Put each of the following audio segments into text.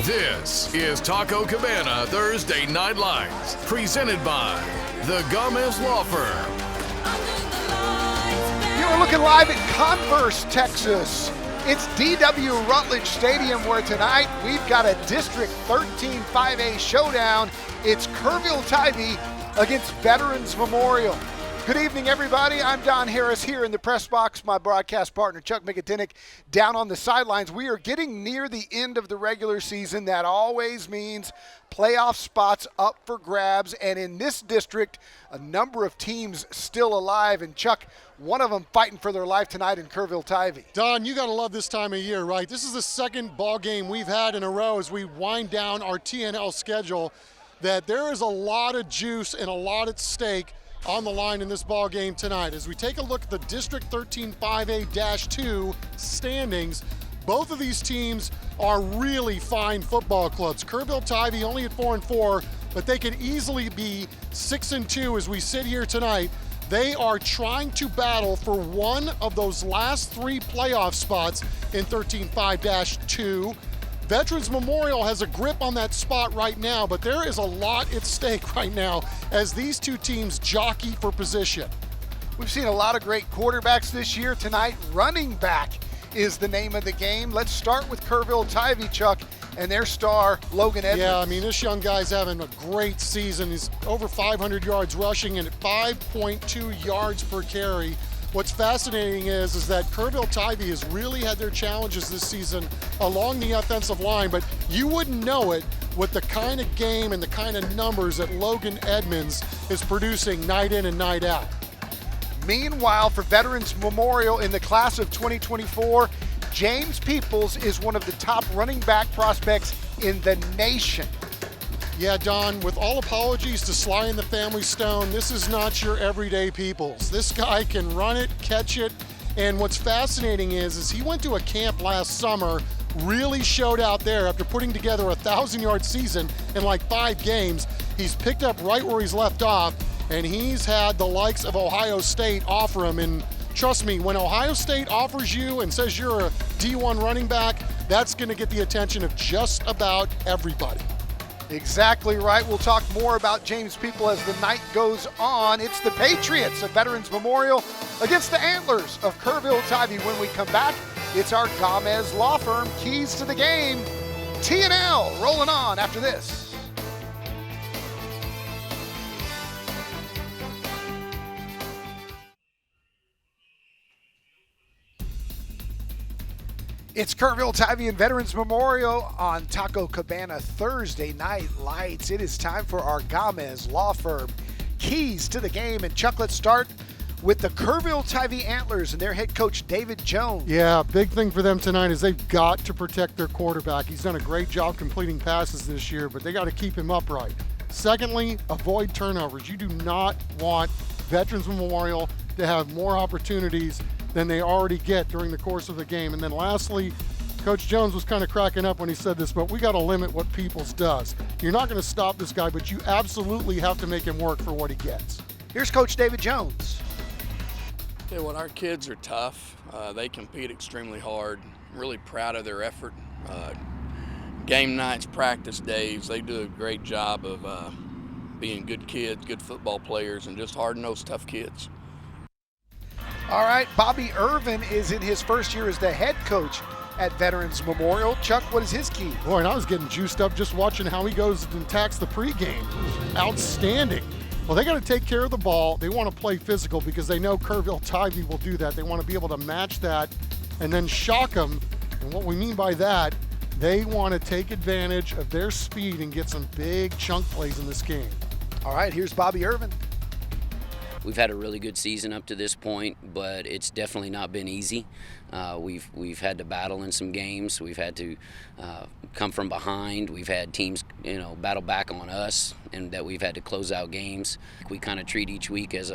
This is Taco Cabana Thursday Night Lights, presented by the Gomez Law Firm. You are looking live at Converse, Texas. It's D.W. Rutledge Stadium, where tonight we've got a District 13 5A showdown. It's Kerrville against Veterans Memorial. Good evening, everybody. I'm Don Harris here in the press box. My broadcast partner, Chuck Migadinick, down on the sidelines. We are getting near the end of the regular season. That always means playoff spots up for grabs. And in this district, a number of teams still alive. And Chuck, one of them fighting for their life tonight in Kerrville. Don, you got to love this time of year, right? This is the second ball game we've had in a row as we wind down our TNL schedule, that there is a lot of juice and a lot at stake on the line in this ball game tonight. As we take a look at the District 13 5A-2 standings, both of these teams are really fine football clubs. Kerrville only at 4-4, but they can easily be 6-2 as we sit here tonight. They are trying to battle for one of those last three playoff spots in 13 5-2. Veterans Memorial has a grip on that spot right now, but there is a lot at stake right now as these two teams jockey for position. We've seen a lot of great quarterbacks this year. Tonight, running back is the name of the game. Let's start with Kerrville, Chuck, and their star, Logan Edmonds. Yeah, I mean, this young guy's having a great season. He's over 500 yards rushing and at 5.2 yards per carry. What's fascinating is that Kerrville has really had their challenges this season along the offensive line, but you wouldn't know it with the kind of game and the kind of numbers that Logan Edmonds is producing night in and night out. Meanwhile, for Veterans Memorial in the class of 2024, James Peoples is one of the top running back prospects in the nation. Yeah, Don, with all apologies to Sly and the Family Stone, this is not your everyday Peoples. This guy can run it, catch it, and what's fascinating is he went to a camp last summer, really showed out there after putting together a 1,000-yard season in like 5 games. He's picked up right where he's left off, and he's had the likes of Ohio State offer him. And trust me, when Ohio State offers you and says you're a D1 running back, that's going to get the attention of just about everybody. Exactly right. We'll talk more about James People as the night goes on. It's the Patriots of Veterans Memorial against the Antlers of Kerrville. When we come back, it's our Gomez Law Firm keys to the game. TNL rolling on after this. It's Kerrville and Veterans Memorial on Taco Cabana Thursday Night Lights. It is time for our Gomez Law Firm keys to the game. And Chuck, let's start with the Kerrville Antlers and their head coach, David Jones. Yeah, big thing for them tonight is they've got to protect their quarterback. He's done a great job completing passes this year, but they got to keep him upright. Secondly, avoid turnovers. You do not want Veterans Memorial to have more opportunities than they already get during the course of the game. And then lastly, Coach Jones was kind of cracking up when he said this, but we got to limit what Peoples does. You're not going to stop this guy, but you absolutely have to make him work for what he gets. Here's Coach David Jones. Yeah, well, our kids are tough. They compete extremely hard. Really proud of their effort. Game nights, practice days, they do a great job of being good kids, good football players, and just hard-nosed, tough kids. All right, Bobby Irvin is in his first year as the head coach at Veterans Memorial. Chuck, what is his key? Boy, and I was getting juiced up just watching how he goes and attacks the pregame. Outstanding. Well, they got to take care of the ball. They want to play physical because they know Kerrville will do that. They want to be able to match that and then shock them. And what we mean by that, they want to take advantage of their speed and get some big chunk plays in this game. All right, here's Bobby Irvin. We've had a really good season up to this point, but it's definitely not been easy. We've had to battle in some games. We've had to come from behind. We've had teams, battle back on us, and that we've had to close out games. We kind of treat each week as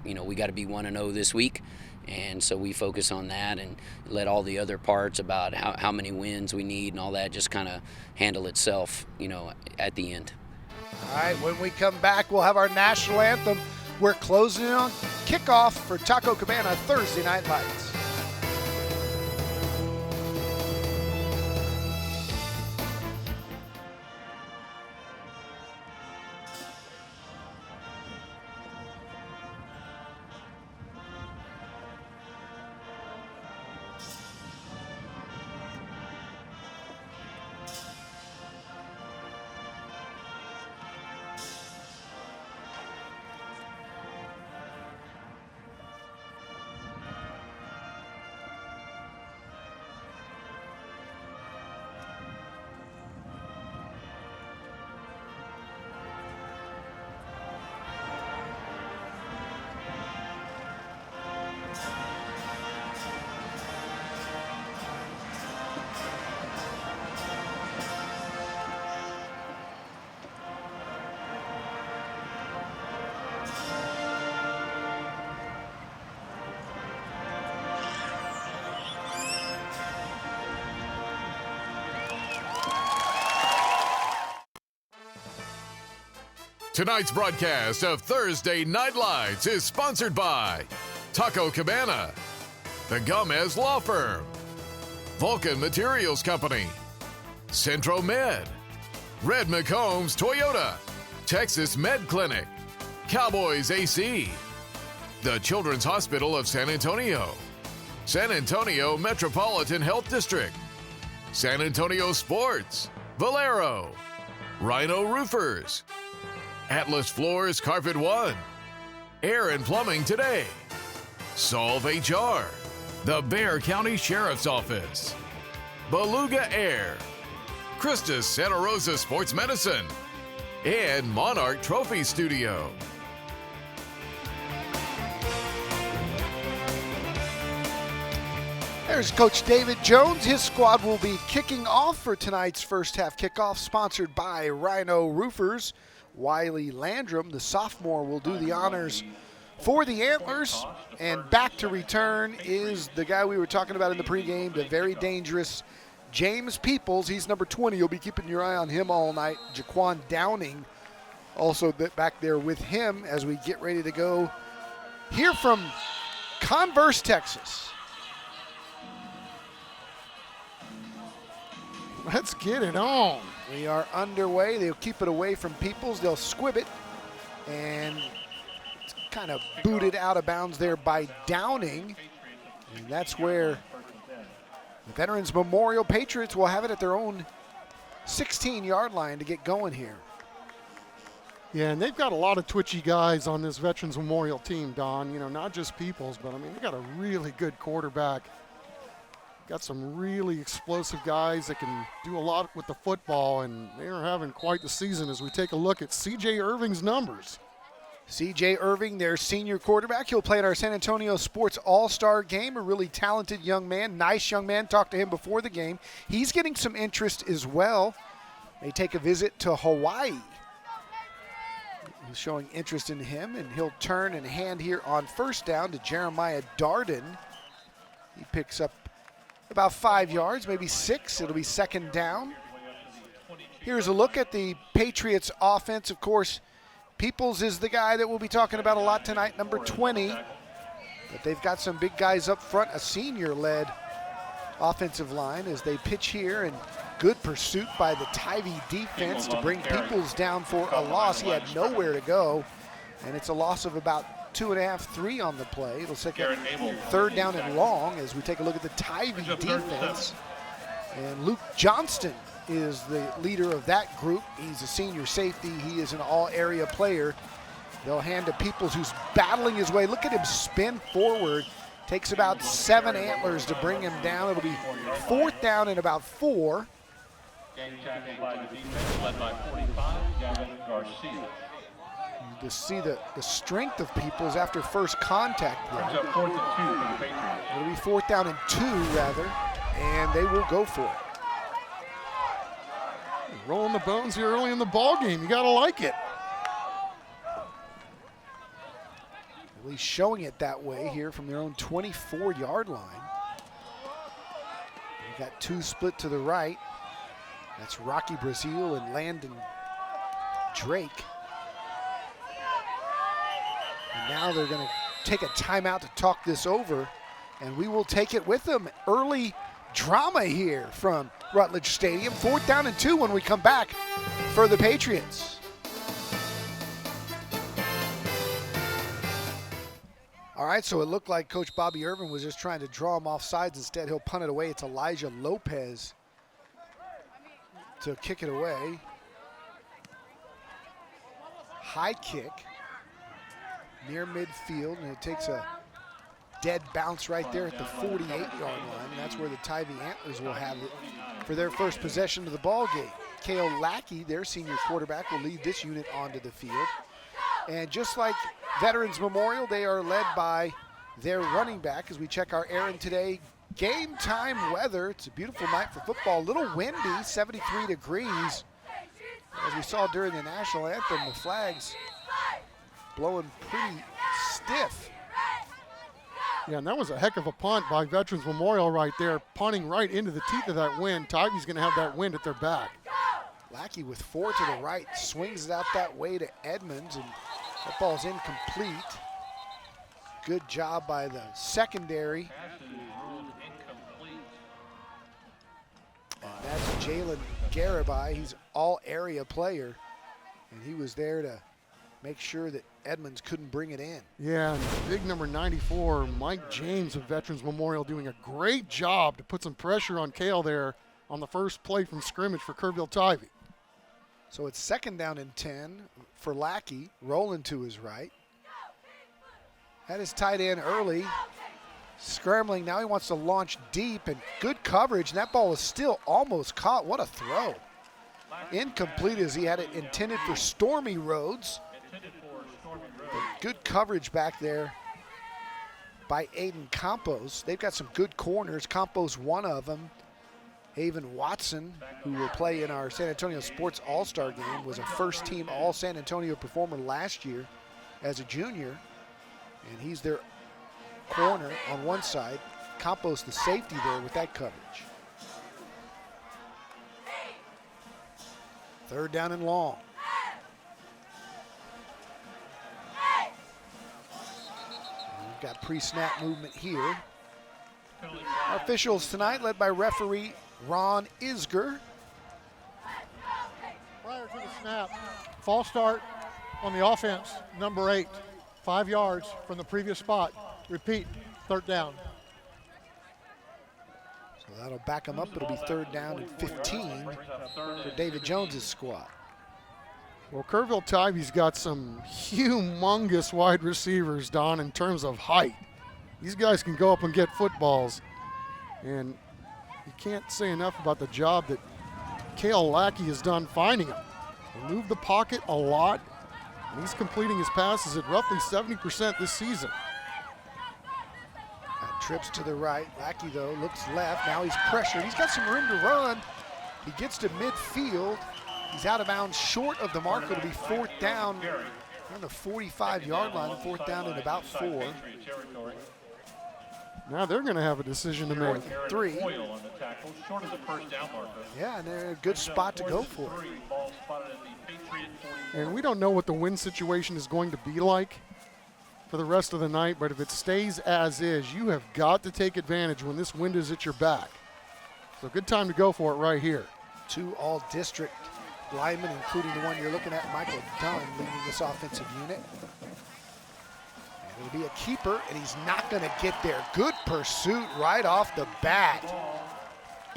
we got to be 1-0 this week, and so we focus on that and let all the other parts about how many wins we need and all that just kind of handle itself, at the end. All right, when we come back, we'll have our national anthem. We're closing on kickoff for Taco Cabana Thursday Night Lights. Tonight's broadcast of Thursday Night Lights is sponsored by Taco Cabana, the Gomez Law Firm, Vulcan Materials Company, Centro Med, Red McCombs Toyota, Texas Med Clinic, Cowboys AC, the Children's Hospital of San Antonio, San Antonio Metropolitan Health District, San Antonio Sports, Valero, Rhino Roofers, Atlas Floors Carpet One, Air and Plumbing Today, Solve HR, the Bexar County Sheriff's Office, Beluga Air, Christus Santa Rosa Sports Medicine, and Monarch Trophy Studio. There's Coach David Jones. His squad will be kicking off for tonight's first half kickoff, sponsored by Rhino Roofers. Wiley Landrum, the sophomore, will do the honors for the Antlers. And back to return is the guy we were talking about in the pregame, the very dangerous James Peoples. He's number 20. You'll be keeping your eye on him all night. Jaquan Downing also back there with him as we get ready to go here from Converse, Texas. Let's get it on. We are underway. They'll keep it away from Peoples. They'll squib it, and it's kind of booted out of bounds there by Downing. And that's where the Veterans Memorial Patriots will have it at their own 16-yard line to get going here. Yeah, and they've got a lot of twitchy guys on this Veterans Memorial team, Don. You know, not just Peoples, but I mean, they got a really good quarterback. Got some really explosive guys that can do a lot with the football, and they're having quite the season as we take a look at C.J. Irving's numbers. C.J. Irving, their senior quarterback. He'll play at our San Antonio Sports All-Star game, a really talented young man, nice young man. Talked to him before the game. He's getting some interest as well. They take a visit to Hawaii. He's showing interest in him, and he'll turn and hand here on first down to Jeremiah Darden. He picks up about 5 yards, maybe 6. It'll be second down. Here's a look at the Patriots offense. Of course, Peoples is the guy that we'll be talking about a lot tonight, number 20. But they've got some big guys up front, a senior-led offensive line as they pitch here, and good pursuit by the Tivy defense to bring Peoples down for a loss. He had nowhere to go, and it's a loss of about 2.5, 3 on the play. It'll take a third down and long as we take a look at the Tivy defense. And Luke Johnston is the leader of that group. He's a senior safety. He is an all-area player. They'll hand to Peoples, who's battling his way. Look at him spin forward. Takes about 7 Antlers to bring him down. It'll be fourth down and about 4. Game tackled by the defense, led by 45, Gavin Garcia. To see the strength of Peoples after first contact there. Brings up 4th and 2 for the Patriots. It'll be fourth down and 2, rather, and they will go for it. Rolling the bones here early in the ball game. You got to like it. At least showing it that way here from their own 24-yard line. We've got 2 split to the right. That's Rocky Brazil and Landon Drake. And now they're going to take a timeout to talk this over, and we will take it with them. Early drama here from Rutledge Stadium. Fourth down and 2 when we come back for the Patriots. All right, so it looked like Coach Bobby Irvin was just trying to draw him off sides. Instead, he'll punt it away. It's Elijah Lopez to kick it away. High kick near midfield, and it takes a dead bounce right there at the 48-yard line. That's where the Tivy Antlers will have it for their first possession of the ball game. Cale Lackey, their senior quarterback, will lead this unit onto the field. And just like Veterans Memorial, they are led by their running back as we check our errand today. Game time weather. It's a beautiful night for football. A little windy, 73 degrees. As we saw during the national anthem, the flags blowing pretty stiff. Yeah, and that was a heck of a punt by Veterans Memorial right there, punting right into the teeth of that wind. Tivy's going to have that wind at their back. Lackey with 4 to the right, swings it out that way to Edmonds, and that ball's incomplete. Good job by the secondary. And that's Jalen Garabai. He's all-area player, and he was there to make sure that Edmonds couldn't bring it in. Yeah, and big number 94, Mike James of Veterans Memorial, doing a great job to put some pressure on Kale there on the first play from scrimmage for Kerrville Tivy. So it's 2nd down and 10 for Lackey, rolling to his right. Had his tight end early, scrambling. Now he wants to launch deep, and good coverage, and that ball is still almost caught. What a throw. Incomplete as he had it intended for Stormy Rhodes. But good coverage back there by Aiden Campos. They've got some good corners. Campos, one of them. Haven Watson, who will play in our San Antonio Sports All-Star game, was a first-team All-San Antonio performer last year as a junior. And he's their corner on one side. Campos, the safety there with that coverage. 3rd down and long. And we've got pre-snap movement here. Our officials tonight led by referee Ron Isger. Prior to the snap, false start on the offense, number 8, 5 yards from the previous spot. Repeat, 3rd down. So that'll back them up. It'll be 3rd down and 15 for David Jones's squad. Well, Kerrville Tivy's got some humongous wide receivers, Don, in terms of height. These guys can go up and get footballs. And you can't say enough about the job that Kale Lackey has done finding them. They move the pocket a lot, and he's completing his passes at roughly 70% this season. Got trips to the right. Lackey, though, looks left. Now he's pressured. He's got some room to run. He gets to midfield. He's out of bounds short of the mark. It'll be 4th down on the 45-yard line, 4th down and about 4. Now they're going to have a decision to make. 3. Yeah, and they're in a good spot to go for. And we don't know what the wind situation is going to be like for the rest of the night, but if it stays as is, you have got to take advantage when this wind is at your back. So good time to go for it right here. 2 all-district linemen, including the one you're looking at, Michael Dunn, leading this offensive unit. It'll be a keeper, and he's not going to get there. Good pursuit right off the bat.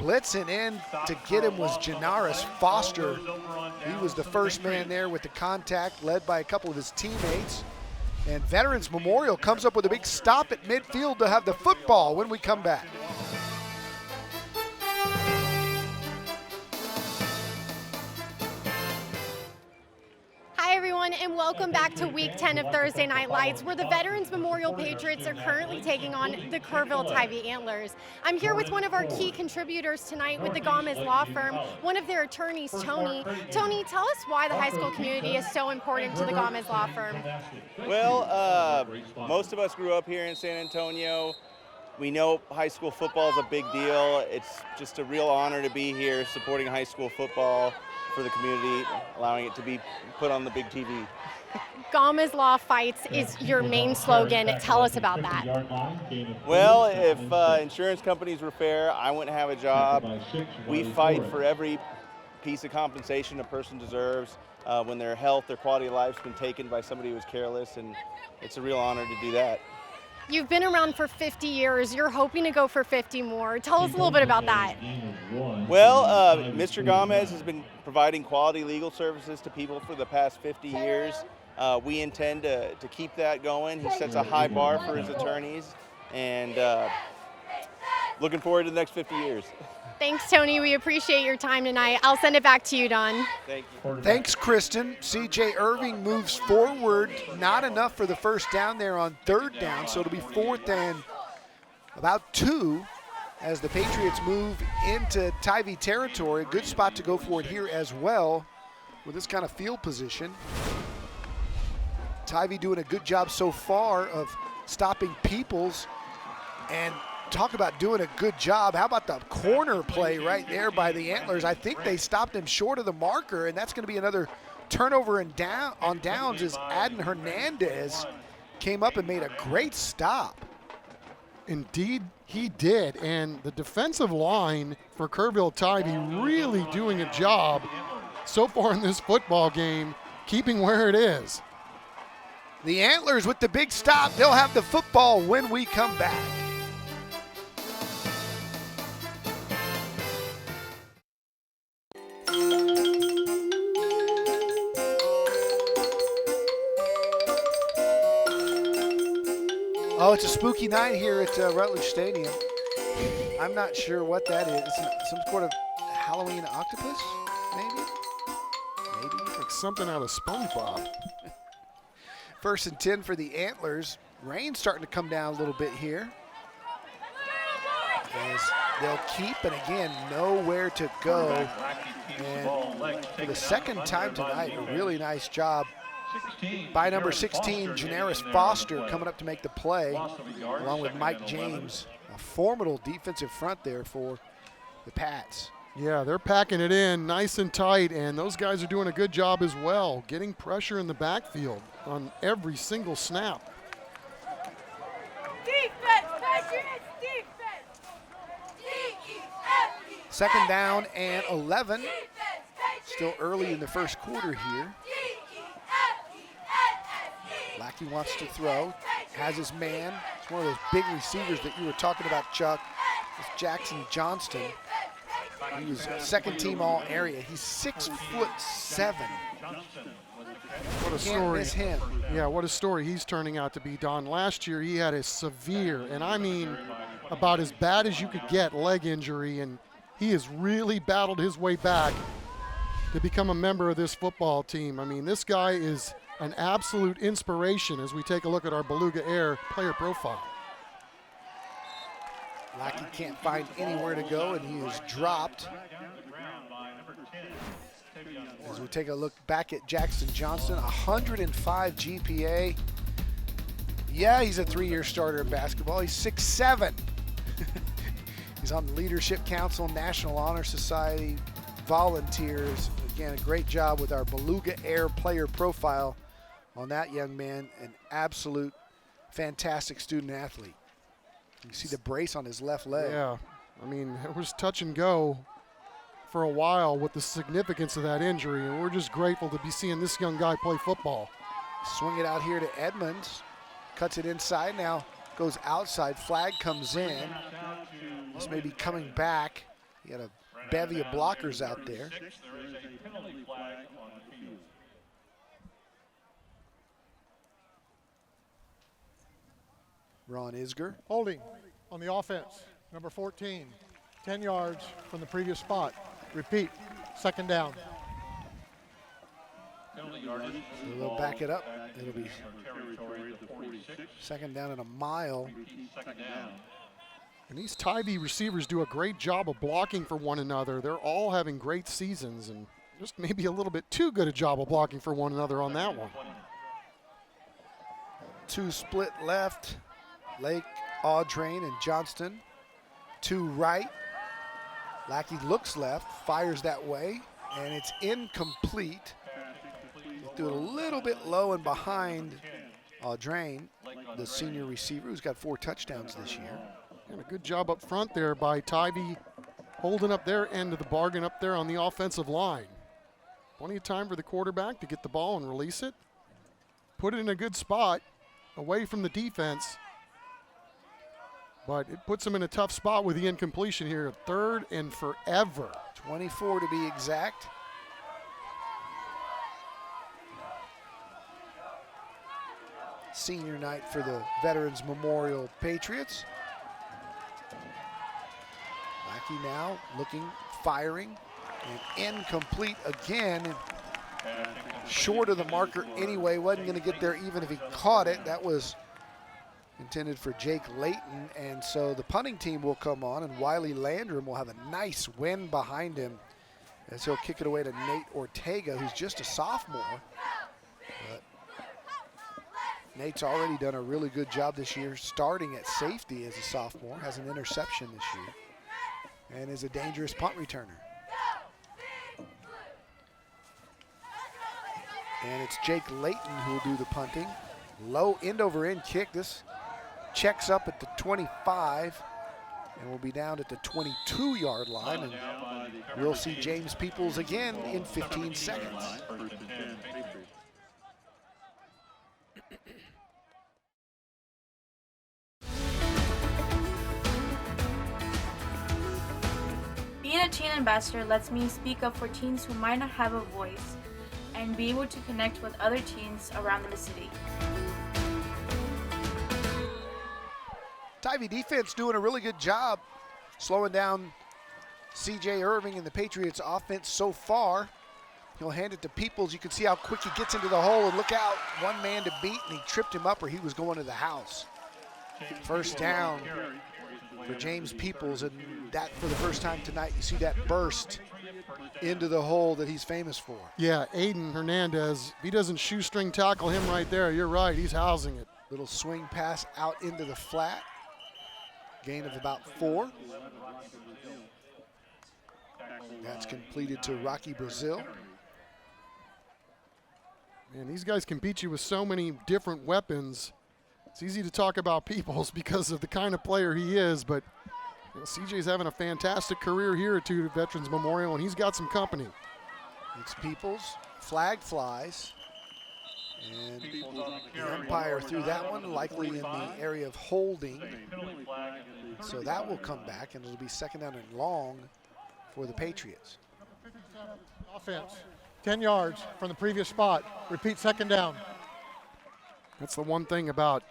Blitzing in to get him was Janaris Foster. He was the first man there with the contact, led by a couple of his teammates. And Veterans Memorial comes up with a big stop at midfield to have the football when we come back. And welcome back to Week 10 of Thursday Night Lights, where the Veterans Memorial Patriots are currently taking on the Kerrville Tivy Antlers. I'm here with one of our key contributors tonight with the Gomez Law Firm, one of their attorneys, Tony. Tony, tell us why the high school community is so important to the Gomez Law Firm. Well, most of us grew up here in San Antonio. We know high school football is a big deal. It's just a real honor to be here supporting high school football for the community, allowing it to be put on the big TV. Gomez Law Fights is your main slogan. Tell us about that. Well, if insurance companies were fair, I wouldn't have a job. We fight for every piece of compensation a person deserves when their health, their quality of life's been taken by somebody who was careless, and it's a real honor to do that. You've been around for 50 years. You're hoping to go for 50 more. Tell us a little bit about that. Well, Mr. Gomez has been providing quality legal services to people for the past 50 years. We intend to keep that going. He sets a high bar for his attorneys, and looking forward to the next 50 years. Thanks, Tony. We appreciate your time tonight. I'll send it back to you, Don. Thank you. Thanks, Kristen. C.J. Irving moves forward. Not enough for the first down there on 3rd down, so it'll be 4th and about 2 as the Patriots move into Tivy territory. Good spot to go for it here as well with this kind of field position. Tivy doing a good job so far of stopping Peoples, and talk about doing a good job. How about the corner play right there by the Antlers? I think they stopped him short of the marker, and that's going to be another turnover and on downs as Adnan Hernandez came up and made a great stop. Indeed, he did. And the defensive line for Kerrville Tybee really doing a job so far in this football game, keeping where it is. The Antlers with the big stop. They'll have the football when we come back. Oh, it's a spooky night here at Rutledge Stadium. I'm not sure what that is. Some sort of Halloween octopus, maybe? Maybe. Like something out of SpongeBob. 1st and 10 for the Antlers. Rain's starting to come down a little bit here. As they'll keep, and again, nowhere to go. And for the second time tonight, a really nice job by number 16, Janaris Foster, coming up to make the play, along with Mike James. A formidable defensive front there for the Pats. Yeah, they're packing it in nice and tight, and those guys are doing a good job as well, getting pressure in the backfield on every single snap. Defense, Patriots, defense. D-E-F-E-S. 2nd down and 11. Still early in the first quarter here. Lackey wants to throw, has his man. It's one of those big receivers that you were talking about, Chuck. It's Jackson Johnston. He was second team all area. He's 6'7". What a story. Can't miss him. Yeah, what a story he's turning out to be, Don. Last year he had a severe, and I mean about as bad as you could get, leg injury, and he has really battled his way back to become a member of this football team. I mean, this guy is an absolute inspiration as we take a look at our Beluga Air player profile. Lackey can't find anywhere to go, and he is dropped. As we take a look back at Jackson Johnston, 105 GPA. Yeah, he's a 3-year starter in basketball. He's 6'7". He's on the Leadership Council, National Honor Society, volunteers. Again, a great job with our Beluga Air player profile on that young man. An absolute fantastic student athlete. You see the brace on his left leg. Yeah, I mean, it was touch and go for a while with the significance of that injury, and we're just grateful to be seeing this young guy play football. Swing it out here to Edmonds. Cuts it inside, now goes outside. Flag comes in. This may be coming back. He had a bevy of blockers out there. Ron Isger. Holding on the offense, number 14, 10 yards from the previous spot. Repeat, 2nd down. So they'll back it up. It'll be 2nd down and a mile. And these Tybee receivers do a great job of blocking for one another. They're all having great seasons, and just maybe a little bit too good a job of blocking for one another on that one. 2 split left. Lake, Audrain, and Johnston. 2 right. Lackey looks left, fires that way, and it's incomplete. Threw it a little bit low and behind Audrain, the senior receiver who's got 4 touchdowns this year. And a good job up front there by Tybee, holding up their end of the bargain up there on the offensive line. Plenty of time for the quarterback to get the ball and release it. Put it in a good spot away from the defense. But it puts him in a tough spot with the incompletion here. 3rd and forever. 24 to be exact. Senior night for the Veterans Memorial Patriots. Lackey now looking, firing, and incomplete again. Short of the marker anyway. Wasn't going to get there even if he caught it. That was intended for Jake Layton, and so the punting team will come on, and Wiley Landrum will have a nice win behind him as he'll kick it away to Nate Ortega, who's just a sophomore. But Nate's already done a really good job this year, starting at safety as a sophomore, has an interception this year, and is a dangerous punt returner. And it's Jake Layton who will do the punting. Low end over end kick. This checks up at the 25 and will be down at the 22-yard line. And we'll see James Peoples again in 15 seconds. Being a teen ambassador lets me speak up for teens who might not have a voice and be able to connect with other teens around the city. Tivy defense doing a really good job slowing down C.J. Irving and the Patriots offense so far. He'll hand it to Peoples. You can see how quick he gets into the hole, and look out, one man to beat, and he tripped him up or he was going to the house. First down for James Peoples, and that for the first time tonight, you see that burst into the hole that he's famous for. Yeah, Aiden Hernandez, if he doesn't shoestring tackle him right there, you're right, he's housing it. Little swing pass out into the flat. Gain of about 4. That's completed to Rocky Brazil. Man, these guys can beat you with so many different weapons. It's easy to talk about Peoples because of the kind of player he is, but you know, CJ's having a fantastic career here at Two Veterans Memorial, and he's got some company. It's Peoples. Flag flies. And the umpire threw that one, likely in the area of holding. So that will come back, and it'll be second down and long for the Patriots. Offense, 10 yards from the previous spot. Repeat, second down. That's the one thing about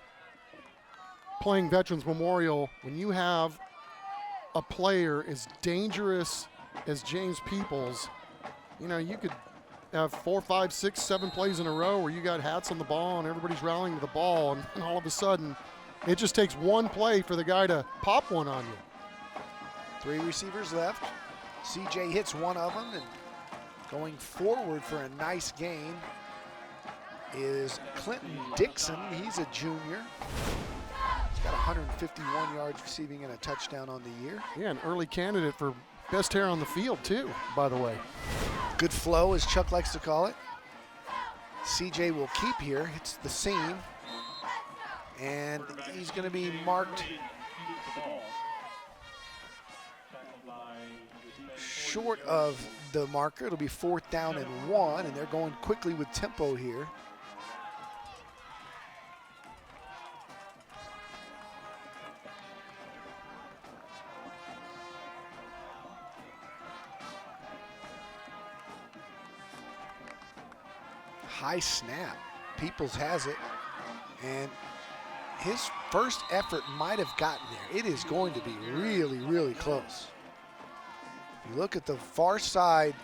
playing Veterans Memorial. When you have a player as dangerous as James Peoples, you know, you could have 4, 5, 6, 7 plays in a row where you got hats on the ball and everybody's rallying to the ball, and all of a sudden it just takes one play for the guy to pop one on you. 3 receivers left. CJ hits one of them, and going forward for a nice gain is Clinton Dixon. He's a junior. He's got 151 yards receiving and a touchdown on the year. Yeah, an early candidate for best hair on the field too, by the way. Good flow, as Chuck likes to call it. CJ will keep here, hits the seam, and he's going to be marked short of the marker. It'll be 4th down and 1, and they're going quickly with tempo here. High snap. Peoples has it, and his first effort might have gotten there. It is going to be really, really close. You look at the far side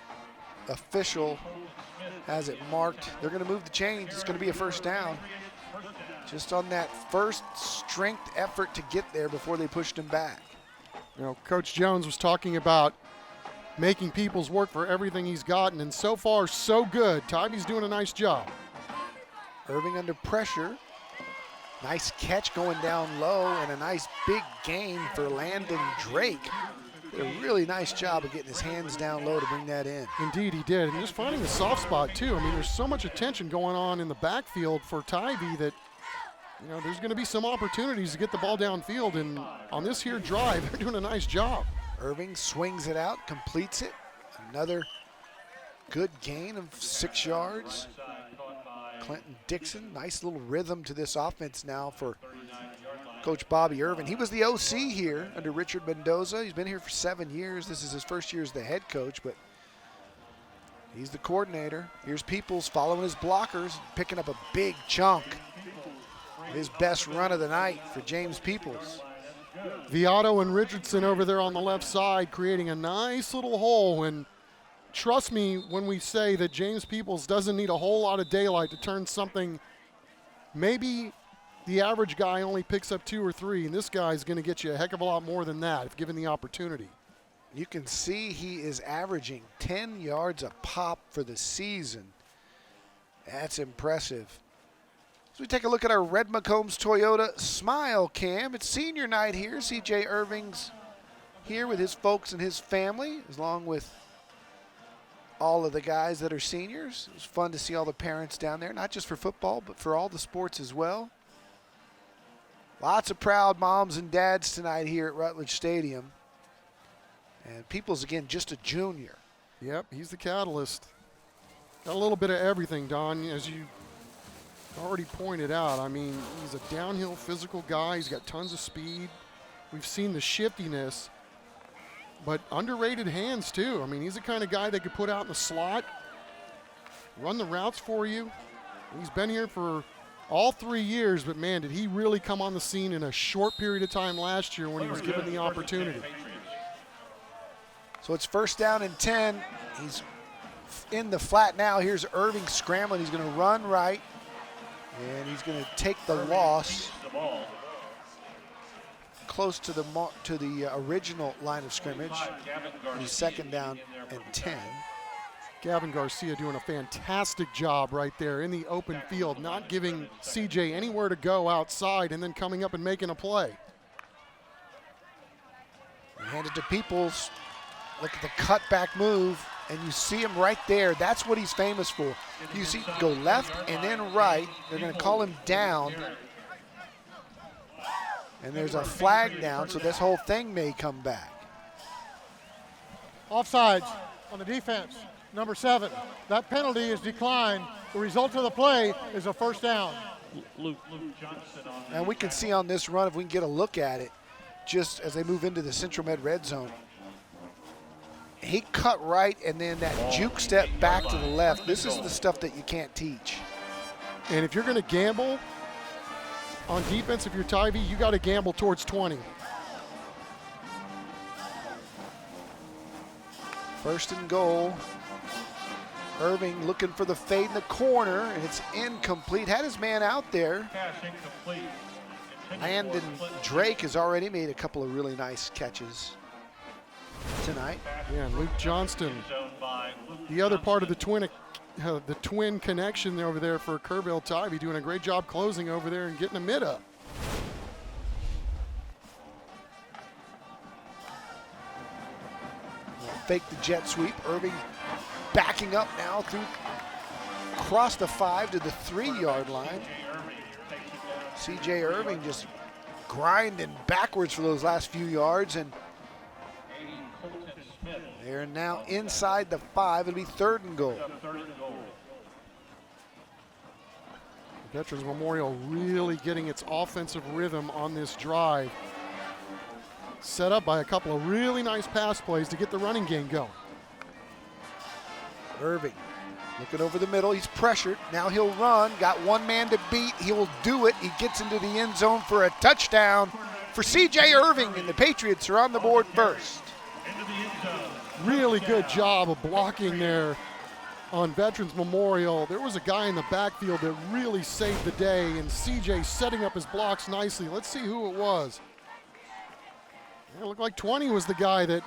official has it marked. They're going to move the chains. It's going to be a first down. Just on that first strength effort to get there before they pushed him back. You know, Coach Jones was talking about making Peoples work for everything he's gotten, and so far, so good. Tyvy's doing a nice job. Irving under pressure. Nice catch going down low, and a nice big gain for Landon Drake. Did a really nice job of getting his hands down low to bring that in. Indeed, he did. And just finding the soft spot, too. I mean, there's so much attention going on in the backfield for Tivy that, you know, there's going to be some opportunities to get the ball downfield, and on this here drive, they're doing a nice job. Irving swings it out, completes it. Another good gain of 6 yards. Clinton Dixon, nice little rhythm to this offense now for Coach Bobby Irvin. He was the OC here under Richard Mendoza. He's been here for 7 years. This is his first year as the head coach, but he's the coordinator. Here's Peoples following his blockers, picking up a big chunk. His best run of the night for James Peoples. Viato and Richardson over there on the left side creating a nice little hole, and trust me when we say that James Peoples doesn't need a whole lot of daylight to turn something. Maybe the average guy only picks up 2 or 3, and this guy's going to get you a heck of a lot more than that if given the opportunity. You can see he is averaging 10 yards a pop for the season. That's impressive. This we take a look at our Red McCombs Toyota Smile Cam. It's senior night here. CJ Irving's here with his folks and his family, along with all of the guys that are seniors. It was fun to see all the parents down there, not just for football, but for all the sports as well. Lots of proud moms and dads tonight here at Rutledge Stadium. And Peoples, again, just a junior. Yep, he's the catalyst. Got a little bit of everything, Don, as you already pointed out. I mean, he's a downhill physical guy. He's got tons of speed. We've seen the shiftiness, but underrated hands too. I mean, he's the kind of guy that could put out in the slot, run the routes for you. He's been here for all 3 years, but man, did he really come on the scene in a short period of time last year when he was given the opportunity. So it's first down and 10. He's in the flat now. Here's Irving scrambling. He's going to run right, and he's going to take the loss close to the original line of scrimmage. He's second down and 10. Gavin Garcia doing a fantastic job right there in the open field, not giving CJ anywhere to go outside and then coming up and making a play. Hand it to Peoples. Look at the cutback move, and you see him right there. That's what he's famous for. You see him go left and then right. They're going to call him down. And there's a flag down, so this whole thing may come back. Offsides on the defense, number 7. That penalty is declined. The result of the play is a first down. And we can see on this run, if we can get a look at it, just as they move into the Central Med red zone, he cut right and then that juke step back to the left. This is the stuff that you can't teach. And if you're going to gamble on defense, if you're Tybee, you got to gamble towards 20. First and goal. Irving looking for the fade in the corner, and it's incomplete. Had his man out there. Landon Drake has already made a couple of really nice catches tonight. Yeah, and Luke Johnston, the other part of the twin connection over there for Kerrville Tybee, doing a great job closing over there and getting a mid up. Fake the jet sweep. Irving backing up now through across the 5 to the 3-yard line. CJ Irving just grinding backwards for those last few yards, and they're now inside the 5. It'll be 3rd and goal. Veterans Memorial really getting its offensive rhythm on this drive. Set up by a couple of really nice pass plays to get the running game going. Irving looking over the middle. He's pressured. Now he'll run. Got one man to beat. He will do it. He gets into the end zone for a touchdown for CJ Irving, and the Patriots are on the board first. Really good job of blocking there on Veterans Memorial. There was a guy in the backfield that really saved the day, and CJ setting up his blocks nicely. Let's see who it was. It looked like 20 was the guy that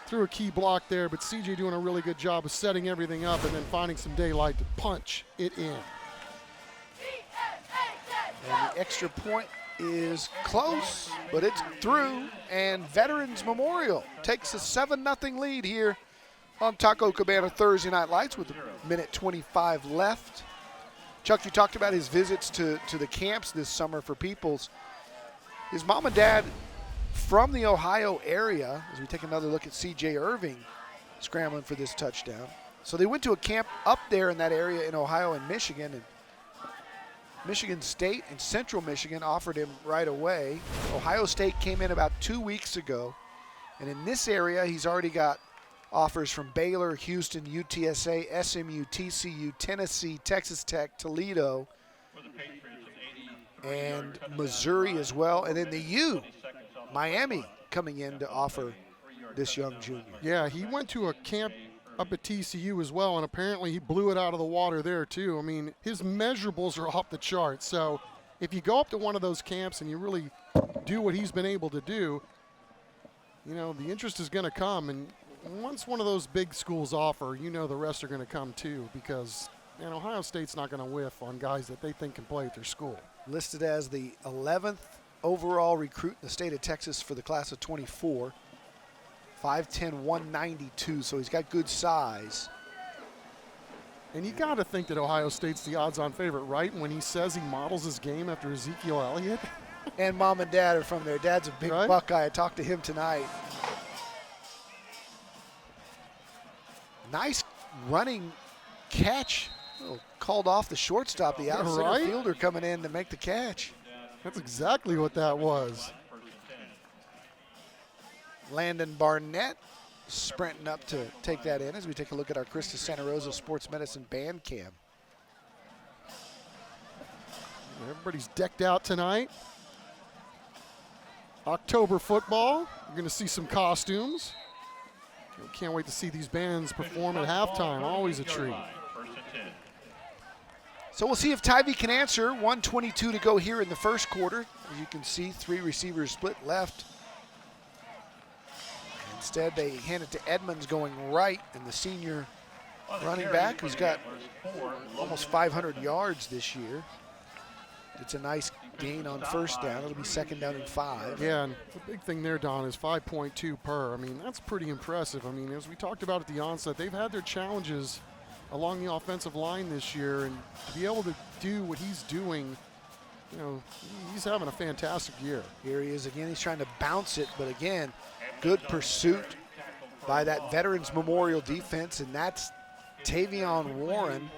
threw a key block there, but CJ doing a really good job of setting everything up and then finding some daylight to punch it in. And the extra point is close, but it's through, and Veterans Memorial takes a 7-0 lead here on Taco Cabana Thursday Night Lights with a minute 25 left. Chuck, you talked about his visits to the camps this summer for Peoples. His mom and dad from the Ohio area, as we take another look at CJ Irving scrambling for this touchdown. So they went to a camp up there in that area in Ohio and Michigan, and Michigan State and Central Michigan offered him right away. Ohio State came in about 2 weeks ago, and in this area he's already got offers from Baylor, Houston, UTSA, SMU, TCU, Tennessee, Texas Tech, Toledo, and Missouri as well, and then the U, Miami, coming in to offer this young junior. Yeah, he went to a camp up at TCU as well, and apparently he blew it out of the water there too. I mean, his measurables are off the charts. So if you go up to one of those camps and you really do what he's been able to do, you know, the interest is going to come. And once one of those big schools offer, you know the rest are going to come too, because And Ohio State's not going to whiff on guys that they think can play at their school. Listed as the 11th overall recruit in the state of Texas for the class of 24. 5'10", 192, so he's got good size. And you got to think that Ohio State's the odds-on favorite, right? When he says he models his game after Ezekiel Elliott. And mom and dad are from there. Dad's a big Buckeye. I talked to him tonight. Nice running catch. Oh, called off the shortstop. The out center fielder coming in to make the catch. That's exactly what that was. Landon Barnett sprinting up to take that in as we take a look at our Krista Santa Rosa Sports Medicine band cam. Everybody's decked out tonight. October football. You're going to see some costumes. Can't wait to see these bands perform at halftime. Always a treat. So we'll see if Tybee can answer. 1:22 to go here in the first quarter. As you can see, 3 receivers split left. Instead, they hand it to Edmonds going right, and the senior running back who's got almost 500 yards this year. It's a nice gain on first down. It'll be 2nd down and 5. Yeah, and the big thing there, Don, is 5.2 per. I mean, that's pretty impressive. I mean, as we talked about at the onset, they've had their challenges along the offensive line this year, and to be able to do what he's doing, you know, he's having a fantastic year. Here he is again. He's trying to bounce it, but again, good pursuit by that Veterans Memorial defense, and that's Tavion Warren,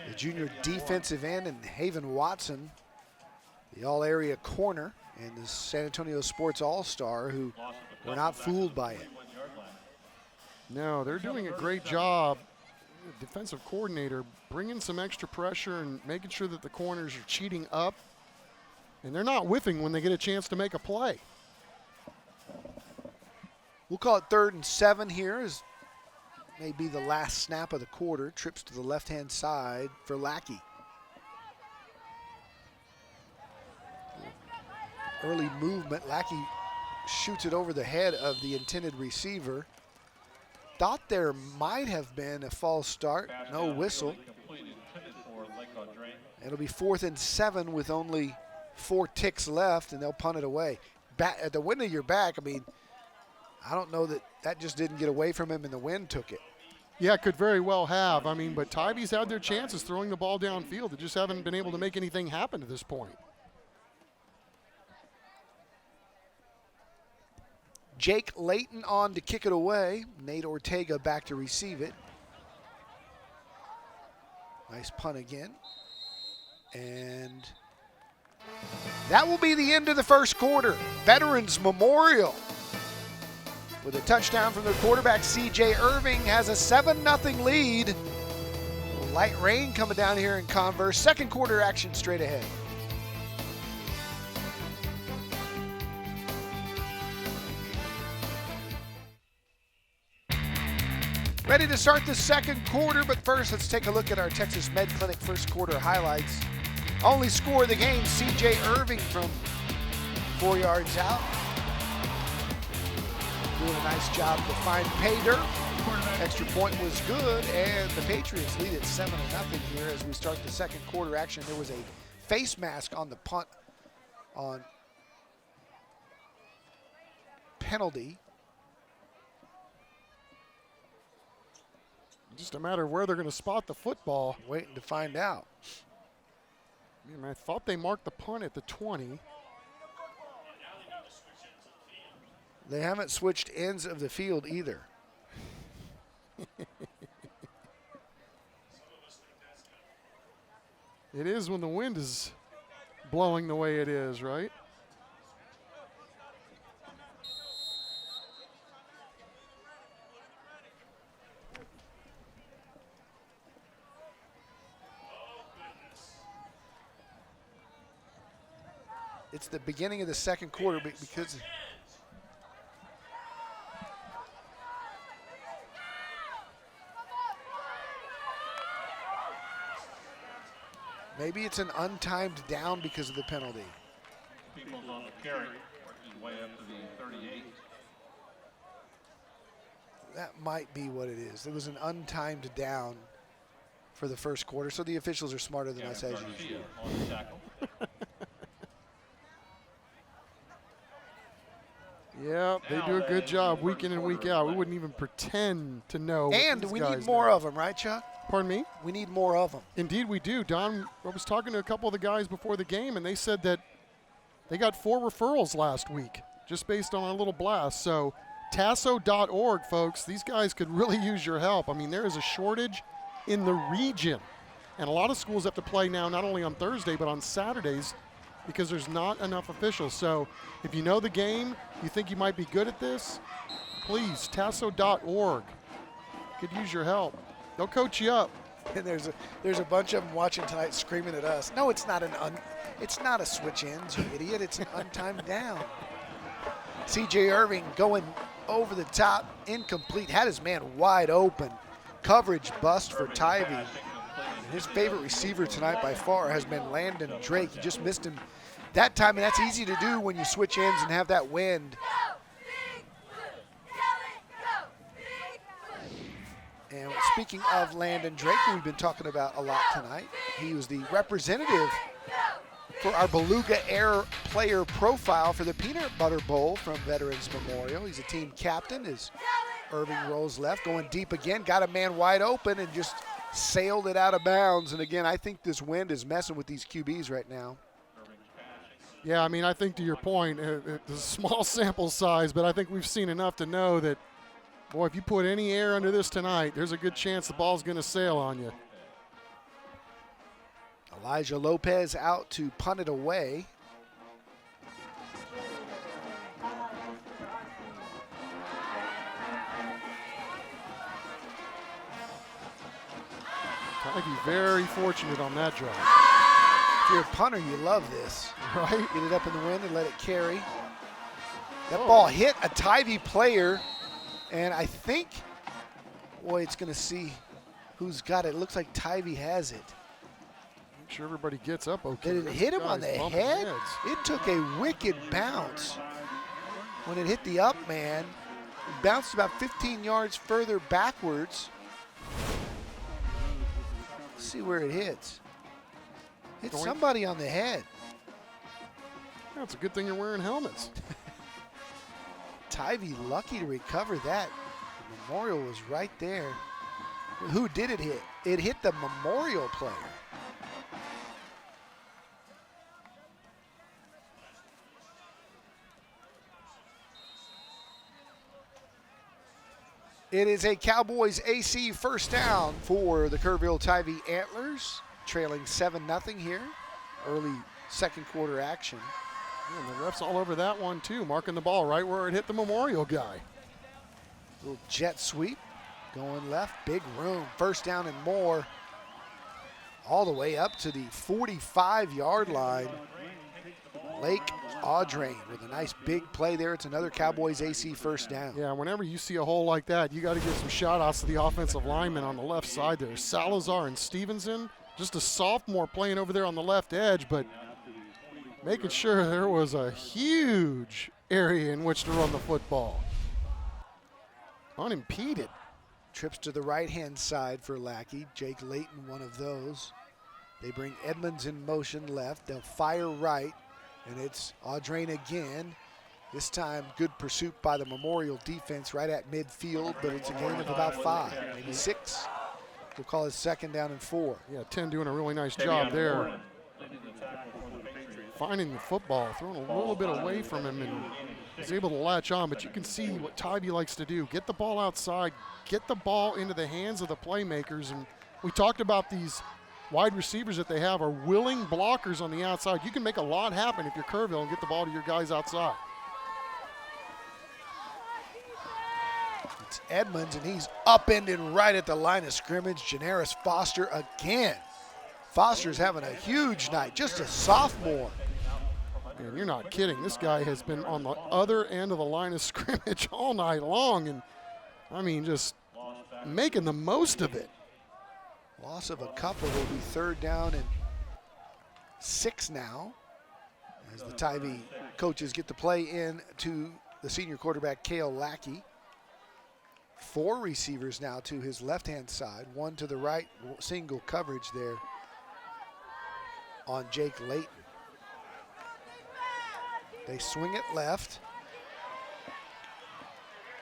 the junior defensive end, and Haven Watson, the all-area corner, and the San Antonio Sports All-Star, who were not fooled by it. No, they're doing a great job, the defensive coordinator, bringing some extra pressure and making sure that the corners are cheating up, and they're not whiffing when they get a chance to make a play. We'll call it 3rd and 7 here, as may be the last snap of the quarter. Trips to the left-hand side for Lackey. Early movement. Lackey shoots it over the head of the intended receiver. Thought there might have been a false start. No whistle. It'll be 4th and 7 with only 4 ticks left, and they'll punt it away. At the wind of your back, I mean, I don't know that just didn't get away from him and the wind took it. Yeah, it could very well have. I mean, but Tybee's had their chances throwing the ball downfield. They just haven't been able to make anything happen to this point. Jake Layton on to kick it away. Nate Ortega back to receive it. Nice punt again. And that will be the end of the first quarter. Veterans Memorial, with a touchdown from their quarterback, C.J. Irving, has a 7-0 lead. Light rain coming down here in Converse. Second quarter action straight ahead. Ready to start the second quarter, but first let's take a look at our Texas Med Clinic first quarter highlights. Only score of the game, C.J. Irving from 4 yards out. Doing a nice job to find pay dirt. Extra point was good, and the Patriots lead at 7-0 here as we start the second quarter action. There was a face mask on the punt on penalty. Just a matter of where they're going to spot the football. Waiting to find out. I mean, I thought they marked the punt at the 20. They haven't switched ends of the field either. It is when the wind is blowing the way it is, right? It's the beginning of the second quarter because maybe it's an untimed down because of the penalty. People's on the carry, working way up to the 38. That might be what it is. There was an untimed down for the first quarter, so the officials are smarter than us as usual. On the tackle. Yeah, they do a good job week in and week out. We wouldn't even pretend to know. And we need more of them, right, Chuck? Pardon me? We need more of them. Indeed we do. Don, I was talking to a couple of the guys before the game, and they said that they got 4 referrals last week just based on a little blast. So tasso.org, folks, these guys could really use your help. I mean, there is a shortage in the region. And a lot of schools have to play now not only on Thursday but on Saturdays because there's not enough officials. So if you know the game, you think you might be good at this, please, tasso.org. Could use your help. They'll coach you up. And there's a bunch of them watching tonight screaming at us. No, it's not it's not a switch ends, you idiot. It's an untimed down. C.J. Irving going over the top, incomplete, had his man wide open. Coverage bust for Tybee. His favorite receiver tonight by far has been Landon Drake. He just missed him that time, and that's easy to do when you switch ends and have that wind. And speaking of Landon Drake, who we've been talking about a lot tonight, he was the representative for our Beluga Air player profile for the Peanut Butter Bowl from Veterans Memorial. He's a team captain as Irving rolls left, going deep again, got a man wide open and just sailed it out of bounds. And again, I think this wind is messing with these QBs right now. Yeah, I mean, I think to your point, it's a small sample size, but I think we've seen enough to know that, boy, if you put any air under this tonight, there's a good chance the ball's going to sail on you. Elijah Lopez out to punt it away. Tybee very fortunate on that drive. If you're a punter, you love this. Right? Get it up in the wind and let it carry. That ball hit a Tybee player, and I think, boy, it's going to see who's got it. It looks like Tybee has it. Make sure everybody gets up okay. Did it hit him on the head? It took a wicked bounce. When it hit the up man, it bounced about 15 yards further backwards. Let's see where it hits. Hit somebody on the head. Yeah, it's a good thing you're wearing helmets. Tybee lucky to recover that. The Memorial was right there. Who did it hit? It hit the Memorial player. It is a Cowboys AC first down for the Kerrville Tybee Antlers, trailing 7-0 here. Early second quarter action. And the ref's all over that one too, marking the ball right where it hit the Memorial guy. Little jet sweep, going left, big room, first down and more. All the way up to the 45-yard line. Lake Audrain with a nice big play there. It's another Cowboys AC first down. Yeah, whenever you see a hole like that, you got to give some shout-outs to the offensive linemen on the left side there. Salazar and Stevenson, just a sophomore playing over there on the left edge, but making sure there was a huge area in which to run the football. Unimpeded. Trips to the right-hand side for Lackey. Jake Layton, one of those. They bring Edmonds in motion left. They'll fire right. And it's Audrain again. This time, good pursuit by the Memorial defense right at midfield, but it's a gain of about 5, maybe 6. We'll call it second down and 4. Yeah, 10 doing a really nice job there. Finding the football, throwing a little bit away from him, and he's able to latch on. But you can see what Tybee likes to do. Get the ball outside, get the ball into the hands of the playmakers. And we talked about these wide receivers that they have are willing blockers on the outside. You can make a lot happen if you're Kerrville and get the ball to your guys outside. It's Edmonds, and he's upended right at the line of scrimmage. Janaris Foster again. Foster's having a huge night, just a sophomore. And you're not kidding. This guy has been on the other end of the line of scrimmage all night long. And, I mean, just making the most of it. Loss of a couple will be third down and 6 now as the Tybee coaches get the play in to the senior quarterback, Cale Lackey. 4 receivers now to his left-hand side, 1 to the right, single coverage there on Jake Layton. They swing it left.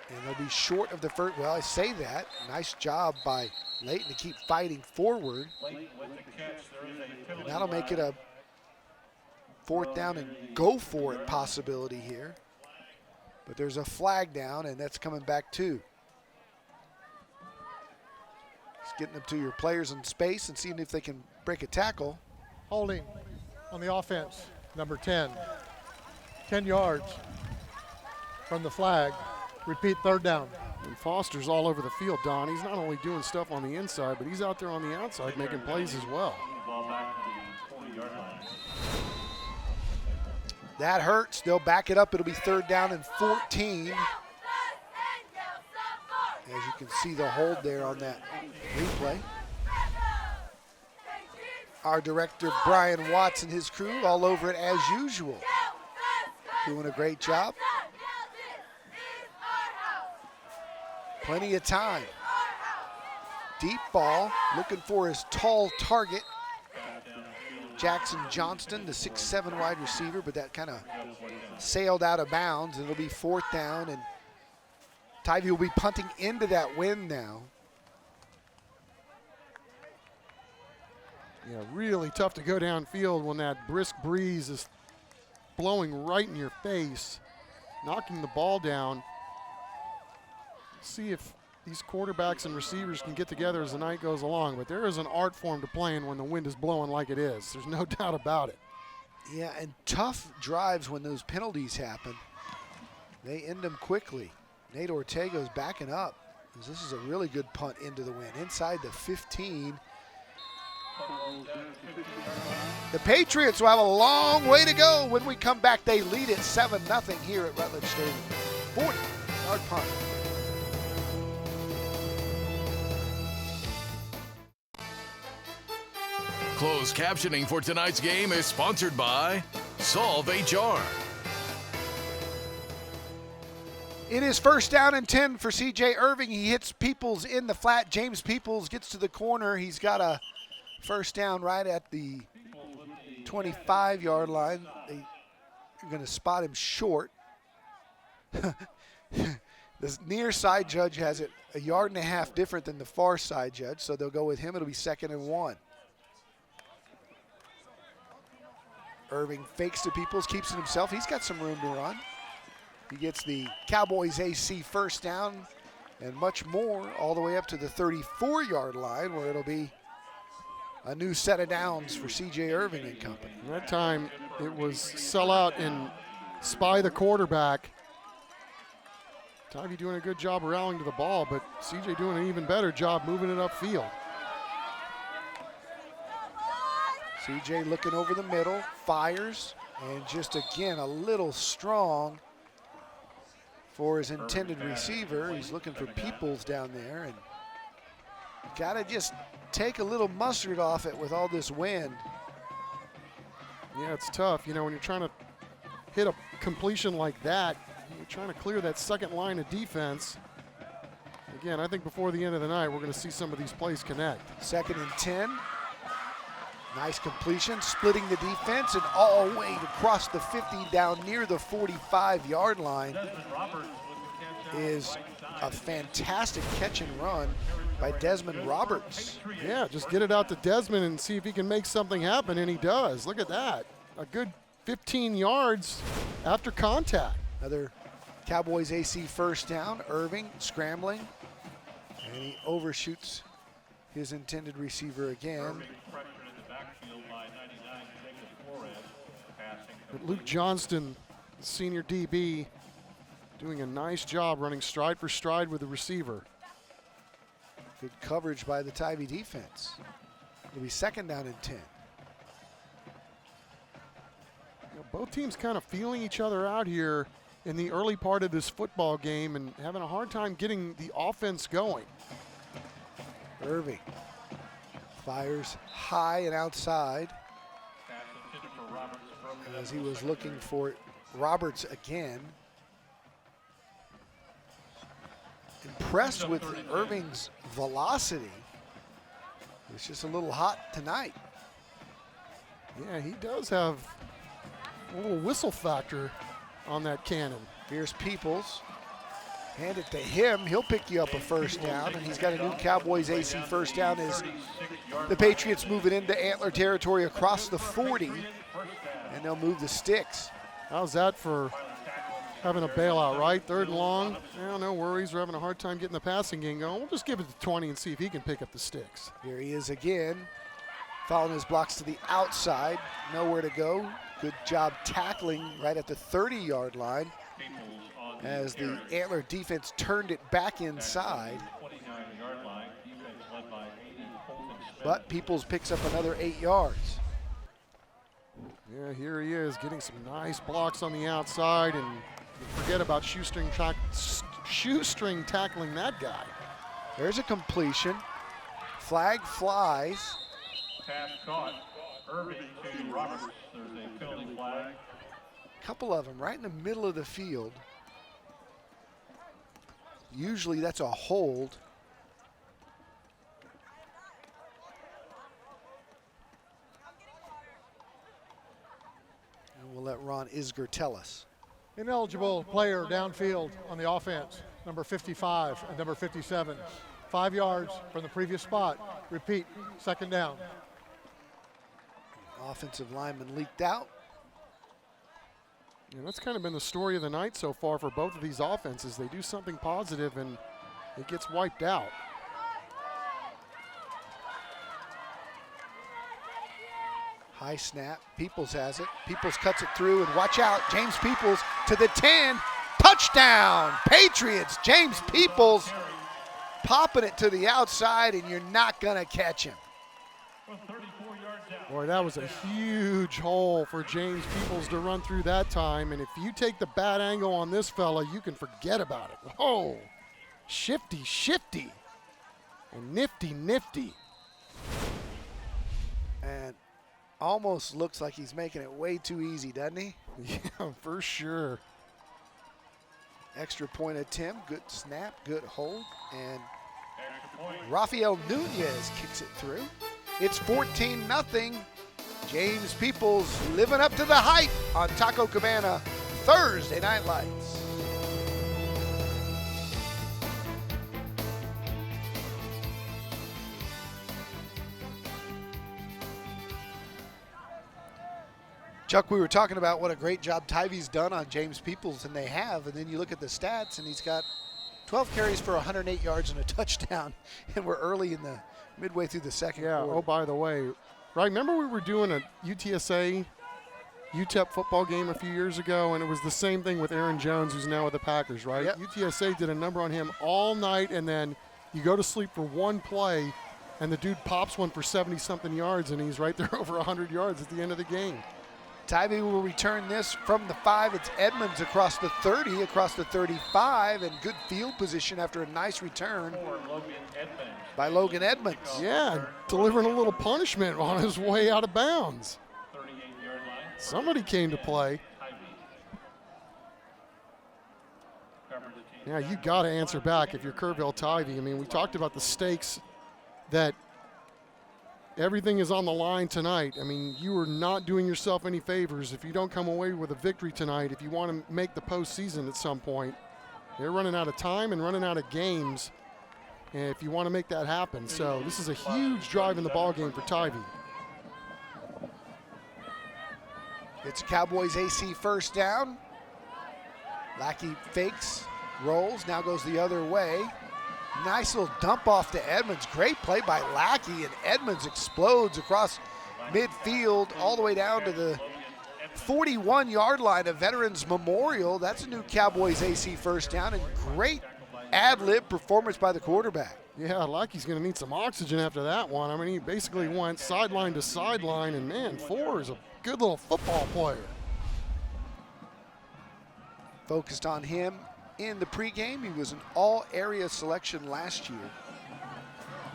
And they'll be short of the first. Well, I say that. Nice job by Layton to keep fighting forward. And that'll make it a 4th down and go for it possibility here. But there's a flag down, and that's coming back too. Just getting up to your players in space and seeing if they can break a tackle. Holding on the offense, number 10. 10 yards from the flag. Repeat, 3rd down. And Foster's all over the field, Don. He's not only doing stuff on the inside, but he's out there on the outside making plays as well. That hurts. They'll back it up. It'll be 3rd down and 14. As you can see the hold there on that replay. Our director, Brian Watts, and his crew all over it as usual. Doing a great job. Plenty of time. Deep ball, looking for his tall target. Jackson Johnston, the 6'7" wide receiver, but that kind of sailed out of bounds. It'll be 4th down, and Tivy will be punting into that wind now. Yeah, really tough to go downfield when that brisk breeze is blowing right in your face, knocking the ball down. See if these quarterbacks and receivers can get together as the night goes along, but there is an art form to playing when the wind is blowing like it is. There's no doubt about it. Yeah, and tough drives when those penalties happen. They end them quickly. Nate Ortega's backing up. This is a really good punt into the wind. Inside the 15. The Patriots will have a long way to go when we come back. They lead it 7-0 here at Rutledge Stadium. 40-yard punt. Closed captioning for tonight's game is sponsored by Solve HR. It is 1st down and 10 for C.J. Irving. He hits Peoples in the flat. James Peoples gets to the corner. He's got a 1st down right at the 25-yard line. They're going to spot him short. The near side judge has it 1.5 yards different than the far side judge, so they'll go with him. It'll be 2nd and 1. Irving fakes to Peoples, keeps it himself. He's got some room to run. He gets the Cowboys AC 1st down and much more all the way up to the 34-yard line, where it'll be a new set of downs for C.J. Irving and company. That time it was sell out and spy the quarterback. Tivy doing a good job rallying to the ball, but C.J. doing an even better job moving it upfield. C.J. looking over the middle, fires, and just again a little strong for his intended receiver. He's looking for Peoples down there, and got to just take a little mustard off it with all this wind. Yeah, it's tough. You know, when you're trying to hit a completion like that, you're trying to clear that second line of defense. Again, I think before the end of the night, we're going to see some of these plays connect. 2nd and 10. Nice completion, splitting the defense and all the way across the 50 down near the 45-yard line is a fantastic catch and run by Desmond Roberts. Yeah, just get it out to Desmond and see if he can make something happen, and he does. Look at that. A good 15 yards after contact. Another Cowboys AC 1st down. Irving scrambling, and he overshoots his intended receiver again. But Luke Johnston, senior DB, doing a nice job running stride for stride with the receiver. Good coverage by the Tivy defense. It'll be 2nd down and 10. You know, both teams kind of feeling each other out here in the early part of this football game and having a hard time getting the offense going. Irving fires high and outside as he was looking for Roberts again. Impressed with Irving's velocity. It's just a little hot tonight. Yeah, he does have a little whistle factor on that cannon. Here's Peoples. Hand it to him. He'll pick you up a first down, and he's got a new Cowboys AC first down as the Patriots move it into Antler territory across the 40, and they'll move the sticks. How's that for having a bailout, right? 3rd and long. Yeah, no worries. We're having a hard time getting the passing game going. We'll just give it to 20 and see if he can pick up the sticks. Here he is again, following his blocks to the outside. Nowhere to go. Good job tackling right at the 30-yard line as the Antler defense turned it back inside. But Peoples picks up another 8 yards. Yeah, here he is getting some nice blocks on the outside, and forget about shoestring tackling that guy. There's a completion. Flag flies. Pass caught. Irving to Roberts. There's a penalty flag. Couple of them right in the middle of the field. Usually that's a hold. And we'll let Ron Isger tell us. Ineligible player downfield on the offense, number 55 and number 57. 5 yards from the previous spot. Repeat, 2nd down. Offensive lineman leaked out. And that's kind of been the story of the night so far for both of these offenses. They do something positive and it gets wiped out. High snap. Peoples has it. Peoples cuts it through, and watch out. James Peoples to the 10. Touchdown, Patriots. James Peoples popping it to the outside, and you're not going to catch him. Boy, that was a huge hole for James Peoples to run through that time. And if you take the bad angle on this fella, you can forget about it. Whoa, shifty, shifty, and nifty, nifty. And almost looks like he's making it way too easy, doesn't he? Yeah, for sure. Extra point attempt, good snap, good hold, and Rafael Nunez kicks it through. It's 14-0. James Peoples living up to the hype on Taco Cabana Thursday Night Lights. Chuck, we were talking about what a great job Tyvee's done on James Peoples, and they have. And then you look at the stats, and he's got 12 carries for 108 yards and a touchdown. And we're early in the midway through the second quarter. Oh, by the way, right, remember we were doing a UTSA UTEP football game a few years ago, and it was the same thing with Aaron Jones, who's now with the Packers, right? Yep. UTSA did a number on him all night, and then you go to sleep for one play, and the dude pops one for 70-something yards, and he's right there over 100 yards at the end of the game. Tyvee will return this from the 5. It's Edmonds across the 30, across the 35, and good field position after a nice return by Logan Edmonds. Yeah, delivering a little punishment on his way out of bounds. Somebody came to play. Yeah, you got to answer back if you're Kerrville Tyvee. I mean, we talked about the stakes that everything is on the line tonight. I mean, you are not doing yourself any favors if you don't come away with a victory tonight. If you want to make the postseason at some point, they're running out of time and running out of games. And if you want to make that happen, so this is a huge drive in the ball game for Tyvee. It's Cowboys AC first down. Lackey fakes, rolls, now goes the other way. Nice little dump off to Edmonds. Great play by Lackey, and Edmonds explodes across midfield all the way down to the 41-yard line of Veterans Memorial. That's a new Cowboys AC first down, and great ad-lib performance by the quarterback. Yeah, Lackey's going to need some oxygen after that one. I mean, he basically went sideline to sideline, and man, 4 is a good little football player. Focused on him in the pregame. He was an all-area selection last year.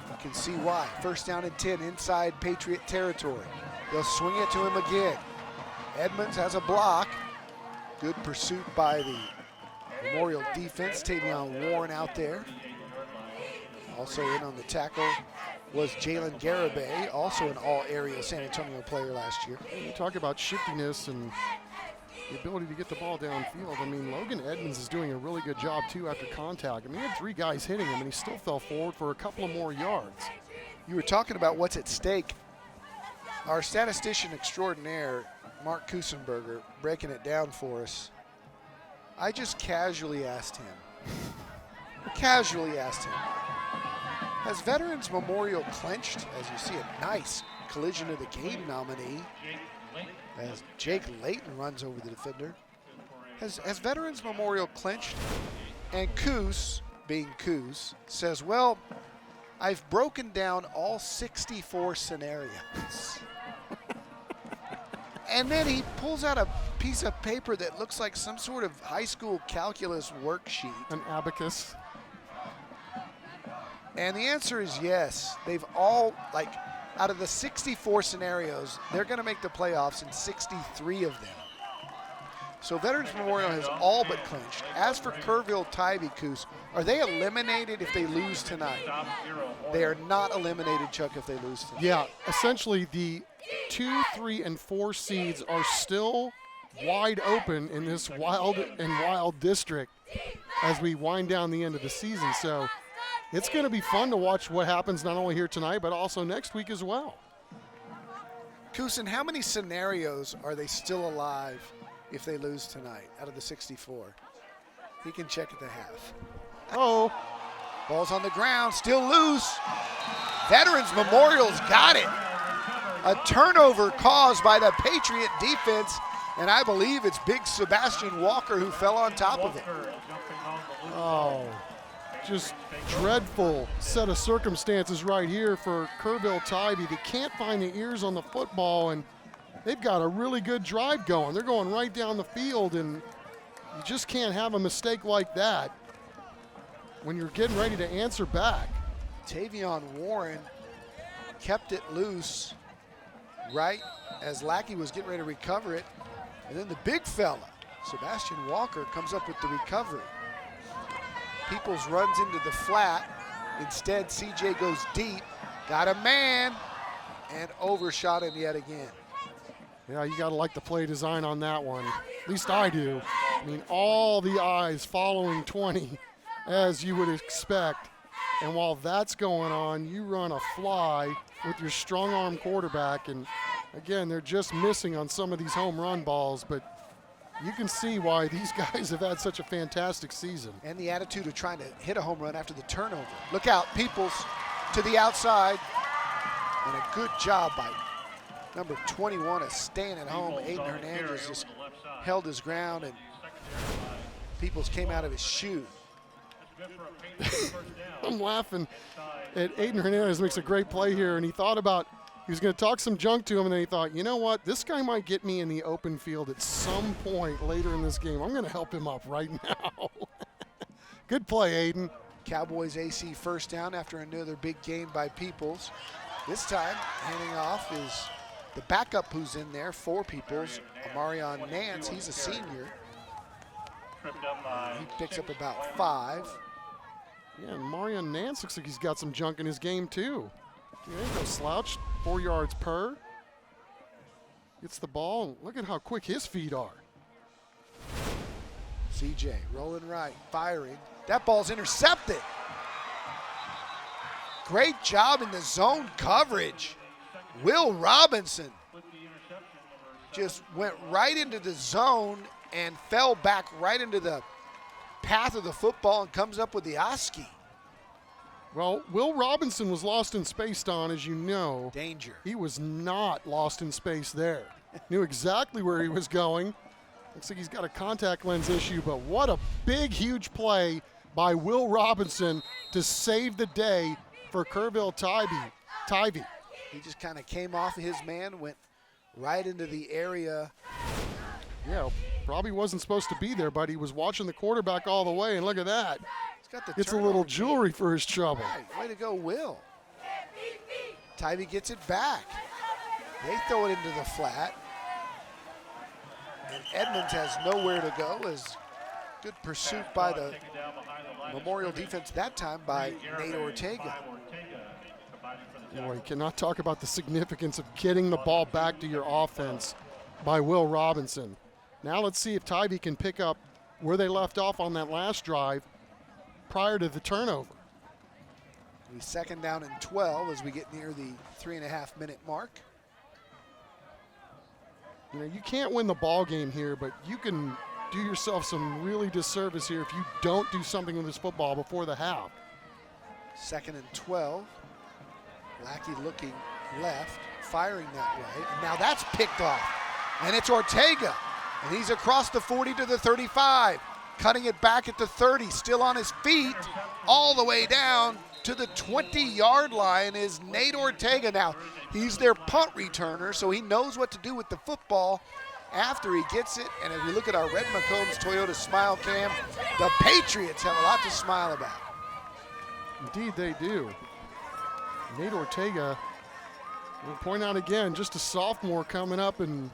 You can see why. First down and 10 inside Patriot territory. They'll swing it to him again. Edmonds has a block. Good pursuit by the Memorial defense, Tavion Warren out there. Also in on the tackle was Jalen Garibay, also an all-area San Antonio player last year. And you talk about shiftiness and the ability to get the ball downfield. I mean, Logan Edmonds is doing a really good job, too, after contact. I mean, he had 3 guys hitting him, and he still fell forward for a couple of more yards. You were talking about what's at stake. Our statistician extraordinaire, Mark Kusenberger, breaking it down for us. I just casually asked him, has Veterans Memorial clinched? As you see, a nice collision of the game nominee as Jake Layton runs over the defender. Has Veterans Memorial clinched? And Coos, being Coos, says, well, I've broken down all 64 scenarios. And then he pulls out a piece of paper that looks like some sort of high school calculus worksheet. An abacus. And the answer is yes. They've all, like, out of the 64 scenarios, they're going to make the playoffs in 63 of them. So Veterans Memorial has all but clinched. As for Kerrville Tybee, Coos, are they eliminated if they lose tonight? They are not eliminated, Chuck, if they lose tonight. Yeah, essentially the 2, 3, and 4 seeds are still wide open in this wild district as we wind down the end of the season. So it's going to be fun to watch what happens not only here tonight, but also next week as well. Kusin, how many scenarios are they still alive if they lose tonight out of the 64? He can check at the half. Oh. Ball's on the ground, still loose. Veterans Memorial's got it. A turnover caused by the Patriot defense, and I believe it's big Sebastian Walker who fell on top of it. Oh, just dreadful set of circumstances right here for Kerrville Tybee. They can't find the ears on the football, and they've got a really good drive going. They're going right down the field, and you just can't have a mistake like that when you're getting ready to answer back. Tavion Warren kept it loose right as Lackey was getting ready to recover it. And then the big fella, Sebastian Walker, comes up with the recovery. Peoples runs into the flat. Instead, CJ goes deep, got a man, and overshot him yet again. Yeah, you got to like the play design on that one. At least I do. I mean, all the eyes following 20, as you would expect. And while that's going on, you run a fly with your strong arm quarterback. And again, they're just missing on some of these home run balls, but you can see why these guys have had such a fantastic season. And the attitude of trying to hit a home run after the turnover. Look out, Peoples to the outside. And a good job by number 21 of staying at home. Aiden Hernandez just held his ground, and Peoples came out of his shoe. I'm laughing at Aiden Hernandez. Makes a great play here, and he thought about he was going to talk some junk to him, and then he thought, you know what, this guy might get me in the open field at some point later in this game. I'm going to help him up right now. Good play, Aiden. Cowboys AC first down after another big gain by Peoples. This time, handing off is the backup who's in there for Peoples, Amarion Nance. He's a senior. He picks up about 5. Yeah, and Marion Nance looks like he's got some junk in his game, too. He ain't no slouch, 4 yards per. Gets the ball, and look at how quick his feet are. CJ rolling right, firing. That ball's intercepted. Great job in the zone coverage. Will Robinson just went right into the zone and fell back right into the path of the football and comes up with the Oski. Well, Will Robinson was lost in space, Don, as you know. Danger. He was not lost in space there. Knew exactly where he was going. Looks like he's got a contact lens issue, but what a big, huge play by Will Robinson to save the day for Kerrville Tybee. He just kind of came off of his man, went right into the area. Yeah, probably wasn't supposed to be there, but he was watching the quarterback all the way, and look at that. Gets a little jewelry for his trouble. Right. Way to go, Will. Tybee gets it back. They throw it into the flat. And Edmonds has nowhere to go as Good pursuit by the Memorial defense, that time by Nate Ortega. Boy, you cannot talk about the significance of getting the ball back to your offense by Will Robinson. Now let's see if Tybee can pick up where they left off on that last drive prior to the turnover. We second down and 12 as we get near the 3.5-minute mark. You know, you can't win the ball game here, but you can do yourself some really disservice here if you don't do something with this football before the half. Second and 12. Lackey looking left, firing that way. And now that's picked off. And it's Ortega. And he's across the 40 to the 35. Cutting it back at the 30, still on his feet, all the way down to the 20-yard line is Nate Ortega. Now, he's their punt returner, so he knows what to do with the football after he gets it. And as we look at our Red McCombs Toyota Smile Cam, the Patriots have a lot to smile about. Indeed they do. Nate Ortega, we'll point out again, just a sophomore coming up and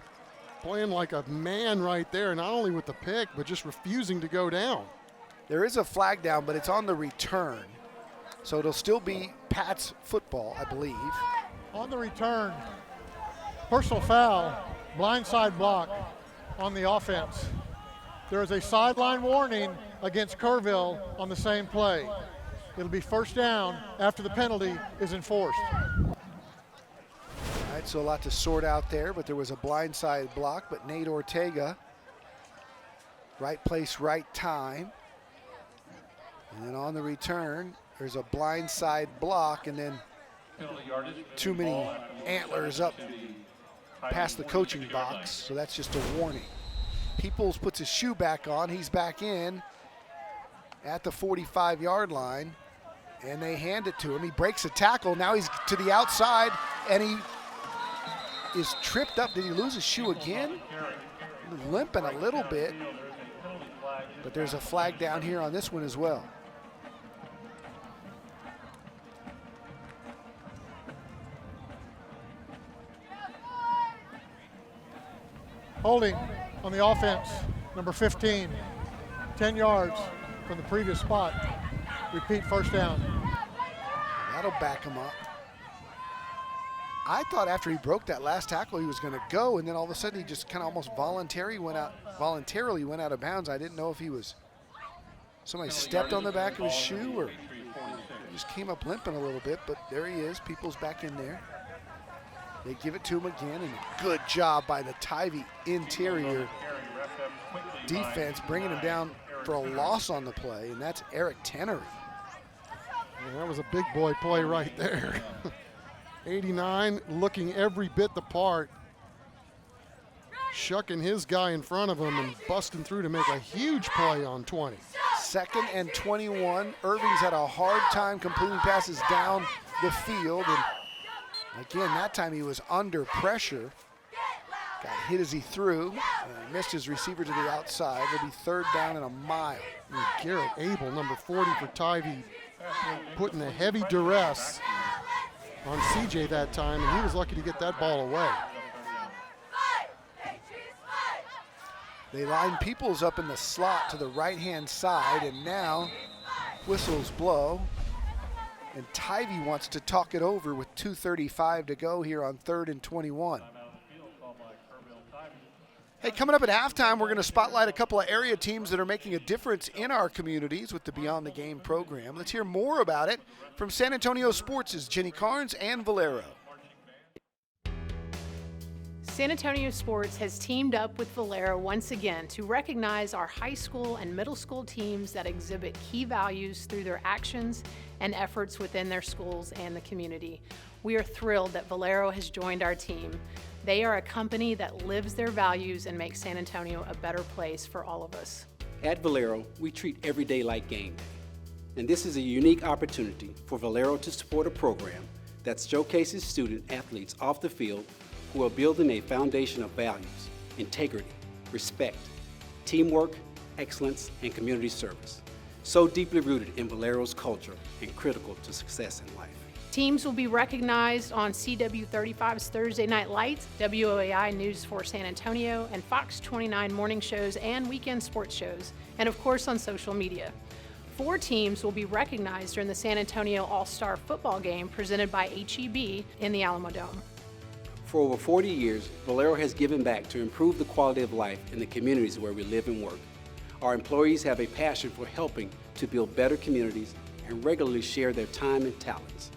playing like a man right there, not only with the pick, but just refusing to go down. There is a flag down, but it's on the return. So it'll still be Pat's football, I believe. On the return, personal foul, blindside block on the offense. There is a sideline warning against Kerrville on the same play. It'll be first down after the penalty is enforced. All right, so a lot to sort out there, but there was a blindside block, but Nate Ortega, right place, right time. And then on the return, there's a blindside block, and then too many antlers up past the coaching box, so that's just a warning. Peoples puts his shoe back on. He's back in at the 45-yard line, and they hand it to him. He breaks a tackle. Now he's to the outside, and he is tripped up. Did he lose his shoe again? Limping a little bit, but there's a flag down here on this one as well. Holding on the offense, number 15, 10 yards from the previous spot. Repeat, first down. That'll back him up. I thought after he broke that last tackle he was going to go, and then all of a sudden he just kind of almost voluntarily went out of bounds. I didn't know if he was, somebody stepped on the back of his shoe or he just came up limping a little bit, but there he is. People's back in there. They give it to him again, and a good job by the Tybee interior defense, bringing him down for a loss on the play, and that's Eric Tenery. Yeah, that was a big boy play right there. 89, looking every bit the part, shucking his guy in front of him and busting through to make a huge play on 20. Second and 21. Irving's had a hard time completing passes down the field, and again, that time he was under pressure. Got hit as he threw, and missed his receiver to the outside. It'll be third down and a mile. And Garrett Abel, number 40 for Tybee, putting a heavy duress on CJ that time, and he was lucky to get that ball away. They line Peoples up in the slot to the right-hand side, and now whistles blow. And Tybee wants to talk it over with 2:35 to go here on 3rd and 21. Hey, coming up at halftime, we're going to spotlight a couple of area teams that are making a difference in our communities with the Beyond the Game program. Let's hear more about it from San Antonio Sports' Jenny Carnes and Valero. San Antonio Sports has teamed up with Valero once again to recognize our high school and middle school teams that exhibit key values through their actions and efforts within their schools and the community. We are thrilled that Valero has joined our team. They are a company that lives their values and makes San Antonio a better place for all of us. At Valero, we treat every day like game day. And this is a unique opportunity for Valero to support a program that showcases student athletes off the field who are building a foundation of values, integrity, respect, teamwork, excellence, and community service, so deeply rooted in Valero's culture and critical to success in life. Teams will be recognized on CW35's Thursday Night Lights, WOAI News for San Antonio, and Fox 29 morning shows and weekend sports shows, and of course on social media. 4 teams will be recognized during the San Antonio All-Star Football Game presented by HEB in the Alamo Dome. For over 40 years, Valero has given back to improve the quality of life in the communities where we live and work. Our employees have a passion for helping to build better communities and regularly share their time and talents.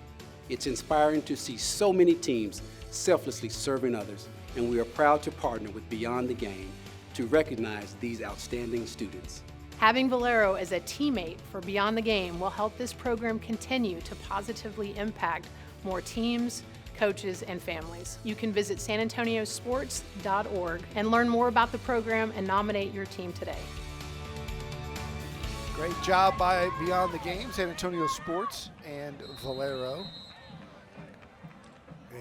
It's inspiring to see so many teams selflessly serving others, and we are proud to partner with Beyond the Game to recognize these outstanding students. Having Valero as a teammate for Beyond the Game will help this program continue to positively impact more teams, coaches, and families. You can visit sanantoniosports.org and learn more about the program and nominate your team today. Great job by Beyond the Game, San Antonio Sports and Valero.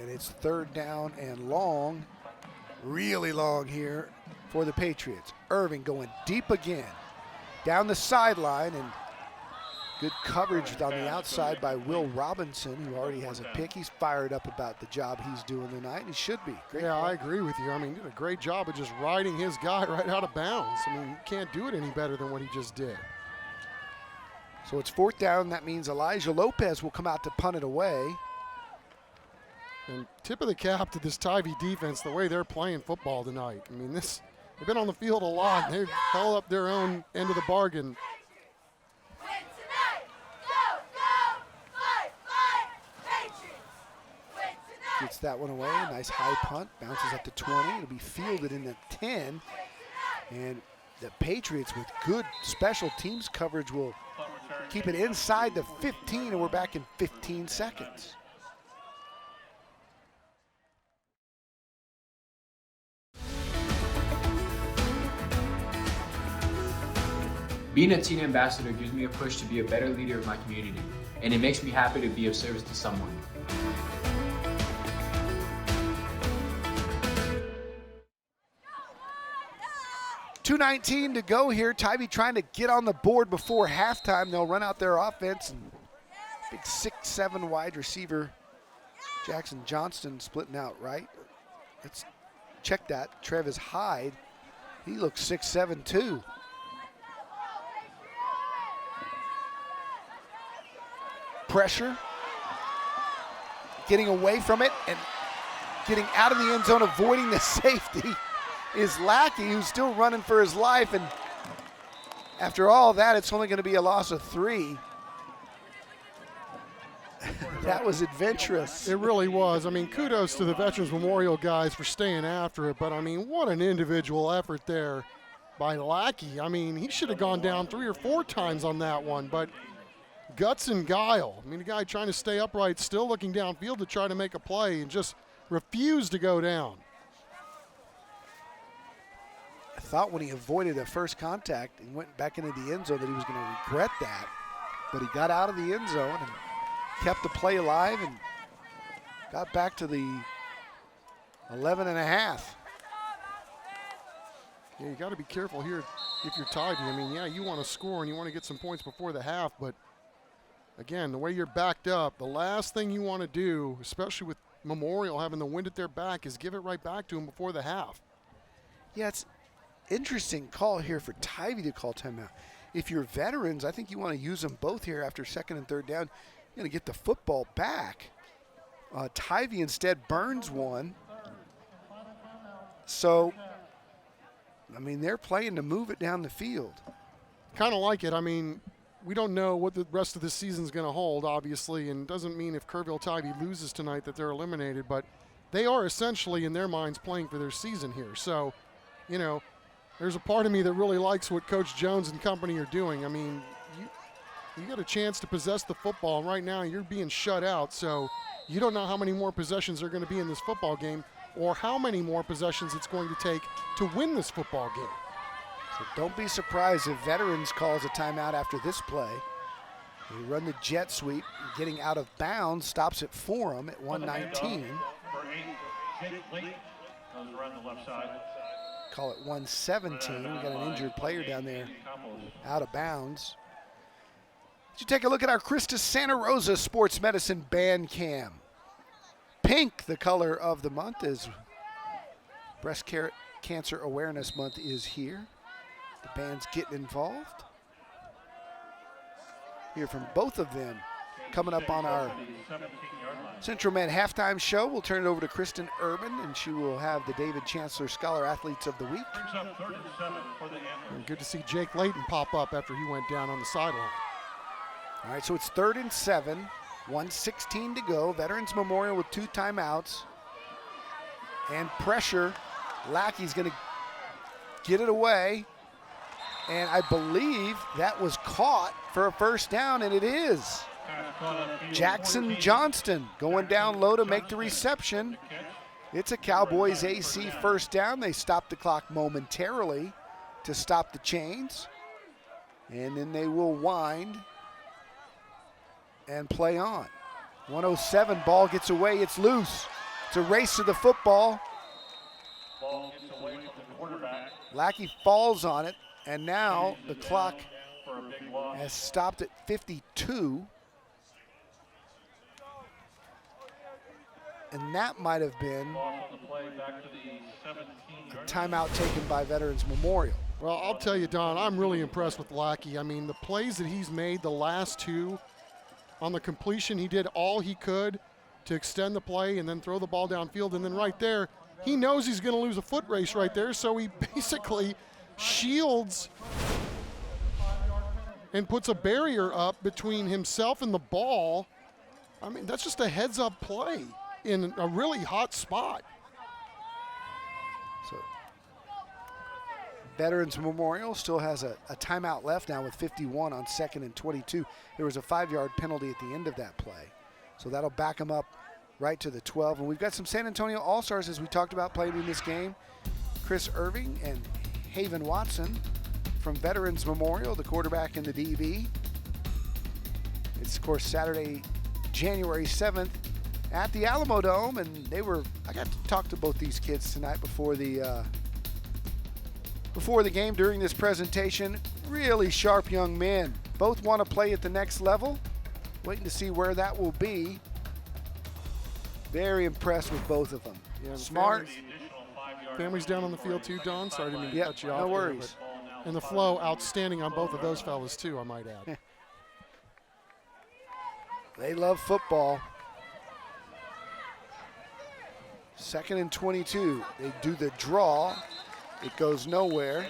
And it's 3rd down and long, really long here for the Patriots. Irving going deep again, down the sideline, and good coverage on the outside by Will Robinson, who already has a pick. He's fired up about the job he's doing tonight, and he should be. Great yeah, play. I agree with you. I mean, he did a great job of just riding his guy right out of bounds. I mean, you can't do it any better than what he just did. So it's 4th down. That means Elijah Lopez will come out to punt it away. And tip of the cap to this Tivy defense, the way they're playing football tonight. I mean, they've been on the field a lot, and they've held up their own end of the bargain. Gets that one away. Nice high punt. Bounces up to 20. It'll be fielded in the 10. And the Patriots, with good special teams coverage, will keep it inside the 15, and we're back in 15 seconds. Being a teen ambassador gives me a push to be a better leader of my community, and it makes me happy to be of service to someone. $2:19 to go here. Tivy trying to get on the board before halftime. They'll run out their offense. And big 6'7" wide receiver Jackson Johnston splitting out right. Let's check that. Travis Hyde, he looks 6'7" too. Pressure, getting away from it and getting out of the end zone, avoiding the safety is Lackey, who's still running for his life. And after all that, it's only going to be a loss of 3. That was adventurous. It really was. I mean, kudos to the Veterans Memorial guys for staying after it, but I mean, what an individual effort there by Lackey. I mean, he should have gone down 3 or 4 times on that one, but guts and guile. I mean, the guy trying to stay upright, still looking downfield to try to make a play, and just refused to go down. I thought when he avoided the first contact and went back into the end zone that he was going to regret that, but he got out of the end zone and kept the play alive and got back to the 11 and a half. Yeah, you got to be careful here if you're Tivy. I mean, yeah, you want to score and you want to get some points before the half, but again, the way you're backed up, the last thing you want to do, especially with Memorial having the wind at their back, is give it right back to them before the half. Yeah, it's interesting call here for Tivy to call timeout. If you're veterans, I think you want to use them both here after 2nd and 3rd down. You're going to get the football back. Tivy instead burns one. So, I mean, they're playing to move it down the field. Kind of like it. I mean, we don't know what the rest of the season's going to hold, obviously, and doesn't mean if Kerrville Tivy loses tonight that they're eliminated, but they are essentially, in their minds, playing for their season here. So, you know, there's a part of me that really likes what Coach Jones and company are doing. I mean, you got a chance to possess the football, and right now you're being shut out, so you don't know how many more possessions are going to be in this football game or how many more possessions it's going to take to win this football game. So don't be surprised if Veterans calls a timeout after this play. They run the jet sweep, getting out of bounds, stops it for them at 119. Call it 117. We got an injured player down there out of bounds. You take a look at our Christus Santa Rosa Sports Medicine Band Cam. Pink, the color of the month, is Breast Cancer Awareness Month is here. The band's getting involved. Hear from both of them coming up on our Central Med halftime show. We'll turn it over to Kristen Urban, and she will have the David Chancellor Scholar Athletes of the Week. And good to see Jake Layton pop up after he went down on the sideline. All right, so it's 3rd and 7, 1:16 to go. Veterans Memorial with 2 timeouts. And pressure. Lackey's going to get it away. And I believe that was caught for a first down, and it is. Jackson Johnston going down low to make the reception. It's a Cowboys AC first down. They stopped the clock momentarily to stop the chains. And then they will wind and play on. 107, ball gets away, it's loose. It's a race to the football. Lackey falls on it, and now the clock has stopped at 52. And that might have been a timeout taken by Veterans Memorial. Well, I'll tell you, Don, I'm really impressed with Lackey. I mean, the plays that he's made, the last 2, on the completion, he did all he could to extend the play and then throw the ball downfield. And then right there, he knows he's going to lose a foot race right there, so he basically shields and puts a barrier up between himself and the ball. I mean, that's just a heads-up play in a really hot spot. So Veterans Memorial still has a timeout left now with 51 on 2nd and 22. There was a 5-yard penalty at the end of that play. So that'll back them up right to the 12. And we've got some San Antonio All-Stars, as we talked about, playing in this game. Chris Irving and Haven Watson from Veterans Memorial, the quarterback and the DB. It's, of course, Saturday, January 7th at the Alamo Dome, and I got to talk to both these kids tonight before the game during this presentation. Really sharp young men. Both want to play at the next level. Waiting to see where that will be. Very impressed with both of them. Yeah, smart. Families down on the field too, Don. Sorry to mean to cut you off. No worries. Here, and the flow outstanding on both of those fellas too, I might add. They love football. 2nd and 22. They do the draw. It goes nowhere.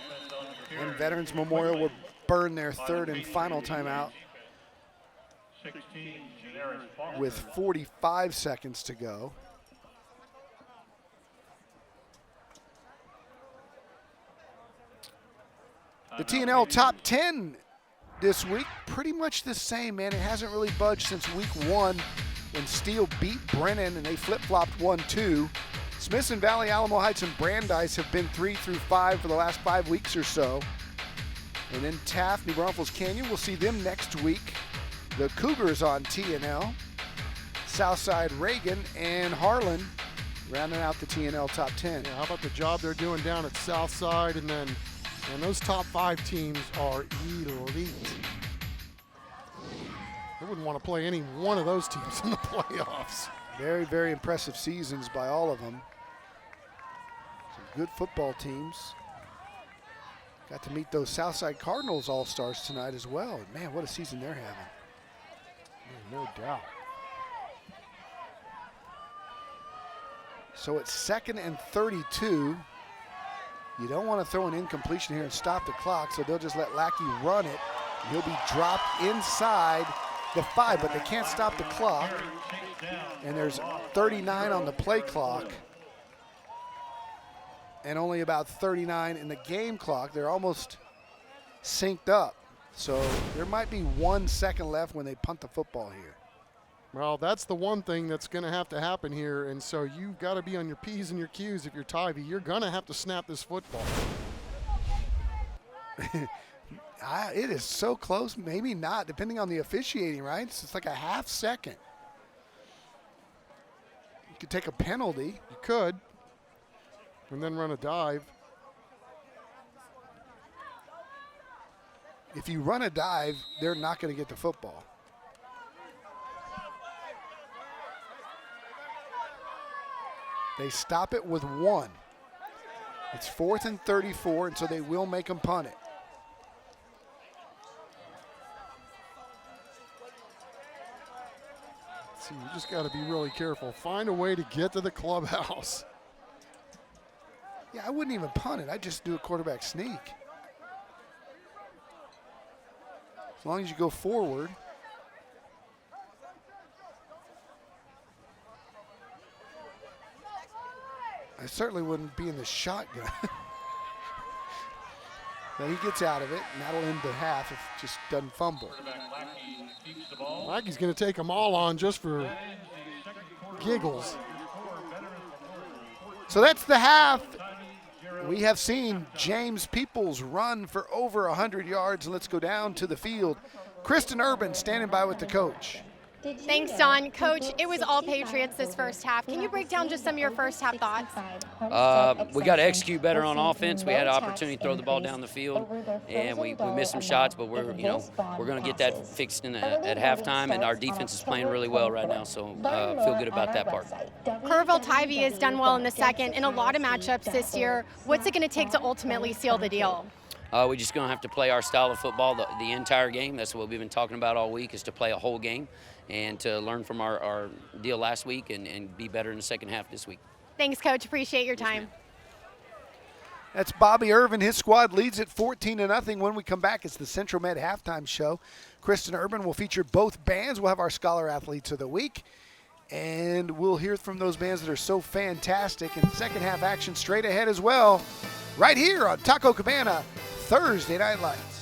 And Veterans Memorial will burn their 3rd and final timeout with 45 seconds to go. The TNL top 10 this week, pretty much the same, man. It hasn't really budged since week 1 when Steele beat Brennan and they flip-flopped 1-2. Smithson Valley, Alamo Heights, and Brandeis have been 3 through 5 for the last 5 weeks or so. And then Taft, New Braunfels Canyon, we'll see them next week. The Cougars on TNL. Southside Reagan and Harlan rounding out the TNL top 10. Yeah, how about the job they're doing down at Southside, and those top 5 teams are elite. They wouldn't want to play any one of those teams in the playoffs. Very, very impressive seasons by all of them. Some good football teams. Got to meet those Southside Cardinals All-Stars tonight as well. Man, what a season they're having. No doubt. So it's 2nd and 32. You don't want to throw an incompletion here and stop the clock, so they'll just let Lackey run it. He'll be dropped inside the 5, but they can't stop the clock. And there's 39 on the play clock and only about 39 in the game clock. They're almost synced up. So there might be 1 second left when they punt the football here. Well, that's the one thing that's going to have to happen here, and so you've got to be on your P's and your Q's if you're Tivy. You're going to have to snap this football. It is so close, maybe not, depending on the officiating, right? It's like a half second. You could take a penalty. You could, and then run a dive. If you run a dive, they're not going to get the football. They stop it with 1. It's 4th and 34, and so they will make them punt it. See, you just got to be really careful. Find a way to get to the clubhouse. Yeah, I wouldn't even punt it. I'd just do a quarterback sneak. As long as you go forward. I certainly wouldn't be in the shotgun. Now he gets out of it, and that'll end the half if it just doesn't fumble. Mackey's going to take them all on just for giggles. So that's the half. We have seen James Peoples run for over 100 yards. Let's go down to the field. Kristen Urban standing by with the coach. Thanks, Don. Coach, it was all Patriots this first half. Can you break down just some of your first half thoughts? We got to execute better on offense. We had an opportunity to throw the ball down the field, and we missed some shots. But we're going to get that fixed at halftime, and our defense is playing really well right now. So feel good about that part. Kerrville-Tivy has done well in the second in a lot of matchups this year. What's it going to take to ultimately seal the deal? We're just going to have to play our style of football the entire game. That's what we've been talking about all week, is to play a whole game and to learn from our deal last week and be better in the second half this week. Thanks, Coach. Appreciate your time. That's Bobby Irvin. His squad leads at 14-0. When we come back, it's the Central Med halftime show. Kristen Urban will feature both bands. We'll have our Scholar Athletes of the Week. And we'll hear from those bands that are so fantastic. And second half action straight ahead as well. Right here on Taco Cabana, Thursday Night Lights.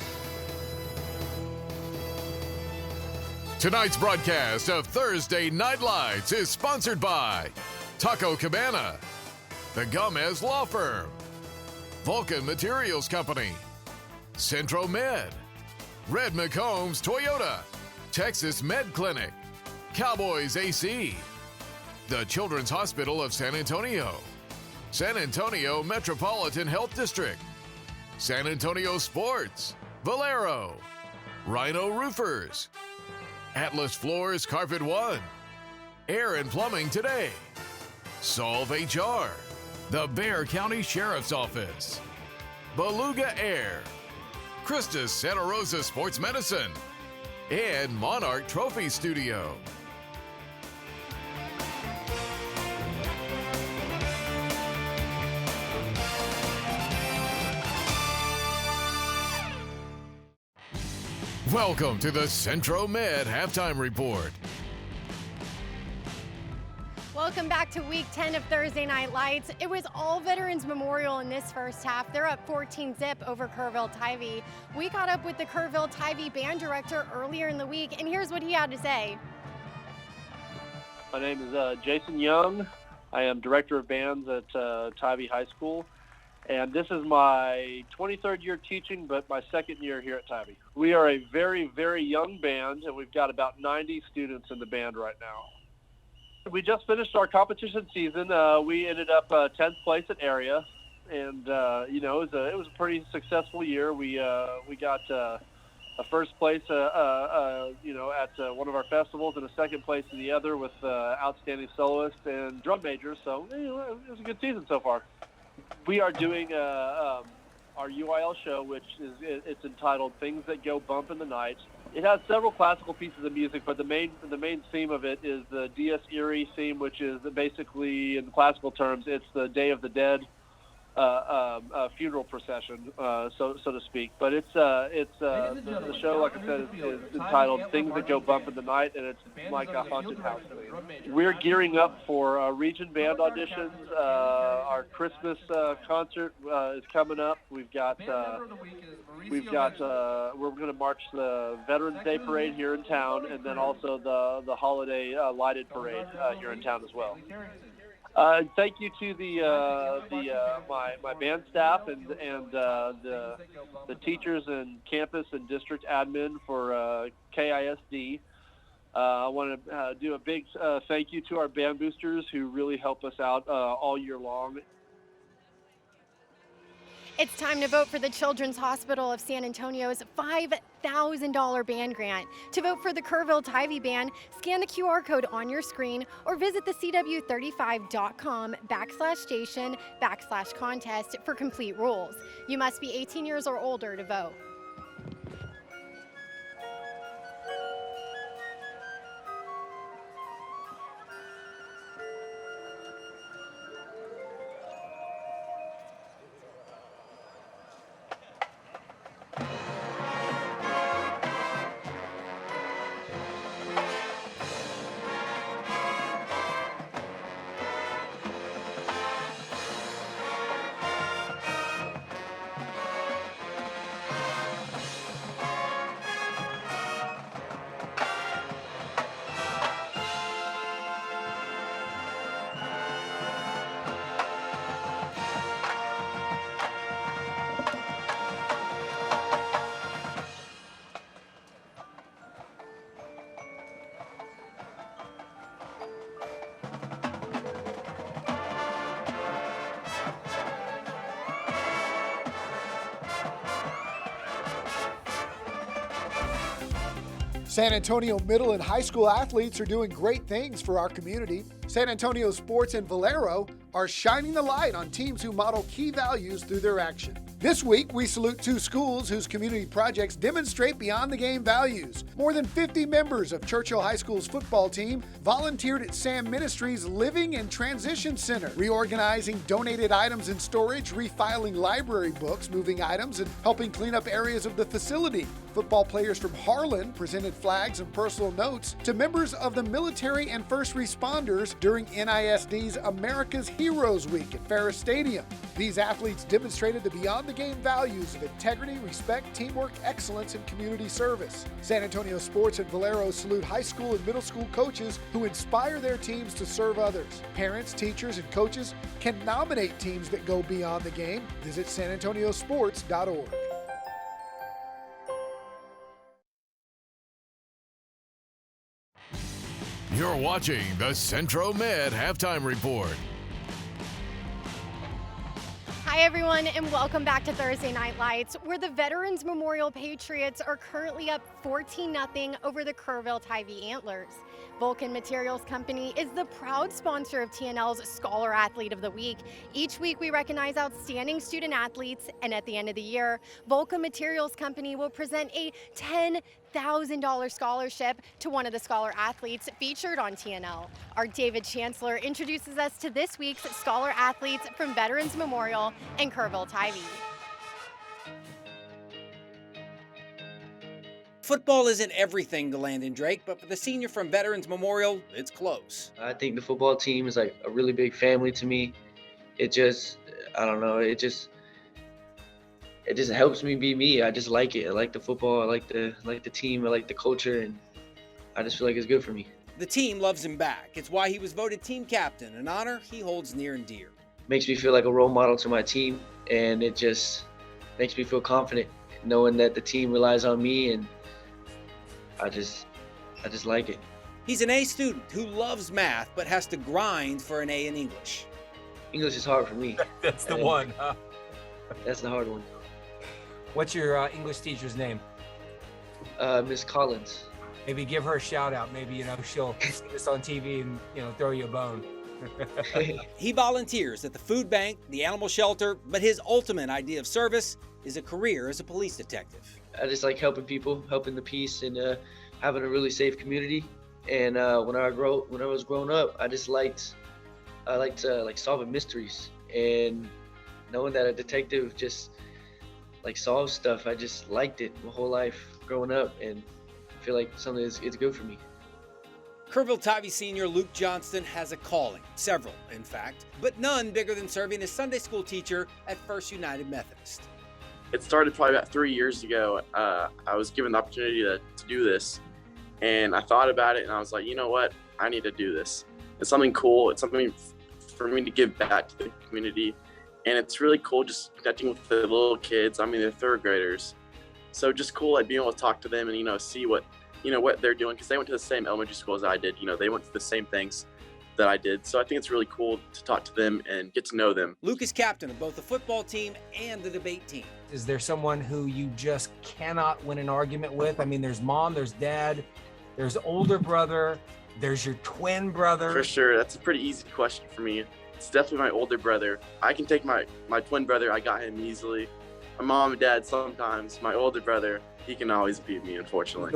Tonight's broadcast of Thursday Night Lights is sponsored by Taco Cabana, the Gomez Law Firm, Vulcan Materials Company, Centro Med, Red McCombs Toyota, Texas Med Clinic, Cowboys AC, the Children's Hospital of San Antonio, San Antonio Metropolitan Health District, San Antonio Sports, Valero, Rhino Roofers, Atlas Floors Carpet One, Air and Plumbing Today, Solve HR, the Bexar County Sheriff's Office, Beluga Air, Christus Santa Rosa Sports Medicine, and Monarch Trophy Studio. Welcome to the Centro Med Halftime Report. Welcome back to Week 10 of Thursday Night Lights. It was all Veterans Memorial in this first half. They're up 14-0 over Kerrville-Tivy. We caught up with the Kerrville-Tivy band director earlier in the week, and here's what he had to say. My name is Jason Young. I am director of bands at Tivy High School. And this is my 23rd year teaching, but my second year here at Tivy. We are a very, very young band, and we've got about 90 students in the band right now. We just finished our competition season. We ended up 10th place at area, and it was a pretty successful year. We got a first place, at one of our festivals, and a second place in the other with outstanding soloists and drum majors. So it was a good season so far. We are doing our UIL show, which it's entitled "Things That Go Bump in the Night." It has several classical pieces of music, but the main theme of it is the Dies Irae theme, which is basically, in classical terms, it's the Day of the Dead funeral procession, so to speak. But the show, like I said, is entitled "Things That Go Bump in the Night," and it's like a haunted house thing. We're gearing up for region band auditions. Our Christmas concert is coming up. We're going to march the Veterans Day Parade here in town, and then also the holiday lighted parade here in town as well. Thank you to my band staff and the teachers and campus and district admin for KISD. I want to do a big thank you to our band boosters who really help us out all year long. It's time to vote for the Children's Hospital of San Antonio's $5,000 band grant. To vote for the Kerrville Tivy Band, scan the QR code on your screen or visit the cw35.com/station/contest for complete rules. You must be 18 years or older to vote. San Antonio middle and high school athletes are doing great things for our community. San Antonio Sports and Valero are shining the light on teams who model key values through their action. This week, we salute 2 schools whose community projects demonstrate beyond the game values. More than 50 members of Churchill High School's football team volunteered at Sam Ministries' Living and Transition Center, reorganizing donated items in storage, refiling library books, moving items, and helping clean up areas of the facility. Football players from Harlan presented flags and personal notes to members of the military and first responders during NISD's America's Heroes Week at Ferris Stadium. These athletes demonstrated the beyond the game values of integrity, respect, teamwork, excellence, and community service. San Antonio Sports and Valero salute high school and middle school coaches who inspire their teams to serve others. Parents, teachers, and coaches can nominate teams that go beyond the game. Visit sanantoniosports.org. You're watching the Centro Med Halftime Report. Hi everyone, and welcome back to Thursday Night Lights, where the Veterans Memorial Patriots are currently up 14-0 over the Kerrville Tivy Antlers. Vulcan Materials Company is the proud sponsor of TNL's Scholar Athlete of the Week. Each week we recognize outstanding student athletes, and at the end of the year, Vulcan Materials Company will present a $10,000 scholarship to one of the Scholar Athletes featured on TNL. Our David Chancellor introduces us to this week's Scholar Athletes from Veterans Memorial and Kerrville Tivy. Football isn't everything to Landon Drake, but for the senior from Veterans Memorial, it's close. I think the football team is like a really big family to me. It just, I don't know, it just helps me be me. I just like it. I like the football. I like the team. I like the culture, and I just feel like it's good for me. The team loves him back. It's why he was voted team captain, an honor he holds near and dear. Makes me feel like a role model to my team, and it just makes me feel confident knowing that the team relies on me, and I just like it. He's an A student who loves math but has to grind for an A in English. English is hard for me. That's the one, huh? That's the hard one. What's your English teacher's name? Miss Collins. Maybe give her a shout out. Maybe, she'll see this on TV and, throw you a bone. He volunteers at the food bank, the animal shelter, but his ultimate idea of service is a career as a police detective. I just like helping people, helping the peace, and having a really safe community. And when I was growing up, I liked solving mysteries, and knowing that a detective just solves stuff. I just liked it my whole life growing up, and I feel like something it's good for me. Kerrville Tivy senior Luke Johnston has a calling, several in fact, but none bigger than serving as Sunday school teacher at First United Methodist. It started probably about 3 years ago. I was given the opportunity to do this, and I thought about it, and I was like, you know what? I need to do this. It's something cool. It's something for me to give back to the community, and it's really cool just connecting with the little kids. I mean, they're third graders, so just cool being able to talk to them and see what they're doing, because they went to the same elementary school as I did. They went to the same things that I did. So I think it's really cool to talk to them and get to know them. Luke is captain of both the football team and the debate team. Is there someone who you just cannot win an argument with? I mean, there's mom, there's dad, there's older brother, there's your twin brother. For sure, that's a pretty easy question for me. It's definitely my older brother. I can take my twin brother, I got him easily. My mom and dad sometimes. My older brother, he can always beat me, unfortunately.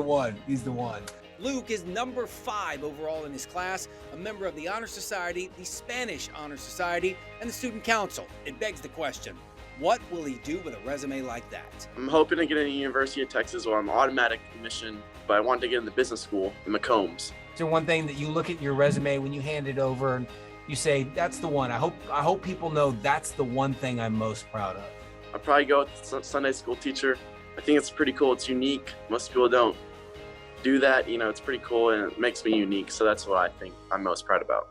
He's the one. Luke is number 5 overall in his class, a member of the Honor Society, the Spanish Honor Society, and the Student Council. It begs the question, what will he do with a resume like that? I'm hoping to get into the University of Texas where I'm automatic admission, but I want to get in the business school in McCombs. Is there one thing that you look at your resume when you hand it over and you say, that's the one? I hope people know that's the one thing I'm most proud of. I'd probably go with Sunday school teacher. I think it's pretty cool. It's unique. Most people don't do that. You know, it's pretty cool and it makes me unique. So that's what I think I'm most proud about.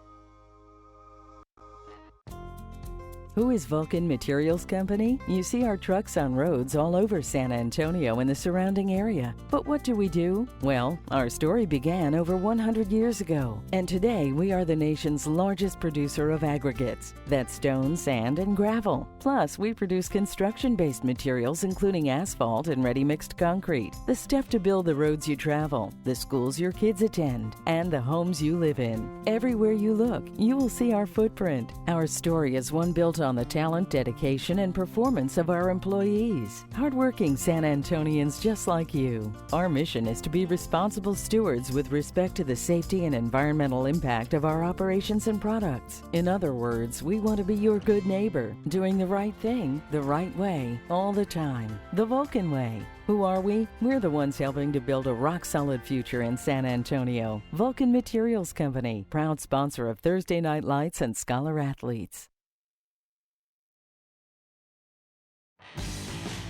Who is Vulcan Materials Company? You see our trucks on roads all over San Antonio and the surrounding area. But what do we do? Well, our story began over 100 years ago, and today we are the nation's largest producer of aggregates. That's stone, sand, and gravel. Plus, we produce construction-based materials including asphalt and ready-mixed concrete, the stuff to build the roads you travel, the schools your kids attend, and the homes you live in. Everywhere you look, you will see our footprint. Our story is one built on the talent, dedication, and performance of our employees. Hardworking San Antonians just like you. Our mission is to be responsible stewards with respect to the safety and environmental impact of our operations and products. In other words, we want to be your good neighbor, doing the right thing, the right way, all the time. The Vulcan way. Who are we? We're the ones helping to build a rock-solid future in San Antonio. Vulcan Materials Company, proud sponsor of Thursday Night Lights and Scholar Athletes.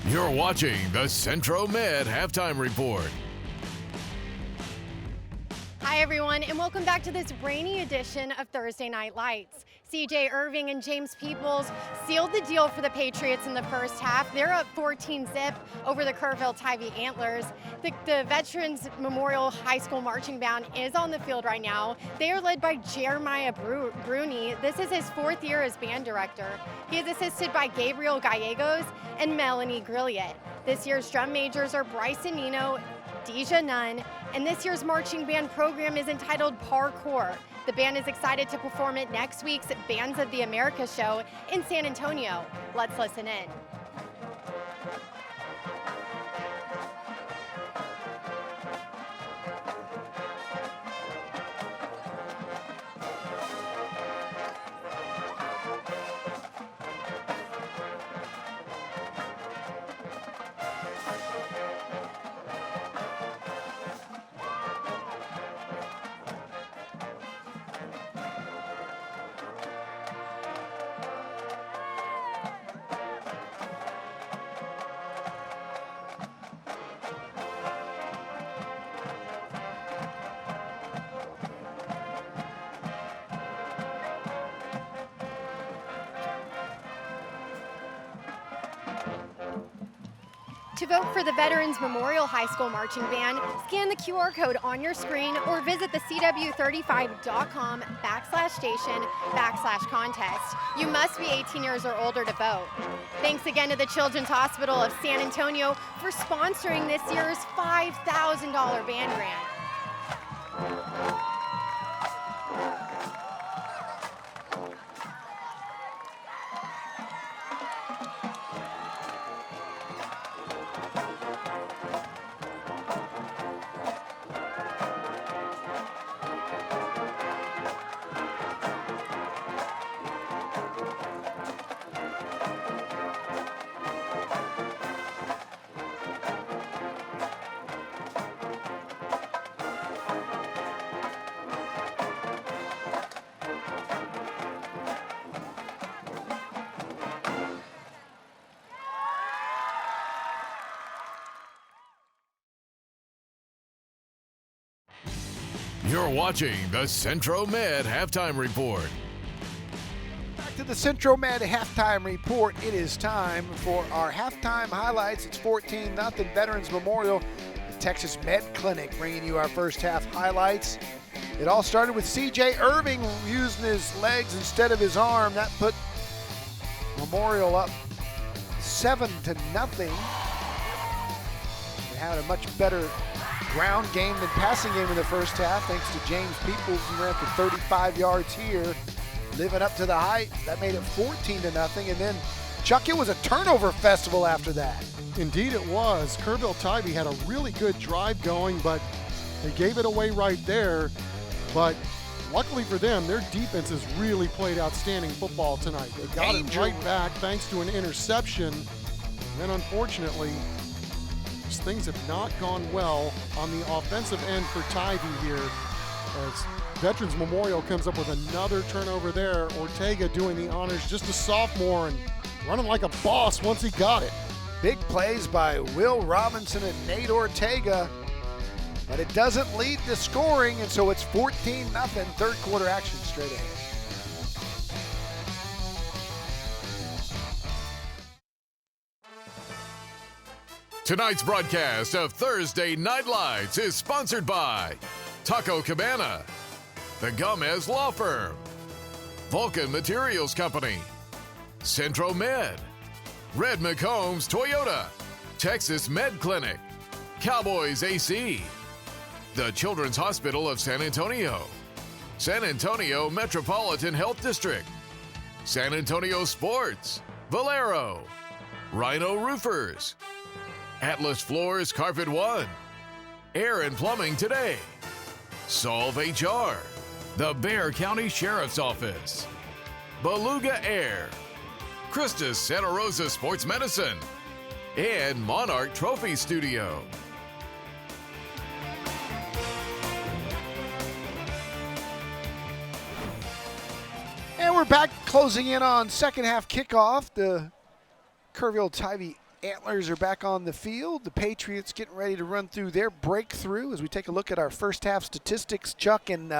You're watching the Centro Med Halftime Report. Hi, everyone, and welcome back to this rainy edition of Thursday Night Lights. C.J. Irving and James Peoples sealed the deal for the Patriots in the first half. They're up 14-zip over the Kerrville Tivy Antlers. The Veterans Memorial High School Marching Band is on the field right now. They are led by Jeremiah Bruni. This is his 4th year as band director. He is assisted by Gabriel Gallegos and Melanie Grilliot. This year's drum majors are Bryson Nino, Deja Nunn, and this year's marching band program is entitled Parkour. The band is excited to perform at next week's Bands of the America show in San Antonio. Let's listen in. To vote for the Veterans Memorial High School Marching Band, scan the QR code on your screen or visit the cw35.com/station/contest. You must be 18 years or older to vote. Thanks again to the Children's Hospital of San Antonio for sponsoring this year's $5,000 band grant. You're watching the Centro Med Halftime Report. Back to the Centro Med Halftime Report. It is time for our halftime highlights. It's 14-0 Veterans Memorial. The Texas Med Clinic bringing you our first half highlights. It all started with C.J. Irving using his legs instead of his arm. That put Memorial up 7-0. They had a much better ground game than passing game in the first half, thanks to James Peoples, who ran for 35 yards here, living up to the hype. That made it 14-0, and then, Chuck, it was a turnover festival after that. Indeed it was. Kerrville-Tybee had a really good drive going, but they gave it away right there. But luckily for them, their defense has really played outstanding football tonight. They got it right back thanks to an interception. And then unfortunately, things have not gone well on the offensive end for Tybee here, as Veterans Memorial comes up with another turnover there. Ortega doing the honors, just a sophomore and running like a boss once he got it. Big plays by Will Robinson and Nate Ortega, but it doesn't lead to scoring, and so it's 14-0, third quarter action straight ahead. Tonight's broadcast of Thursday Night Lights is sponsored by Taco Cabana, the Gomez Law Firm, Vulcan Materials Company, Centro Med, Red McCombs Toyota, Texas Med Clinic, Cowboys AC, the Children's Hospital of San Antonio, San Antonio Metropolitan Health District, San Antonio Sports, Valero, Rhino Roofers, Atlas Floors Carpet One, Air and Plumbing Today, Solve HR, the Bexar County Sheriff's Office, Beluga Air, Christus Santa Rosa Sports Medicine, and Monarch Trophy Studio. And we're back closing in on second half kickoff. The Kerrville-Tybee Antlers are back on the field. The Patriots getting ready to run through their breakthrough as we take a look at our first half statistics, Chuck. And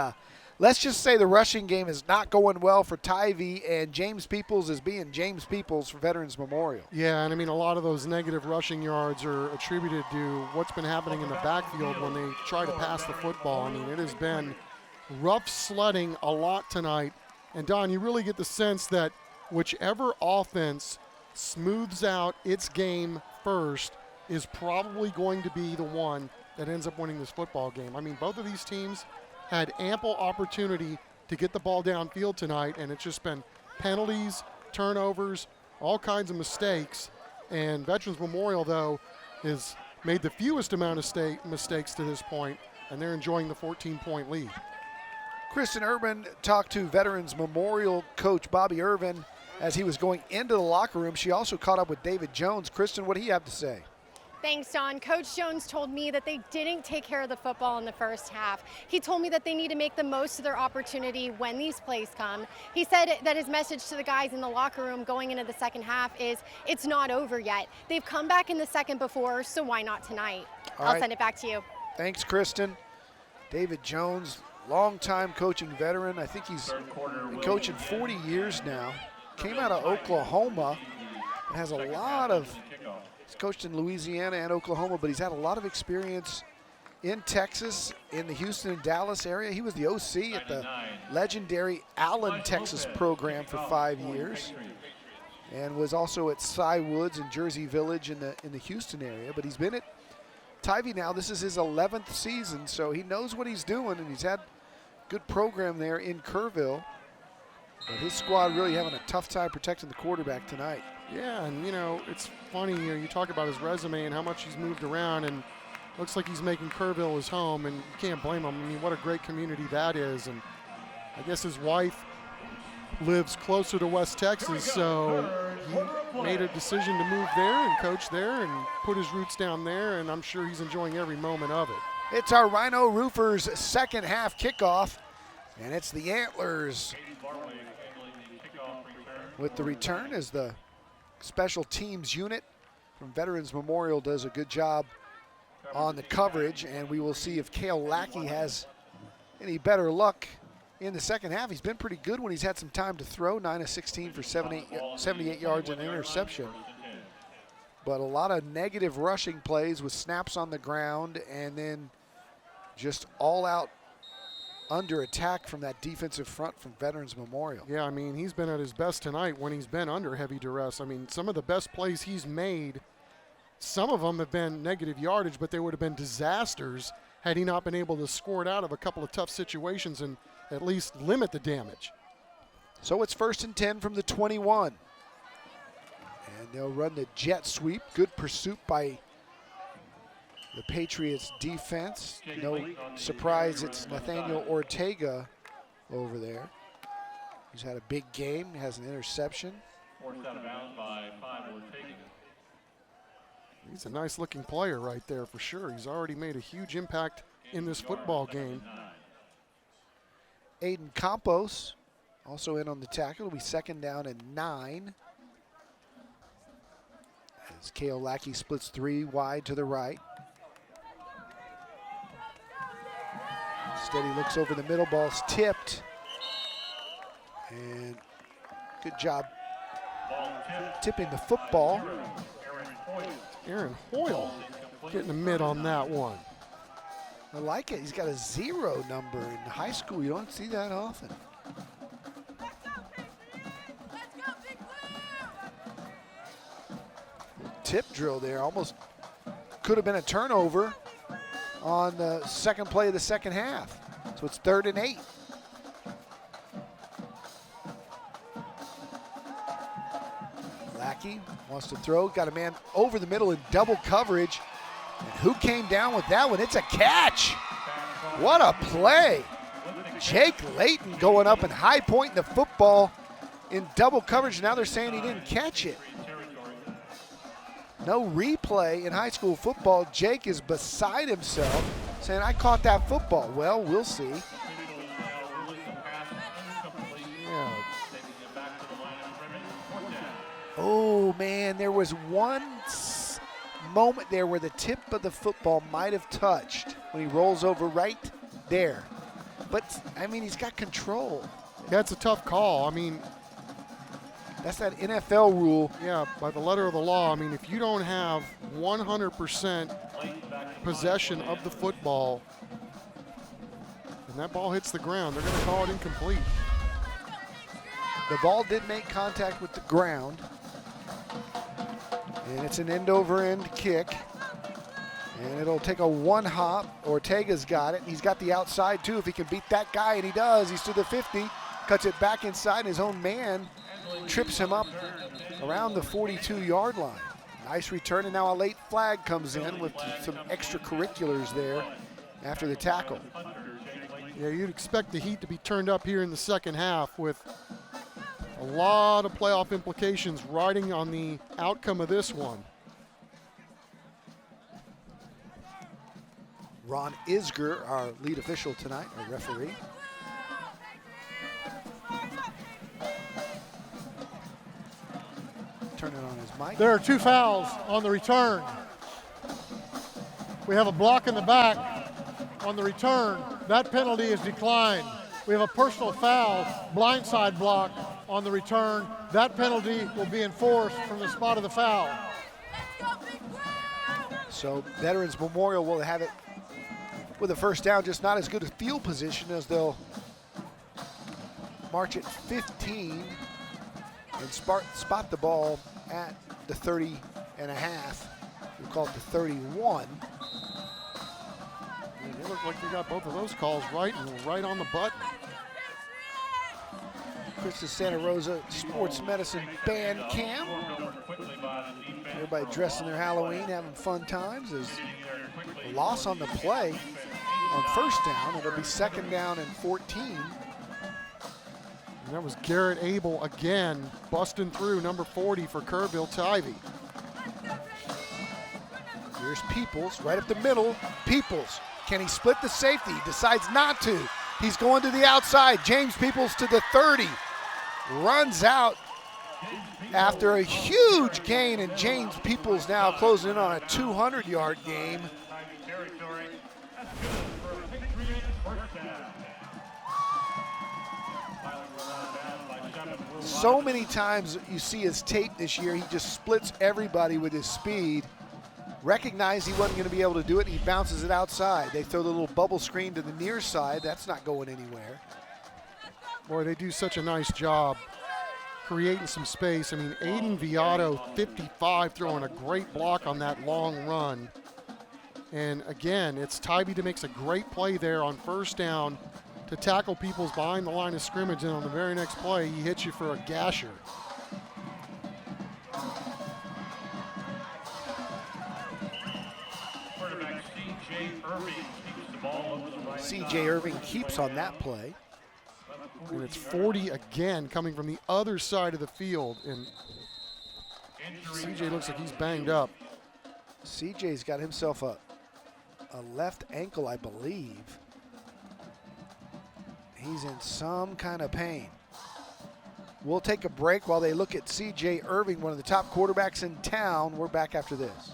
let's just say the rushing game is not going well for Tybee, and James Peoples is being James Peoples for Veterans Memorial. Yeah, and I mean, a lot of those negative rushing yards are attributed to what's been happening in the backfield when they try to pass the football. I mean, it has been rough sledding a lot tonight. And Don, you really get the sense that whichever offense smooths out its game first is probably going to be the one that ends up winning this football game. I mean, both of these teams had ample opportunity to get the ball downfield tonight, and it's just been penalties, turnovers, all kinds of mistakes. And Veterans Memorial, though, has made the fewest amount of mistakes to this point, and they're enjoying the 14-point lead. Kristen Urban talked to Veterans Memorial coach Bobby Irvin as he was going into the locker room. She also caught up with David Jones. Kristen, what do you have to say? Thanks, Don. Coach Jones told me that they didn't take care of the football in the first half. He told me that they need to make the most of their opportunity when these plays come. He said that his message to the guys in the locker room going into the second half is it's not over yet. They've come back in the second before, so why not tonight? I'll send it back to you. Thanks, Kristen. David Jones, longtime coaching veteran. I think he's been coaching 40 years now. Came out of Oklahoma and has a lot of, he's coached in Louisiana and Oklahoma, but he's had a lot of experience in Texas, in the Houston and Dallas area. He was the OC at the legendary Allen, Texas program for 5 years, and was also at Cy Woods and Jersey Village in the Houston area. But he's been at Tybee now. This is his 11th season, so he knows what he's doing, and he's had a good program there in Kerrville. But his squad really having a tough time protecting the quarterback tonight. Yeah, and you know, it's funny, you talk about his resume and how much he's moved around, and looks like he's making Kerrville his home, and you can't blame him. I mean, what a great community that is. And I guess his wife lives closer to West Texas, so he made a decision to move there and coach there and put his roots down there, and I'm sure he's enjoying every moment of it. It's our Rhino Roofers second half kickoff, and it's the Antlers with the return as the special teams unit from Veterans Memorial does a good job on the coverage, and we will see if Cale Lackey has any better luck in the second half. He's been pretty good when he's had some time to throw, 9 of 16 for 78 yards and an interception. But a lot of negative rushing plays with snaps on the ground and then just all-out under attack from that defensive front from Veterans Memorial. Yeah, I mean, he's been at his best tonight when he's been under heavy duress. I mean, some of the best plays he's made, some of them have been negative yardage, but they would have been disasters had he not been able to score it out of a couple of tough situations and at least limit the damage. So it's 1st and 10 from the 21. And they'll run the jet sweep. Good pursuit by the Patriots defense. No surprise it's Nathaniel Ortega over there. He's had a big game, has an interception. Forced out of bounds by 5 Ortega. He's a nice looking player right there for sure. He's already made a huge impact in this football game. Aiden Campos also in on the tackle. It'll be 2nd down and 9. As Kale Lackey splits 3 wide to the right. Steady looks over the middle, ball's tipped. And good job tipping the football. Aaron Hoyle getting a mid on that one. I like it. He's got a 0 number in high school. You don't see that often. Tip drill there. Almost could have been a turnover on the second play of the second half. So it's 3rd and 8. Lackey wants to throw, got a man over the middle in double coverage. And who came down with that one? It's a catch. What a play. Jake Layton going up and high pointing the football in double coverage. Now they're saying he didn't catch it. No replay in high school football. Jake is beside himself saying, I caught that football. Well, we'll see. Yeah. Oh, man, there was one moment there where the tip of the football might have touched when he rolls over right there. But, I mean, he's got control. That's a tough call. I mean, that's that NFL rule. Yeah, by the letter of the law. I mean, if you don't have 100% possession of the football and that ball hits the ground, they're going to call it incomplete. The ball did make contact with the ground. And it's an end-over-end kick. And it'll take a one hop. Ortega's got it. And he's got the outside, too. If he can beat that guy, and he does, he's to the 50. Cuts it back inside, and his own man trips him up around the 42-yard line. Nice return, and now a late flag comes in with some extracurriculars there after the tackle. Yeah, you'd expect the heat to be turned up here in the second half with a lot of playoff implications riding on the outcome of this one. Ron Isger, our lead official tonight, our referee. Turn it on his mic. There are 2 fouls on the return. We have a block in the back on the return. That penalty is declined. We have a personal foul, blindside block on the return. That penalty will be enforced from the spot of the foul. So Veterans Memorial will have it with a first down, just not as good a field position as they'll march at 15 and spot the ball at the 30 and a half. We'll call it the 31. And they look like they got both of those calls right and right on the button. Christus Santa Rosa Sports Medicine Band Camp. Everybody dressed in their Halloween, having fun times. There's a loss on the play on first down. It'll be 2nd down and 14. And that was Garrett Abel again, busting through number 40 for Kerrville Tivy. Here's Peoples, right up the middle. Peoples, can he split the safety? He decides not to. He's going to the outside. James Peoples to the 30. Runs out after a huge gain, and James Peoples now closing in on a 200-yard game. So many times you see his tape this year, he just splits everybody with his speed. recognized he wasn't going to be able to do it, and he bounces it outside. They throw the little bubble screen to the near side. That's not going anywhere. Boy, they do such a nice job creating some space. I mean, Aiden Viato, 55, throwing a great block on that long run. And again, it's Tybee that makes a great play there on first down to tackle people's behind the line of scrimmage, and on the very next play, he hits you for a gasher. Quarterback C.J. Irving keeps the ball over the right C.J. side. Irving keeps on that play. And it's 40 again, coming from the other side of the field. And CJ looks like he's banged up. CJ's got himself a left ankle, I believe. He's in some kind of pain. We'll take a break while they look at C.J. Irving, one of the top quarterbacks in town. We're back after this.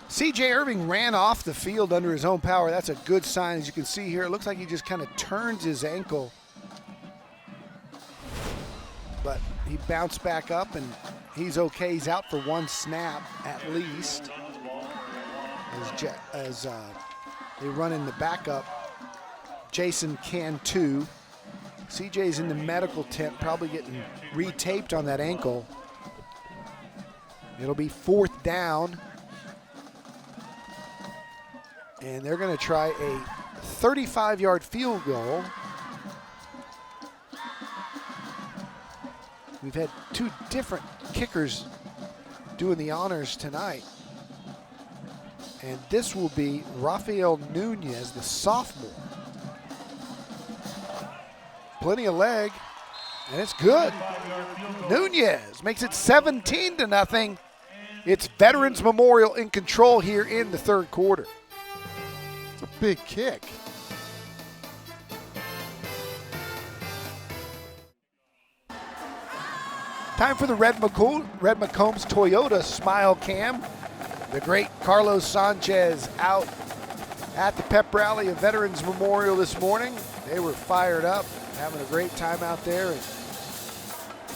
C.J. Irving ran off the field under his own power. That's a good sign. As you can see here, it looks like he just kind of turns his ankle. But he bounced back up, and he's okay. He's out for one snap at least. As they run in the backup, Jason Cantu. CJ's in the medical tent, probably getting retaped on that ankle. It'll be 4th down. And they're going to try a 35-yard field goal. We've had 2 different kickers doing the honors tonight. And this will be Rafael Nunez, the sophomore. Plenty of leg, and it's good. Nunez makes it 17-0. It's Veterans Memorial in control here in the 3rd quarter. It's a big kick. Time for the Red McCombs Toyota Smile Cam. The great Carlos Sanchez out at the pep rally of Veterans Memorial this morning. They were fired up, having a great time out there. And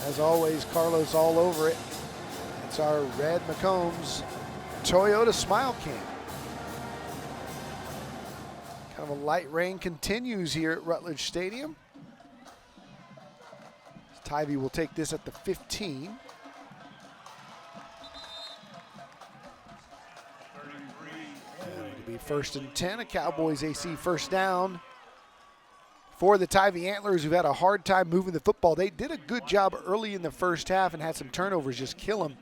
as always, Carlos all over it. It's our Red McCombs Toyota Smile Cam. Kind of a light rain continues here at Rutledge Stadium. Tybee will take this at the 15. It'll be 1st and 10, a Cowboys AC first down for the Tybee Antlers, who've had a hard time moving the football. They did a good job early in the first half and had some turnovers just kill them.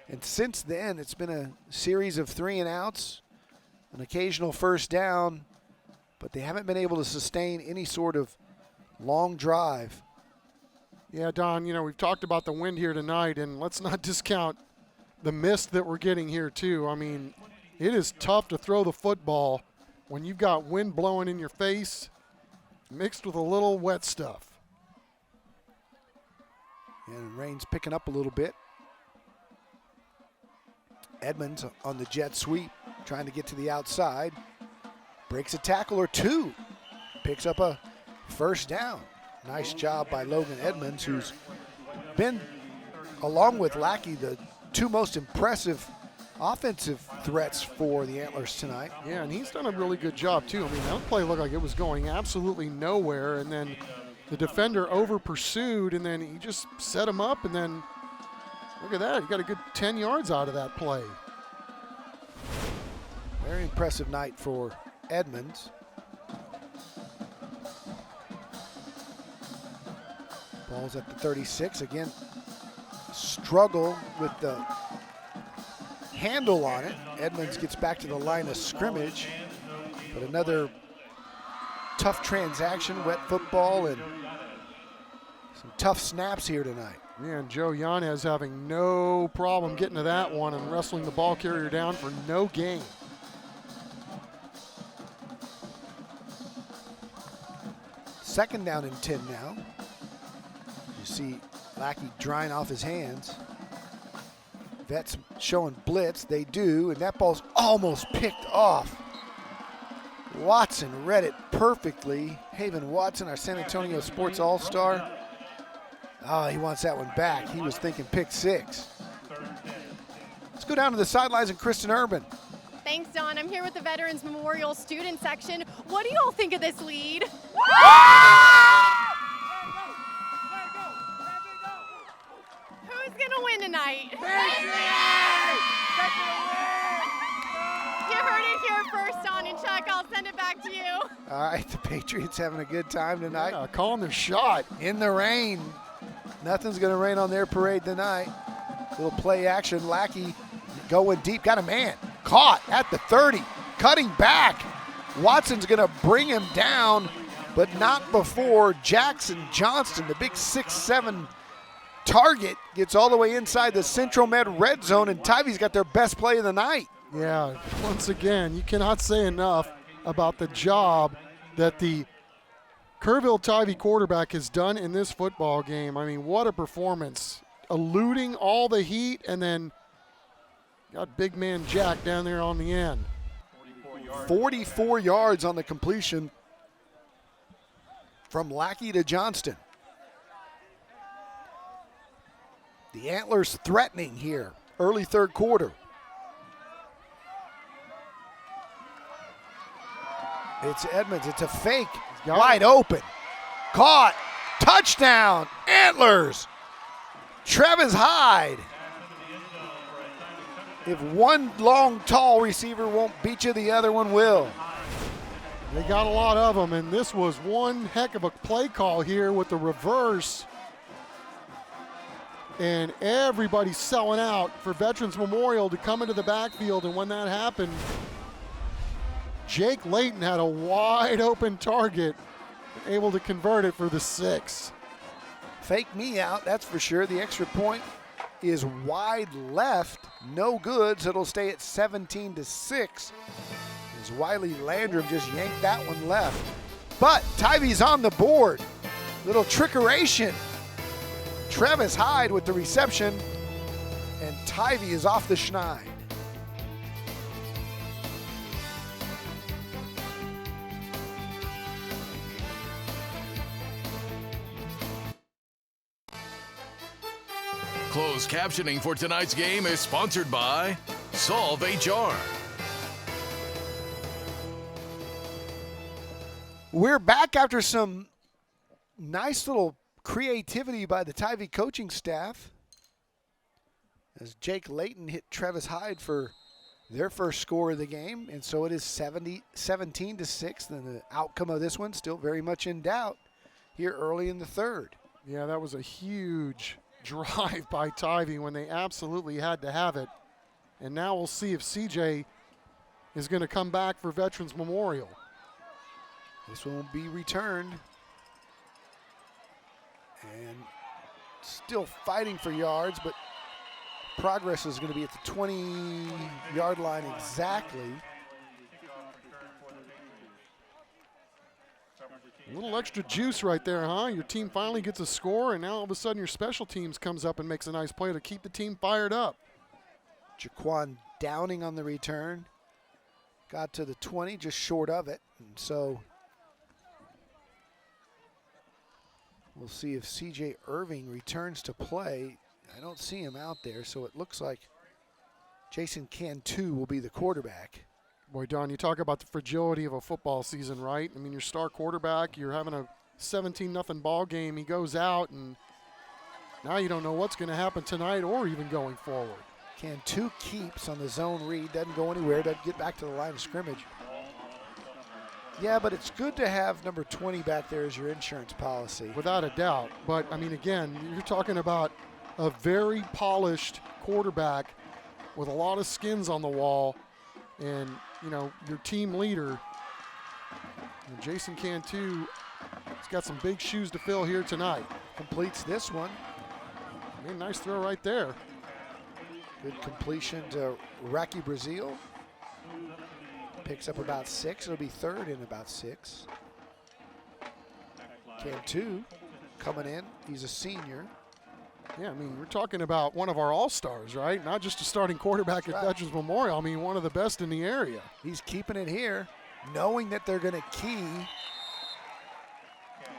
And since then, it's been a series of 3-and-outs, an occasional first down, but they haven't been able to sustain any sort of long drive. Yeah, Don, you know, we've talked about the wind here tonight, and let's not discount the mist that we're getting here, too. I mean, it is tough to throw the football when you've got wind blowing in your face mixed with a little wet stuff. And rain's picking up a little bit. Edmonds on the jet sweep, trying to get to the outside. Breaks a tackle or 2. Picks up a first down. Nice job by Logan Edmonds, who's been, along with Lackey, the 2 most impressive offensive threats for the Antlers tonight. Yeah, and he's done a really good job, too. I mean, that play looked like it was going absolutely nowhere, and then the defender over-pursued, and then he just set him up, and then look at that. He got a good 10 yards out of that play. Very impressive night for Edmonds. Ball's at the 36. Again, struggle with the handle on it. Edmonds gets back to the line of scrimmage. But another tough transaction, wet football, and some tough snaps here tonight. Yeah, and Joe Yanez having no problem getting to that one and wrestling the ball carrier down for no gain. Second down and 10 now. You see Lackey drying off his hands. Vets showing blitz. They do, and that ball's almost picked off. Watson read it perfectly. Haven Watson, our San Antonio Sports All-Star. Oh, he wants that one back. He was thinking pick 6. Let's go down to the sidelines and Kristen Urban. Thanks, Don. I'm here with the Veterans Memorial Student Section. What do you all think of this lead? Who's going to win tonight? You heard it here first, Don and Chuck. I'll send it back to you. All right, the Patriots having a good time tonight. Yeah, calling their shot. In the rain. Nothing's going to rain on their parade tonight. Little play action. Lackey going deep. Got a man. Caught at the 30. Cutting back. Watson's going to bring him down, but not before Jackson Johnston, the big 6'7" target, gets all the way inside the Central Med red zone, and Tivey's got their best play of the night. Yeah, once again, you cannot say enough about the job that the Kerrville Tivey quarterback has done in this football game. I mean, what a performance. Eluding all the heat, and then got big man Jack down there on the end. 44 yards on the completion from Lackey to Johnston. The Antlers threatening here, early third quarter. It's Edmonds, it's a fake, wide open. Caught, touchdown, Antlers. Travis Hyde. If one long, tall receiver won't beat you, the other one will. They got a lot of them, and this was one heck of a play call here with the reverse. And everybody's selling out for Veterans Memorial to come into the backfield, and when that happened, Jake Layton had a wide open target, able to convert it for the 6. Fake me out, that's for sure. The extra point is wide left, no good, so it'll stay at 17-6. As Wiley Landrum just yanked that one left. But Tivey's on the board. Little trickeration. Travis Hyde with the reception, and Tivey is off the schneid. Closed captioning for tonight's game is sponsored by Solve HR. We're back after some nice little creativity by the Tivey coaching staff as Jake Layton hit Travis Hyde for their first score of the game, and so it is 17-6, and the outcome of this one still very much in doubt here early in the third. Yeah, that was a huge drive by Tivey when they absolutely had to have it. And now we'll see if CJ is going to come back for Veterans Memorial. This one will be returned. And still fighting for yards, but progress is going to be at the 20-yard line exactly. A little extra juice right there, huh? Your team finally gets a score, and now all of a sudden your special teams comes up and makes a nice play to keep the team fired up. Jaquan Downing on the return. Got to the 20, just short of it. And so we'll see if C.J. Irving returns to play. I don't see him out there, so it looks like Jason Cantu will be the quarterback. Boy, Don, you talk about the fragility of a football season, right? I mean, your star quarterback, you're having a 17-0 ball game. He goes out, and now you don't know what's going to happen tonight or even going forward. Cantu keeps on the zone read, doesn't go anywhere, doesn't get back to the line of scrimmage. Yeah, but it's good to have number 20 back there as your insurance policy. Without a doubt. But, I mean, again, you're talking about a very polished quarterback with a lot of skins on the wall. And, you know, your team leader, Jason Cantu, has got some big shoes to fill here tonight. Completes this one. I mean, nice throw right there. Good completion to Rocky Brazil. Picks up about 6. It'll be third and about 6. Cantu coming in. He's a senior. Yeah, I mean, we're talking about one of our all-stars, right? Not just a starting quarterback at Veterans Memorial. I mean, one of the best in the area. He's keeping it here, knowing that they're going to key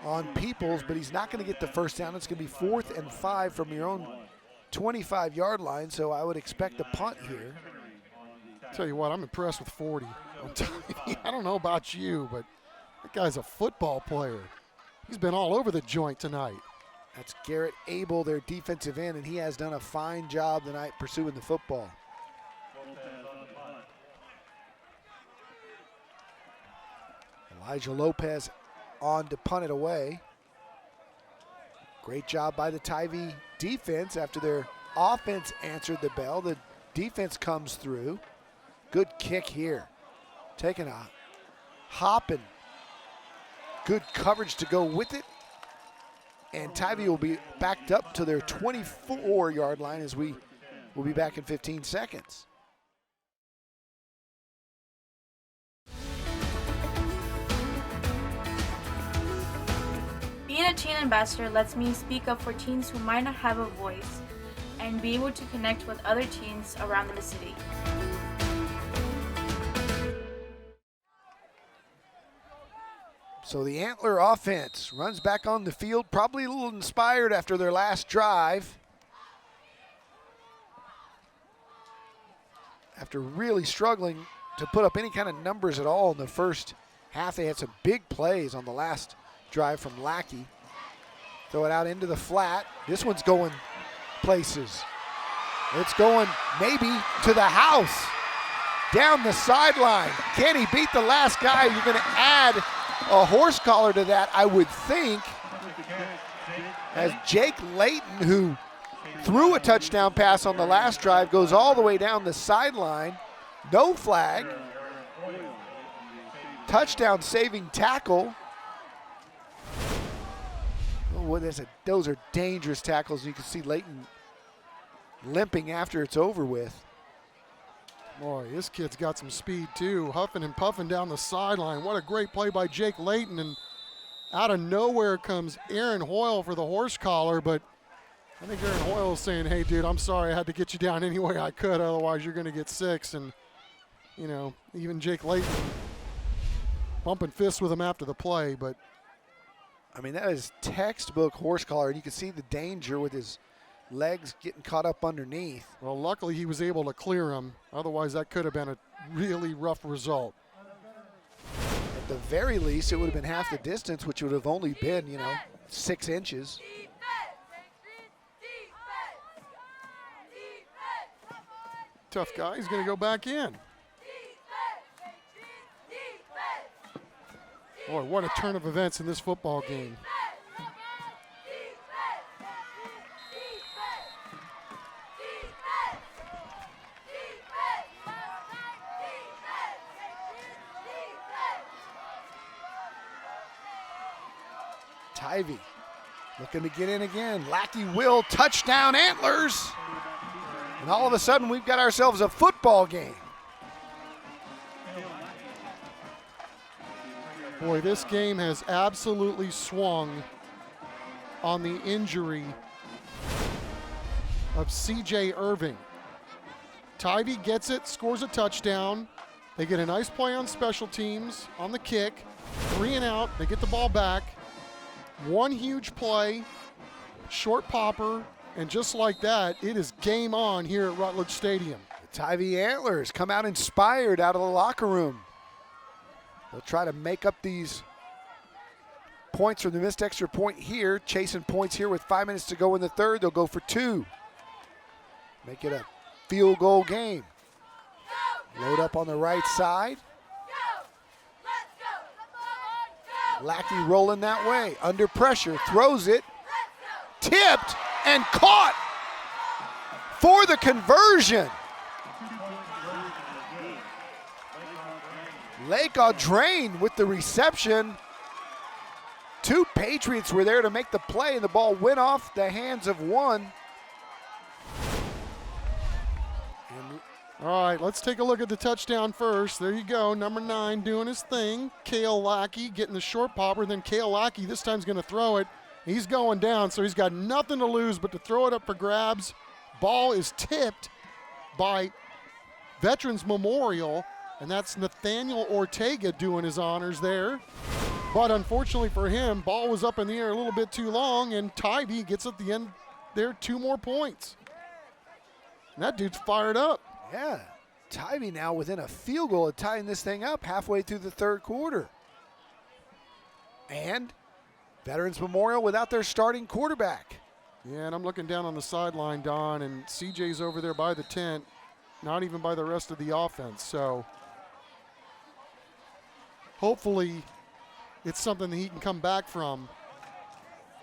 on Peoples, but he's not going to get the first down. It's going to be 4th and 5 from your own 25-yard line, so I would expect a punt here. Tell you what, I'm impressed with 40. I don't know about you, but that guy's a football player. He's been all over the joint tonight. That's Garrett Abel, their defensive end, and he has done a fine job tonight pursuing the football. Elijah Lopez on to punt it away. Great job by the Tybee defense after their offense answered the bell. The defense comes through. Good kick here. Taking a hop and good coverage to go with it. And Tybee will be backed up to their 24-yard line as we will be back in 15 seconds. Being a teen ambassador lets me speak up for teens who might not have a voice and be able to connect with other teens around the city. So the Antler offense runs back on the field, probably a little inspired after their last drive. After really struggling to put up any kind of numbers at all in the first half, they had some big plays on the last drive from Lackey. Throw it out into the flat. This one's going places. It's going maybe to the house. Down the sideline. Can he beat the last guy? You're going to add a horse collar to that, I would think, as Jake Layton, who threw a touchdown pass on the last drive, goes all the way down the sideline. No flag. Touchdown saving tackle. Oh, those are dangerous tackles. You can see Layton limping after it's over with. Boy, this kid's got some speed too, huffing and puffing down the sideline. What a great play by Jake Layton, and out of nowhere comes Aaron Hoyle for the horse collar, but I think Aaron Hoyle is saying, hey dude, I'm sorry, I had to get you down any way I could, otherwise you're gonna get 6. And you know, even Jake Layton bumping fists with him after the play, but I mean, that is textbook horse collar, and you can see the danger with his legs getting caught up underneath. Well, luckily he was able to clear him. Otherwise, that could have been a really rough result. At the very least, it would have been half the distance, which would have only been, 6 inches. Tough guy. He's going to go back in. Boy, what a turn of events in this football game. Ivy looking to get in again. Lackey will, touchdown Antlers. And all of a sudden we've got ourselves a football game. Boy, this game has absolutely swung on the injury of C.J. Irving. Tybee gets it, scores a touchdown. They get a nice play on special teams on the kick. 3 and out, they get the ball back. One huge play, short popper, and just like that, it is game on here at Rutledge Stadium. The Tybee Antlers come out inspired out of the locker room. They'll try to make up these points from the missed extra point here, chasing points here with 5 minutes to go in the third. They'll go for 2. Make it a field goal game. Load up on the right side. Lackey rolling that way, under pressure, throws it, tipped and caught for the conversion. Lake Audrain with the reception. 2 Patriots were there to make the play, and the ball went off the hands of one. All right, let's take a look at the touchdown first. There you go, number 9 doing his thing. Cale Lackey getting the short popper. Then Cale Lackey this time's going to throw it. He's going down, so he's got nothing to lose but to throw it up for grabs. Ball is tipped by Veterans Memorial, and that's Nathaniel Ortega doing his honors there. But unfortunately for him, ball was up in the air a little bit too long, and Tybee gets at the end there 2 more points. And that dude's fired up. Yeah, Tybee now within a field goal of tying this thing up halfway through the third quarter. And Veterans Memorial without their starting quarterback. Yeah, and I'm looking down on the sideline, Don, and CJ's over there by the tent, not even by the rest of the offense. So hopefully it's something that he can come back from,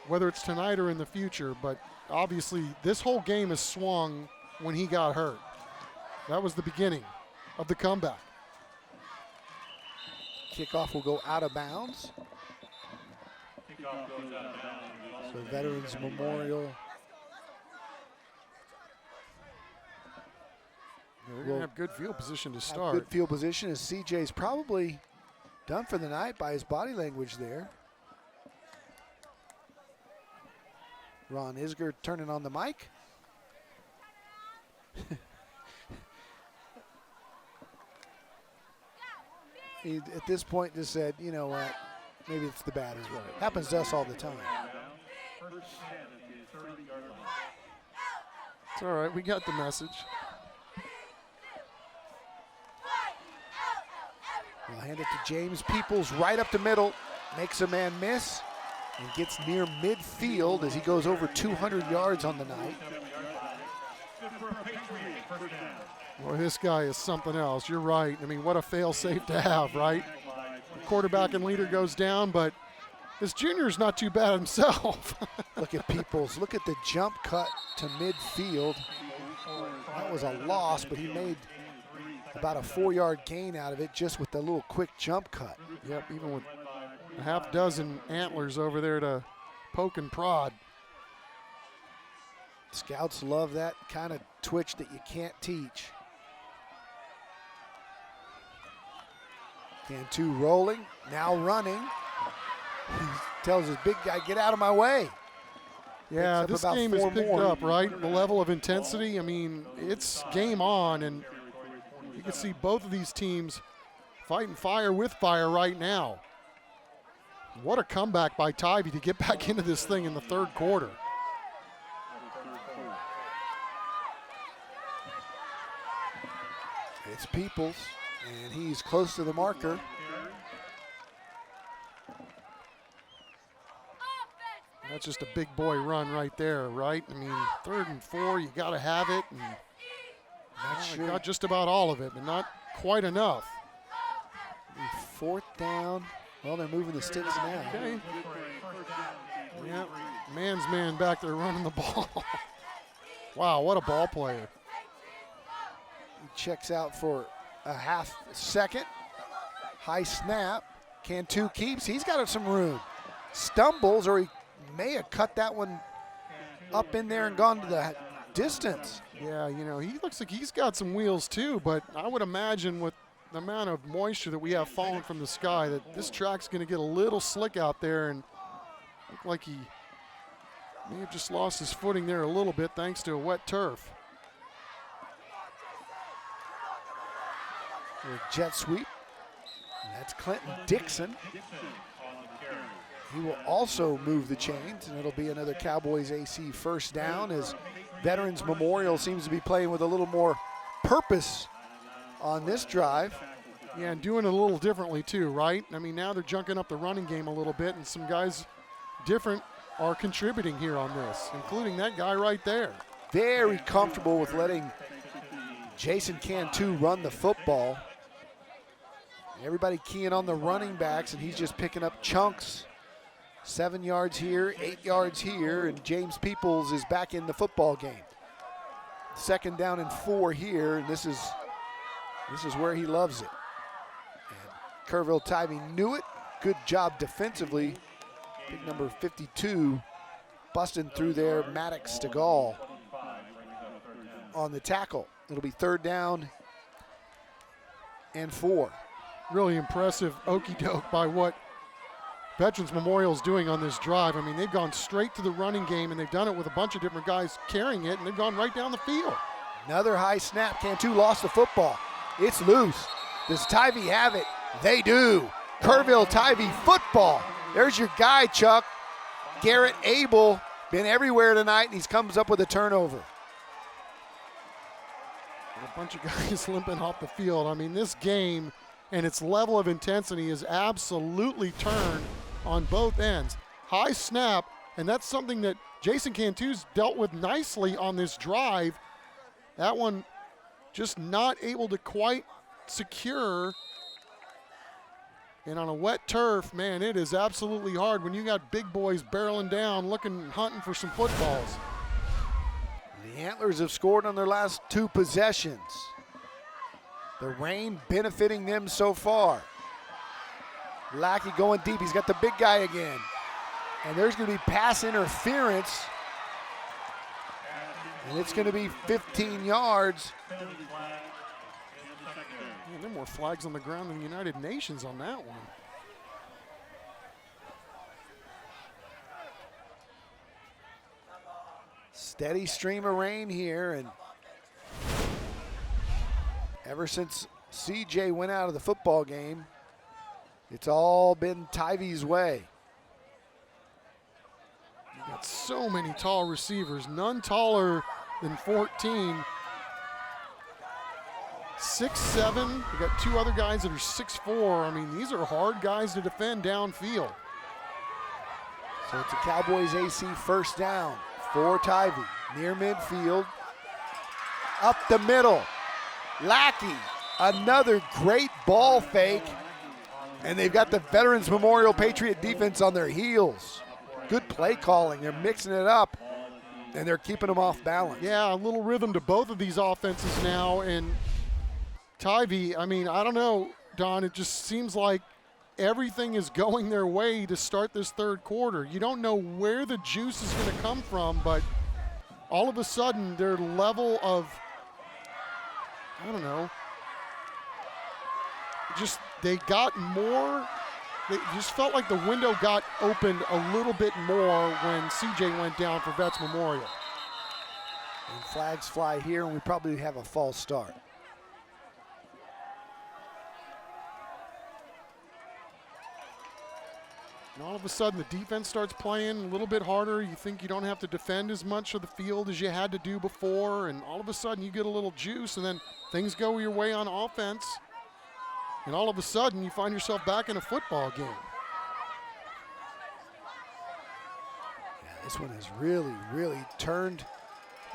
whether it's tonight or in the future. But obviously this whole game has swung when he got hurt. That was the beginning of the comeback. Kickoff will go out of bounds. So Veterans Memorial. Yeah, they're going to have good field position to start. Good field position as CJ's probably done for the night by his body language there. Ron Isger turning on the mic. He, at this point, just said, you know what, maybe it's the batters. Happens to us all the time. It's all right, we got the message. We'll hand it to James Peoples right up the middle, makes a man miss, and gets near midfield as he goes over 200 yards on the night. Boy, this guy is something else. You're right. I mean, what a fail-safe to have, right? The quarterback and leader goes down, but this junior's not too bad himself. Look at Peoples. Look at the jump cut to midfield. That was a loss, but he made about a 4-yard gain out of it just with the little quick jump cut. Yep, even with a half dozen antlers over there to poke and prod. Scouts love that kind of twitch that you can't teach. Cantu rolling, now running. He tells his big guy, get out of my way. Yeah, this game is picked up, right? The level of intensity, I mean, it's game on, and you can see both of these teams fighting fire with fire right now. What a comeback by Tybee to get back into this thing in the third quarter. It's Peoples, and he's close to the marker. That's just a big boy run right there, right? I mean, 3rd and 4, you got to have it. And got just about all of it, but not quite enough. 4th down. Well, they're moving the sticks now. Okay. Yeah, man's man back there running the ball. Wow, what a ball player. He checks out for a half second. High snap. Cantu keeps. He's got some room. Stumbles, or he may have cut that one up in there and gone to the distance. Yeah, you know, he looks like he's got some wheels too, but I would imagine with the amount of moisture that we have falling from the sky that this track's going to get a little slick out there, and look like he may have just lost his footing there a little bit thanks to a wet turf. Jet sweep. And that's Clinton Dixon. He will also move the chains, and it'll be another Cowboys AC first down as Veterans Memorial seems to be playing with a little more purpose on this drive. Yeah, and doing it a little differently too, right? I mean, now they're junking up the running game a little bit, and some guys different are contributing here on this, including that guy right there. Very comfortable with letting Jason Cantu run the football. Everybody keying on the running backs, and he's just picking up chunks. 7 yards here, 8 yards here, and James Peoples is back in the football game. 2nd down and 4 here, and this is where he loves it. And Kerrville Tybee knew it. Good job defensively. Big number 52 busting through there, Maddox Stegall on the tackle. It'll be 3rd down and 4. Really impressive okey-doke by what Veterans Memorial is doing on this drive. I mean, they've gone straight to the running game, and they've done it with a bunch of different guys carrying it, and they've gone right down the field. Another high snap. Cantu lost the football. It's loose. Does Tybee have it? They do. Kerrville Tivy football. There's your guy, Chuck. Garrett Abel, been everywhere tonight, and he comes up with a turnover. A bunch of guys limping off the field. I mean, this game and its level of intensity is absolutely turned on both ends. High snap, and that's something that Jason Cantu's dealt with nicely on this drive. That one just not able to quite secure. And on a wet turf, man, it is absolutely hard when you got big boys barreling down, hunting for some footballs. The Antlers have scored on their last 2 possessions. The rain benefiting them so far. Lackey going deep. He's got the big guy again. And there's going to be pass interference. And it's going to be 15 yards. Man, there are more flags on the ground than the United Nations on that one. Steady stream of rain here, and ever since CJ went out of the football game, it's all been Tivy's way. You got so many tall receivers, none taller than 14. 6'7", we got 2 other guys that are 6'4". I mean, these are hard guys to defend downfield. So it's a Cowboys AC first down for Tivy. Near midfield, up the middle. Lackey, another great ball fake. And they've got the Veterans Memorial Patriot defense on their heels. Good play calling. They're mixing it up, and they're keeping them off balance. Yeah, a little rhythm to both of these offenses now. And Tivy, I mean, I don't know, Don, it just seems like everything is going their way to start this third quarter. You don't know where the juice is going to come from, but all of a sudden their level of, I don't know, just they got more, it just felt like the window got opened a little bit more when CJ went down for Vets Memorial. And flags fly here, and we probably have a false start. And all of a sudden, the defense starts playing a little bit harder. You think you don't have to defend as much of the field as you had to do before, and all of a sudden you get a little juice, and then things go your way on offense, and all of a sudden you find yourself back in a football game. Yeah, this one has really, really turned.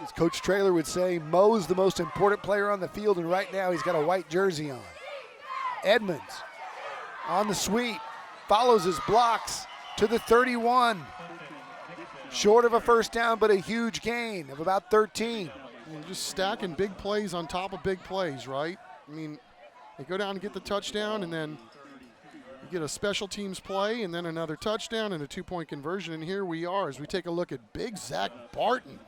As Coach Traylor would say, Mo's the most important player on the field, and right now he's got a white jersey on. Edmonds on the sweep. Follows his blocks to the 31. Short of a first down, but a huge gain of about 13. You're just stacking big plays on top of big plays, right? I mean, they go down and get the touchdown, and then you get a special teams play, and then another touchdown and a 2-point conversion. And here we are as we take a look at big Zach Barton,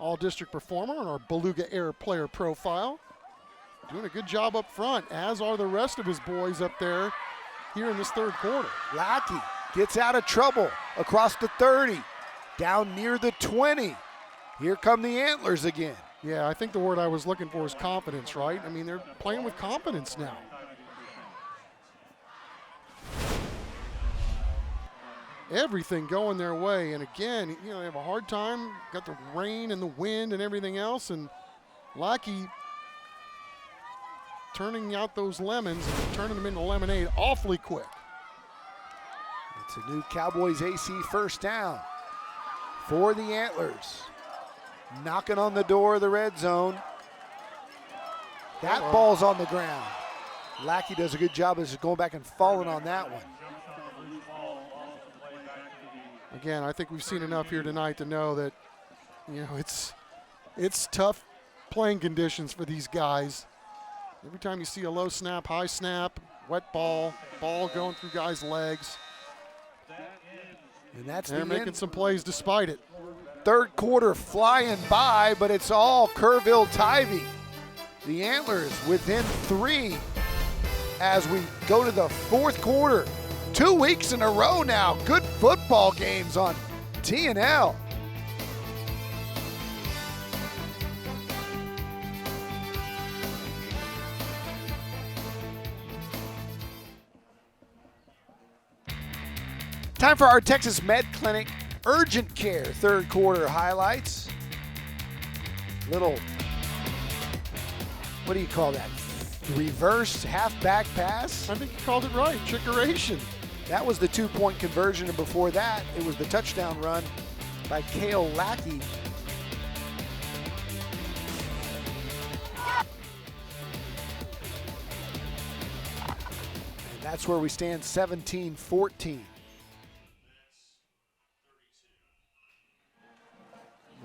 all-district performer on our Beluga Air player profile. Doing a good job up front, as are the rest of his boys up there here in this third quarter. Lackey gets out of trouble across the 30, down near the 20. Here come the Antlers again. Yeah, I think the word I was looking for is confidence, right? I mean, they're playing with confidence now. Everything going their way, and again, you know, they have a hard time, got the rain and the wind and everything else, and Lackey turning out those lemons and turning them into lemonade awfully quick. It's a new Cowboys AC first down for the Antlers. Knocking on the door of the red zone. That ball's on the ground. Lackey does a good job of just going back and falling on that one. Again, I think we've seen enough here tonight to know that, you know, it's tough playing conditions for these guys. Every time you see a low snap, high snap, wet ball going through guys' legs. And that's they're making some plays despite it. Third quarter flying by, but it's all Kerrville Tivy. The Antlers within 3 as we go to the fourth quarter. 2 weeks in a row now. Good football games on TNL. Time for our Texas Med Clinic Urgent Care third quarter highlights. Little, what do you call that? Reverse half-back pass? I think you called it right, trickeration. That was the 2-point conversion, and before that, it was the touchdown run by Cale Lackey. And that's where we stand, 17-14.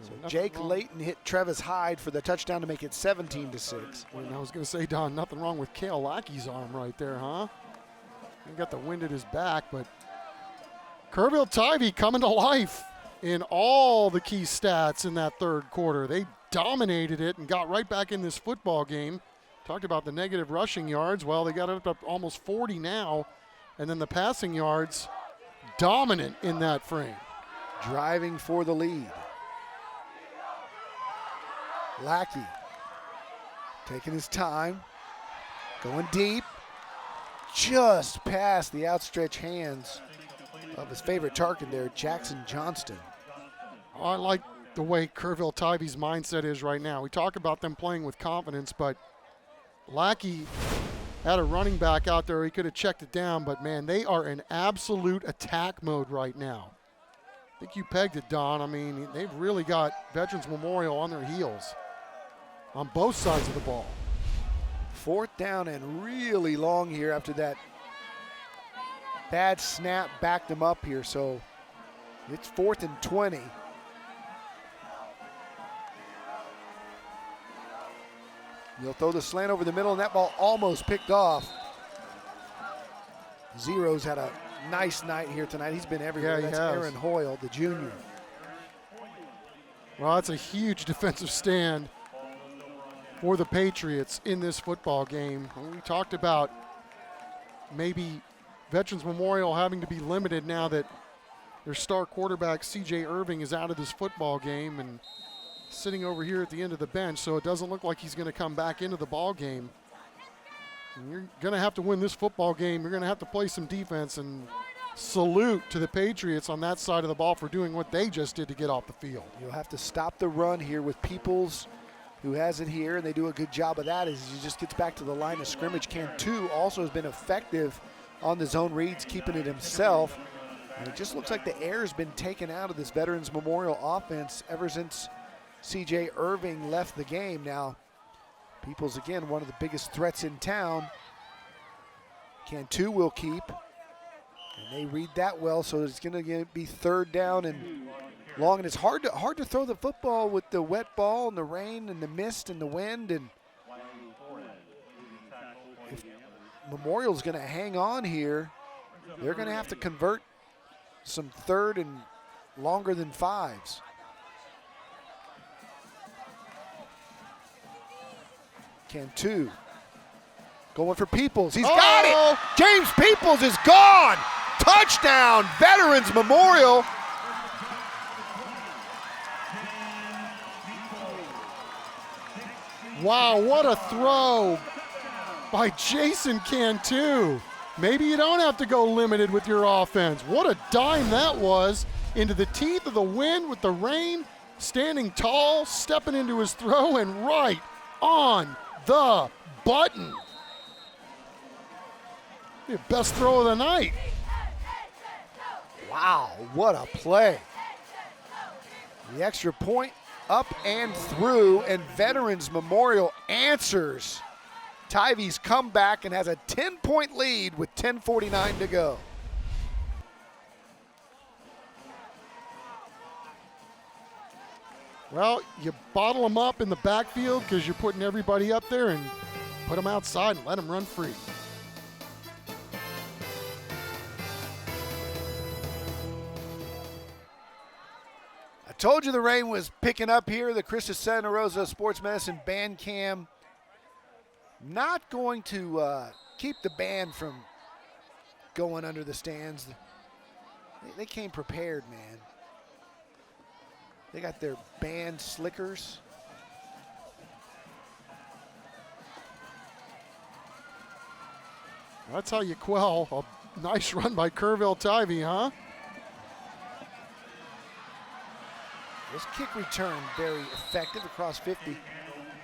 So Jake Layton hit Travis Hyde for the touchdown to make it 17-6. And I was going to say, Don, nothing wrong with Cale Lackey's arm right there, huh? He got the wind at his back, but Kerrville Tivy coming to life in all the key stats in that third quarter. They dominated it and got right back in this football game. Talked about the negative rushing yards. Well, they got it up almost 40 now. And then the passing yards, dominant in that frame. Driving for the lead. Lackey taking his time, going deep, just past the outstretched hands of his favorite target there, Jackson Johnston. I like the way Kerrville Tivy's mindset is right now. We talk about them playing with confidence, but Lackey had a running back out there. He could have checked it down, but, man, they are in absolute attack mode right now. I think you pegged it, Don. I mean, they've really got Veterans Memorial on their heels on both sides of the ball. Fourth down and really long here after that bad snap backed them up here. So it's 4th and 20. You'll throw the slant over the middle, and that ball almost picked off. Zero's had a nice night here tonight. He's been everywhere. Yeah, That's Aaron Hoyle, the junior. Well, that's a huge defensive stand for the Patriots in this football game. We talked about maybe Veterans Memorial having to be limited now that their star quarterback C.J. Irving is out of this football game and sitting over here at the end of the bench, so it doesn't look like he's going to come back into the ball game. And you're going to have to win this football game. You're going to have to play some defense, and salute to the Patriots on that side of the ball for doing what they just did to get off the field. You'll have to stop the run here with Peoples, who has it here, and they do a good job of that as he just gets back to the line of scrimmage. Cantu also has been effective on the zone reads, keeping it himself. And it just looks like the air has been taken out of this Veterans Memorial offense ever since C.J. Irving left the game. Now, Peoples, again, one of the biggest threats in town. Cantu will keep, and they read that well, so it's going to be 3rd down and long, and it's hard to throw the football with the wet ball and the rain and the mist and the wind. And if Memorial's going to hang on here, they're going to have to convert some 3rd and longer than 5s. Cantu going for Peoples. He's got it. James Peoples is gone. Touchdown, Veterans Memorial. Wow, what a throw by Jason Cantu. Maybe you don't have to go limited with your offense. What a dime that was into the teeth of the wind with the rain, standing tall, stepping into his throw, and right on the button. The best throw of the night. Wow, what a play. The extra point up and through, and Veterans Memorial answers Tivy's comeback and has a 10-point lead with 10:49 to go. Well, you bottle them up in the backfield because you're putting everybody up there, and put them outside and let them run free. I told you the rain was picking up here. The Christus Santa Rosa Sports Medicine Band Cam not going to keep the band from going under the stands. They came prepared, man. They got their band slickers. That's how you quell a nice run by Kerrville Tivy, huh? This kick return very effective across 50.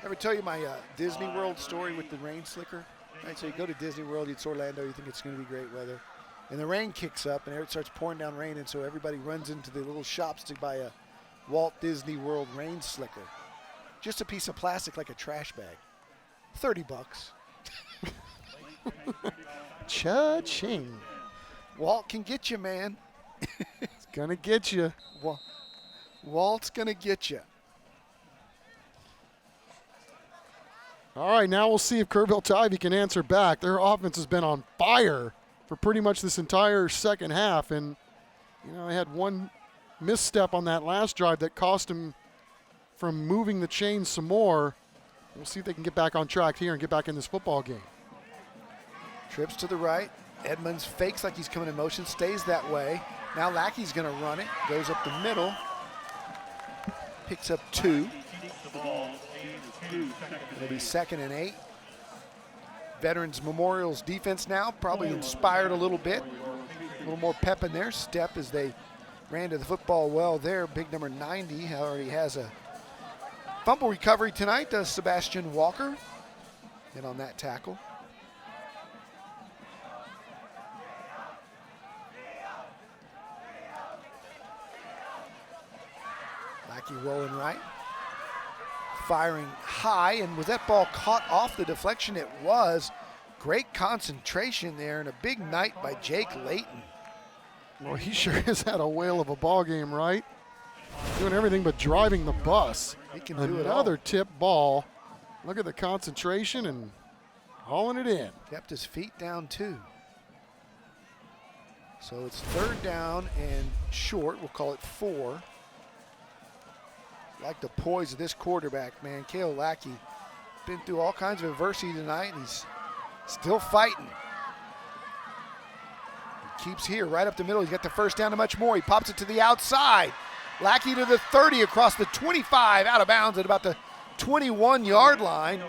Ever tell you my Disney World story with the rain slicker? Right, so you go to Disney World, it's Orlando, you think it's going to be great weather. And the rain kicks up and it starts pouring down rain, and so everybody runs into the little shops to buy a Walt Disney World rain slicker. Just a piece of plastic like a trash bag. $30. Cha-ching. Walt can get you, man. It's going to get you. Walt's going to get you. All right, now we'll see if Kerrville Tivy can answer back. Their offense has been on fire for pretty much this entire second half. And, you know, they had one misstep on that last drive that cost them from moving the chains some more. We'll see if they can get back on track here and get back in this football game. Trips to the right. Edmonds fakes like he's coming in motion, stays that way. Now Lackey's going to run it, goes up the middle, picks up 2. It'll be 2nd and 8. Veterans Memorial's defense now probably inspired a little bit. A little more pep in their step as they ran to the football well there. Big number 90 already has a fumble recovery tonight. Does Sebastian Walker hit on that tackle. Lackey rolling right. Firing high, and was that ball caught off the deflection? It was. Great concentration there, and a big night by Jake Layton. Well, he sure has had a whale of a ball game, right? Doing everything but driving the bus. He can do it all. Another tip ball. Look at the concentration and hauling it in. Kept his feet down too. So it's 3rd down and short. We'll call it 4. Like the poise of this quarterback, man. Cale Lackey been through all kinds of adversity tonight, and he's still fighting. He keeps here right up the middle. He's got the first down and much more. He pops it to the outside. Lackey to the 30 across the 25, out of bounds at about the 21-yard line.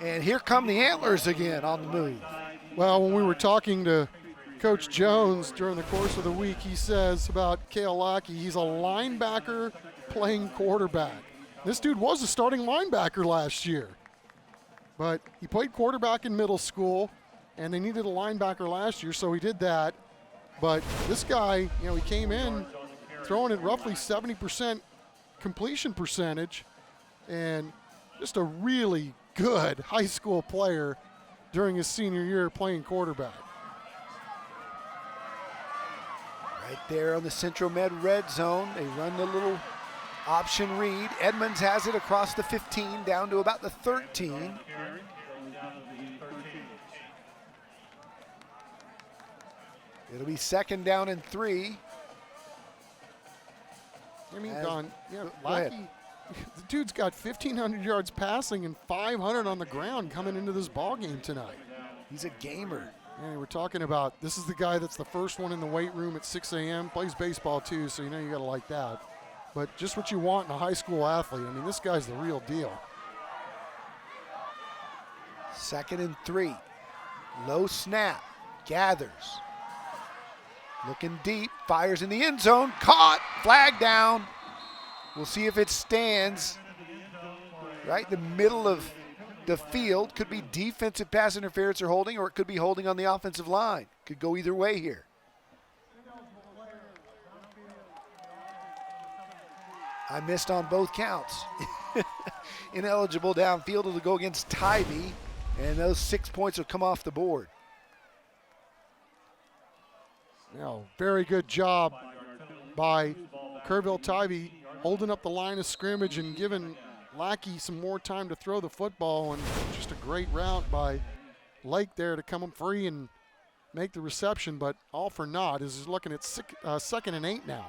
And here come the Antlers again on the move. Well, when we were talking to Coach Jones during the course of the week, he says about Cale Lackey, he's a linebacker playing quarterback. This dude was a starting linebacker last year, but he played quarterback in middle school, and they needed a linebacker last year, so he did that. But this guy, you know, he came in throwing at roughly 70% completion percentage, and just a really good high school player during his senior year playing quarterback. Right there on the Central Med red zone, they run the little option read. Edmonds has it across the 15 down to about the 13. It'll be 2nd down and 3. I mean, Don, yeah, Lackey, the dude's got 1,500 yards passing and 500 on the ground coming into this ball game tonight. He's a gamer. And we're talking about, this is the guy that's the first one in the weight room at 6 a.m., plays baseball too, so you know you got to like that. But just what you want in a high school athlete. I mean, this guy's the real deal. 2nd and 3. Low snap. Gathers. Looking deep. Fires in the end zone. Caught. Flag down. We'll see if it stands. Right in the middle of the field. Could be defensive pass interference or holding, or it could be holding on the offensive line. Could go either way here. I missed on both counts. Ineligible downfield. It'll go against Tybee, and those 6 points will come off the board. Now, very good job by Kerrville Tivy holding up the line of scrimmage and giving Lackey some more time to throw the football, and just a great route by Lake there to come free and make the reception, but all for naught as he's looking at 2nd and 8 now.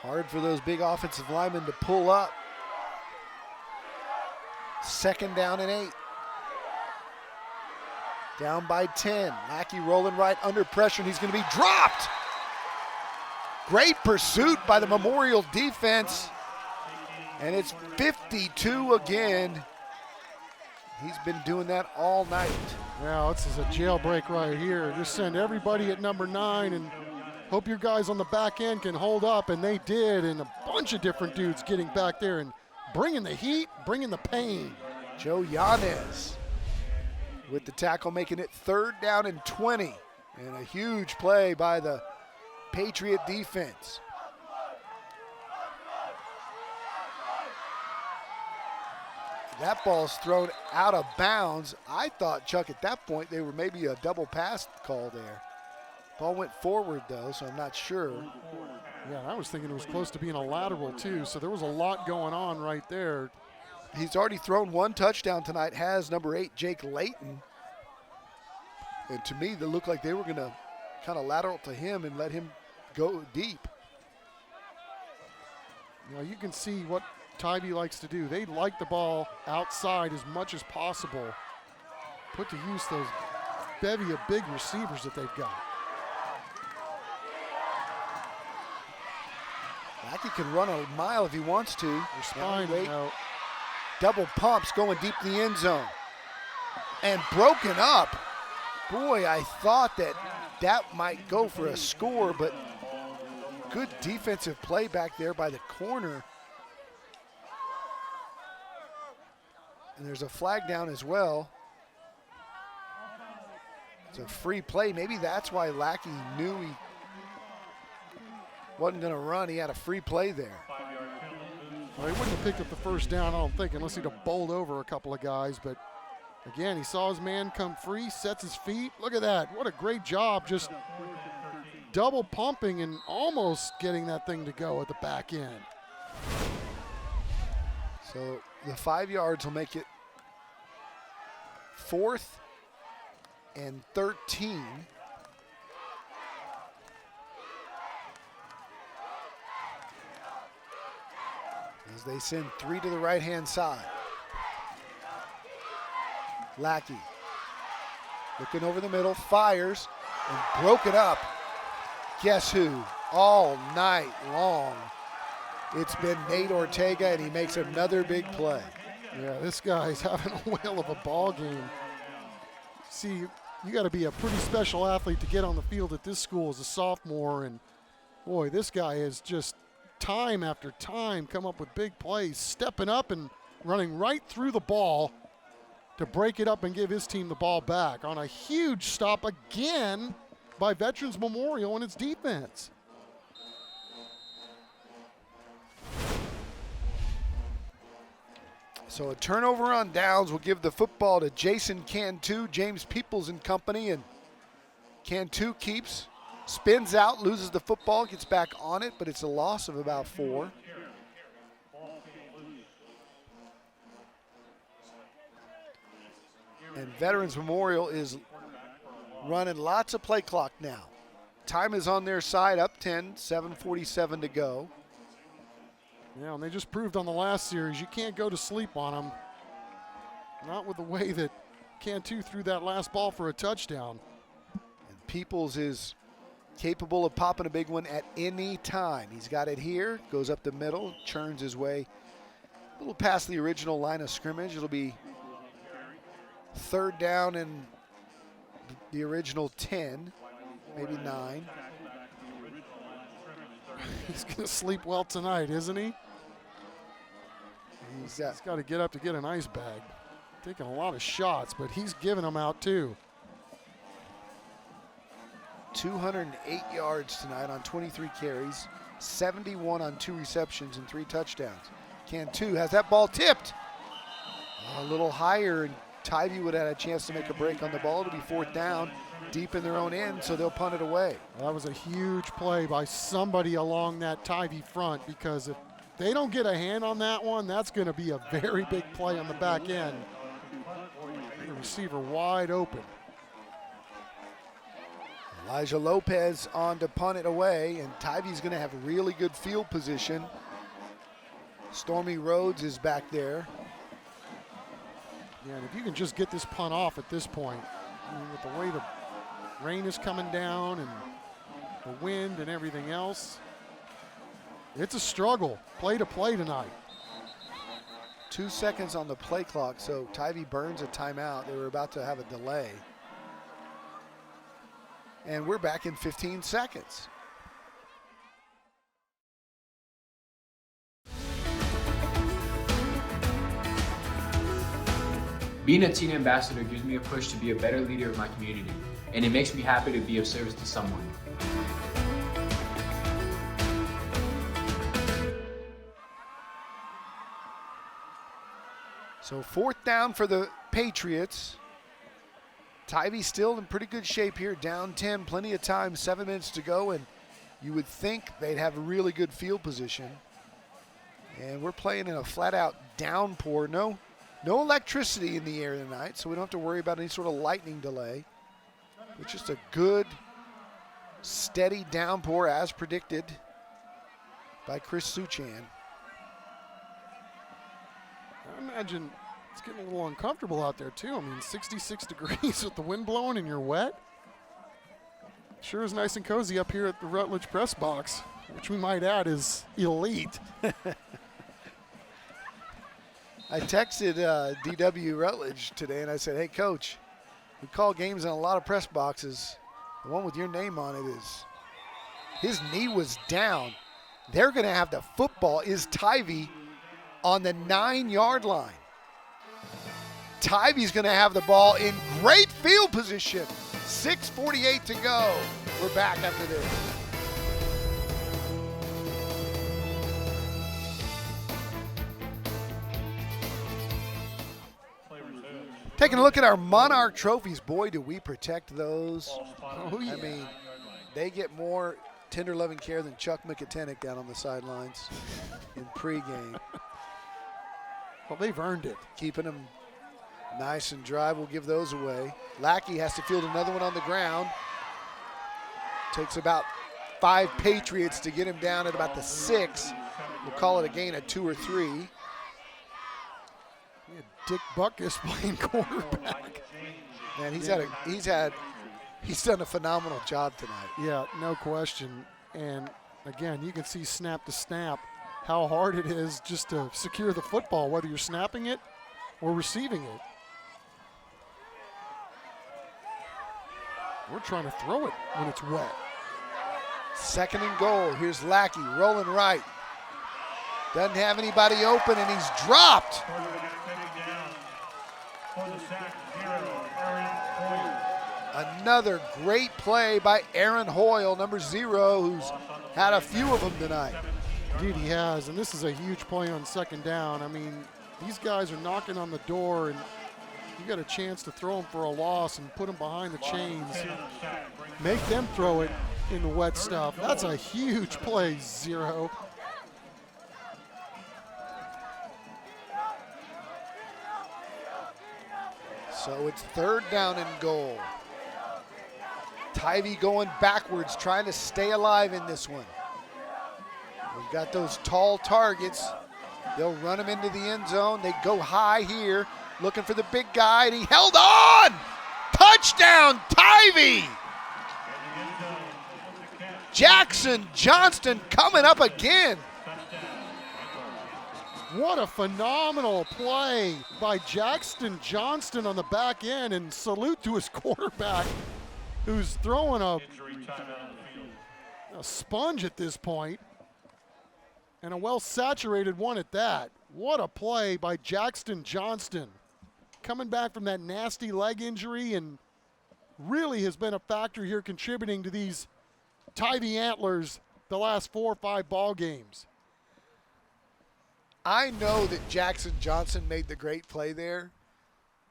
Hard for those big offensive linemen to pull up. 2nd down and 8. Down by 10. Lackey rolling right under pressure, and he's going to be dropped. Great pursuit by the Memorial defense. And it's 52 again. He's been doing that all night. Now, this is a jailbreak right here. Just send everybody at number 9 and Hope your guys on the back end can hold up, and they did, and a bunch of different dudes getting back there and bringing the heat, bringing the pain. Joe Yanez with the tackle, making it 3rd down and 20. And a huge play by the Patriot defense. That ball's thrown out of bounds. I thought, Chuck, at that point, they were maybe a double pass call there. Ball went forward, though, so I'm not sure. Yeah, I was thinking it was close to being a lateral, too, so there was a lot going on right there. He's already thrown 1 touchdown tonight, has number 8, Jake Layton. And to me, they looked like they were going to kind of lateral to him and let him go deep. You know, you can see what Tybee likes to do. They like the ball outside as much as possible. Put to use those bevy of big receivers that they've got. Lackey can run a mile if he wants to. Their spine, double pumps going deep in the end zone. And broken up. Boy, I thought that might go for a score, but good defensive play back there by the corner. And there's a flag down as well. It's a free play. Maybe that's why Lackey knew he wasn't going to run. He had a free play there. Well, he wouldn't have picked up the first down, I don't think, unless he'd have bowled over a couple of guys. But again, he saw his man come free, sets his feet. Look at that. What a great job just double pumping and almost getting that thing to go at the back end. So the 5 yards will make it 4th and 13. As they send 3 to the right-hand side. Lackey looking over the middle, fires, and broke it up. Guess who? All night long. It's been Nate Ortega, and he makes another big play. Yeah, this guy's having a whale of a ball game. See, you got to be a pretty special athlete to get on the field at this school as a sophomore, and boy, this guy has just time after time come up with big plays, stepping up and running right through the ball to break it up and give his team the ball back on a huge stop again by Veterans Memorial and its defense. So a turnover on downs will give the football to Jason Cantu, James Peoples and company, and Cantu keeps, spins out, loses the football, gets back on it, but it's a loss of about 4. And Veterans Memorial is running lots of play clock now. Time is on their side, up 10, 7:47 to go. Yeah, and they just proved on the last series you can't go to sleep on them. Not with the way that Cantu threw that last ball for a touchdown. And Peoples is capable of popping a big one at any time. He's got it here, goes up the middle, churns his way a little past the original line of scrimmage. It'll be 3rd down and the original 10, maybe 9. He's going to sleep well tonight, isn't he? He's got to get up to get an ice bag. Taking a lot of shots, but he's giving them out too. 208 yards tonight on 23 carries, 71 on 2 receptions and 3 touchdowns. Cantu has that ball tipped. A little higher, and Tybee would have had a chance to make a break on the ball. It'll be 4th down, deep in their own end, so they'll punt it away. Well, that was a huge play by somebody along that Tybee front, because if they don't get a hand on that one, that's going to be a very big play on the back end. The receiver wide open. Elijah Lopez on to punt it away, and Tybee's going to have really good field position. Stormy Rhodes is back there. Yeah, and if you can just get this punt off at this point, I mean, with the way the rain is coming down and the wind and everything else, it's a struggle, play to play tonight. 2 seconds on the play clock, so Tybee burns a timeout. They were about to have a delay. And we're back in 15 seconds. Being a teen ambassador gives me a push to be a better leader of my community, and it makes me happy to be of service to someone. So 4th down for the Patriots. Tivy still in pretty good shape here, down 10, plenty of time, 7 minutes to go, and you would think they'd have a really good field position. And we're playing in a flat-out downpour. No electricity in the air tonight, so we don't have to worry about any sort of lightning delay. It's just a good, steady downpour as predicted by Chris Suchan. I imagine it's getting a little uncomfortable out there, too. I mean, 66 degrees with the wind blowing and you're wet. Sure is nice and cozy up here at the Rutledge press box, which we might add is elite. I texted DW Rutledge today and I said, hey, Coach, we call games in a lot of press boxes. The one with your name on it is, his knee was down. They're going to have the football. Is Tivy on the 9-yard line? Tivy's going to have the ball in great field position. 6:48 to go. We're back after this. Taking a look at our Monarch trophies. Boy, do we protect those. Oh, yeah. I mean, they get more tender loving care than Chuck McAtenick down on the sidelines in pregame. Well, they've earned it. Keeping them nice and dry. We'll give those away. Lackey has to field another one on the ground. Takes about 5 Patriots to get him down at about the 6. We'll call it a gain of 2 or 3. Dick Buckus playing quarterback. Man, he's done a phenomenal job tonight. Yeah, no question. And again, you can see snap to snap how hard it is just to secure the football, whether you're snapping it or receiving it. We're trying to throw it when it's wet. 2nd and goal. Here's Lackey rolling right. Doesn't have anybody open, and he's dropped. Another great play by Aaron Hoyle, number 0, who's had a few of them tonight. Indeed he has, and this is a huge play on 2nd down. I mean, these guys are knocking on the door, and you got a chance to throw them for a loss and put them behind the chains. Make them throw it in the wet stuff. That's a huge play, 0. So it's 3rd down and goal. Tivy going backwards, trying to stay alive in this one. We've got those tall targets. They'll run him into the end zone. They go high here, looking for the big guy, and he held on! Touchdown, Tivy! Jackson Johnston coming up again. What a phenomenal play by Jackson Johnston on the back end, and salute to his quarterback who's throwing a sponge at this point, and a well-saturated one at that. What a play by Jackson Johnston. Coming back from that nasty leg injury and really has been a factor here contributing to these Tivy Antlers the last 4 or 5 ball games. I know that Jackson Johnson made the great play there,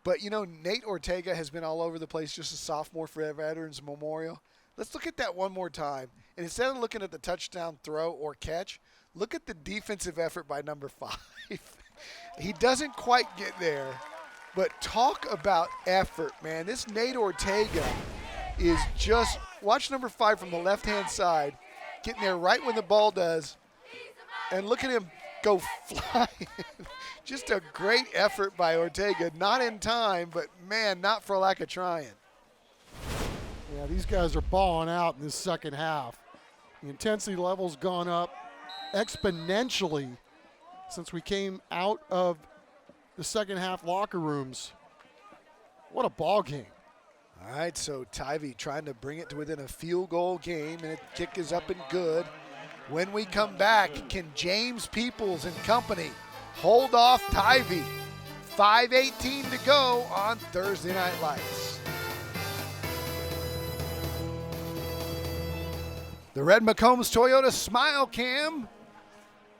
but, you know, Nate Ortega has been all over the place, just a sophomore for Veterans Memorial. Let's look at that one more time. And instead of looking at the touchdown throw or catch, look at the defensive effort by number 5. He doesn't quite get there, but talk about effort, man. This Nate Ortega is just, watch number 5 from the left-hand side, getting there right when the ball does, and look at him go flying. Just a great effort by Ortega. Not in time, but, man, not for lack of trying. Yeah, these guys are balling out in this second half. The intensity level's gone up exponentially since we came out of the second half locker rooms. What a ball game. All right, so Tivy trying to bring it to within a field goal game, and the kick is up and good. When we come back, can James Peoples and company hold off Tivy? 5:18 to go on Thursday Night Lights. The Red McCombs Toyota Smile Cam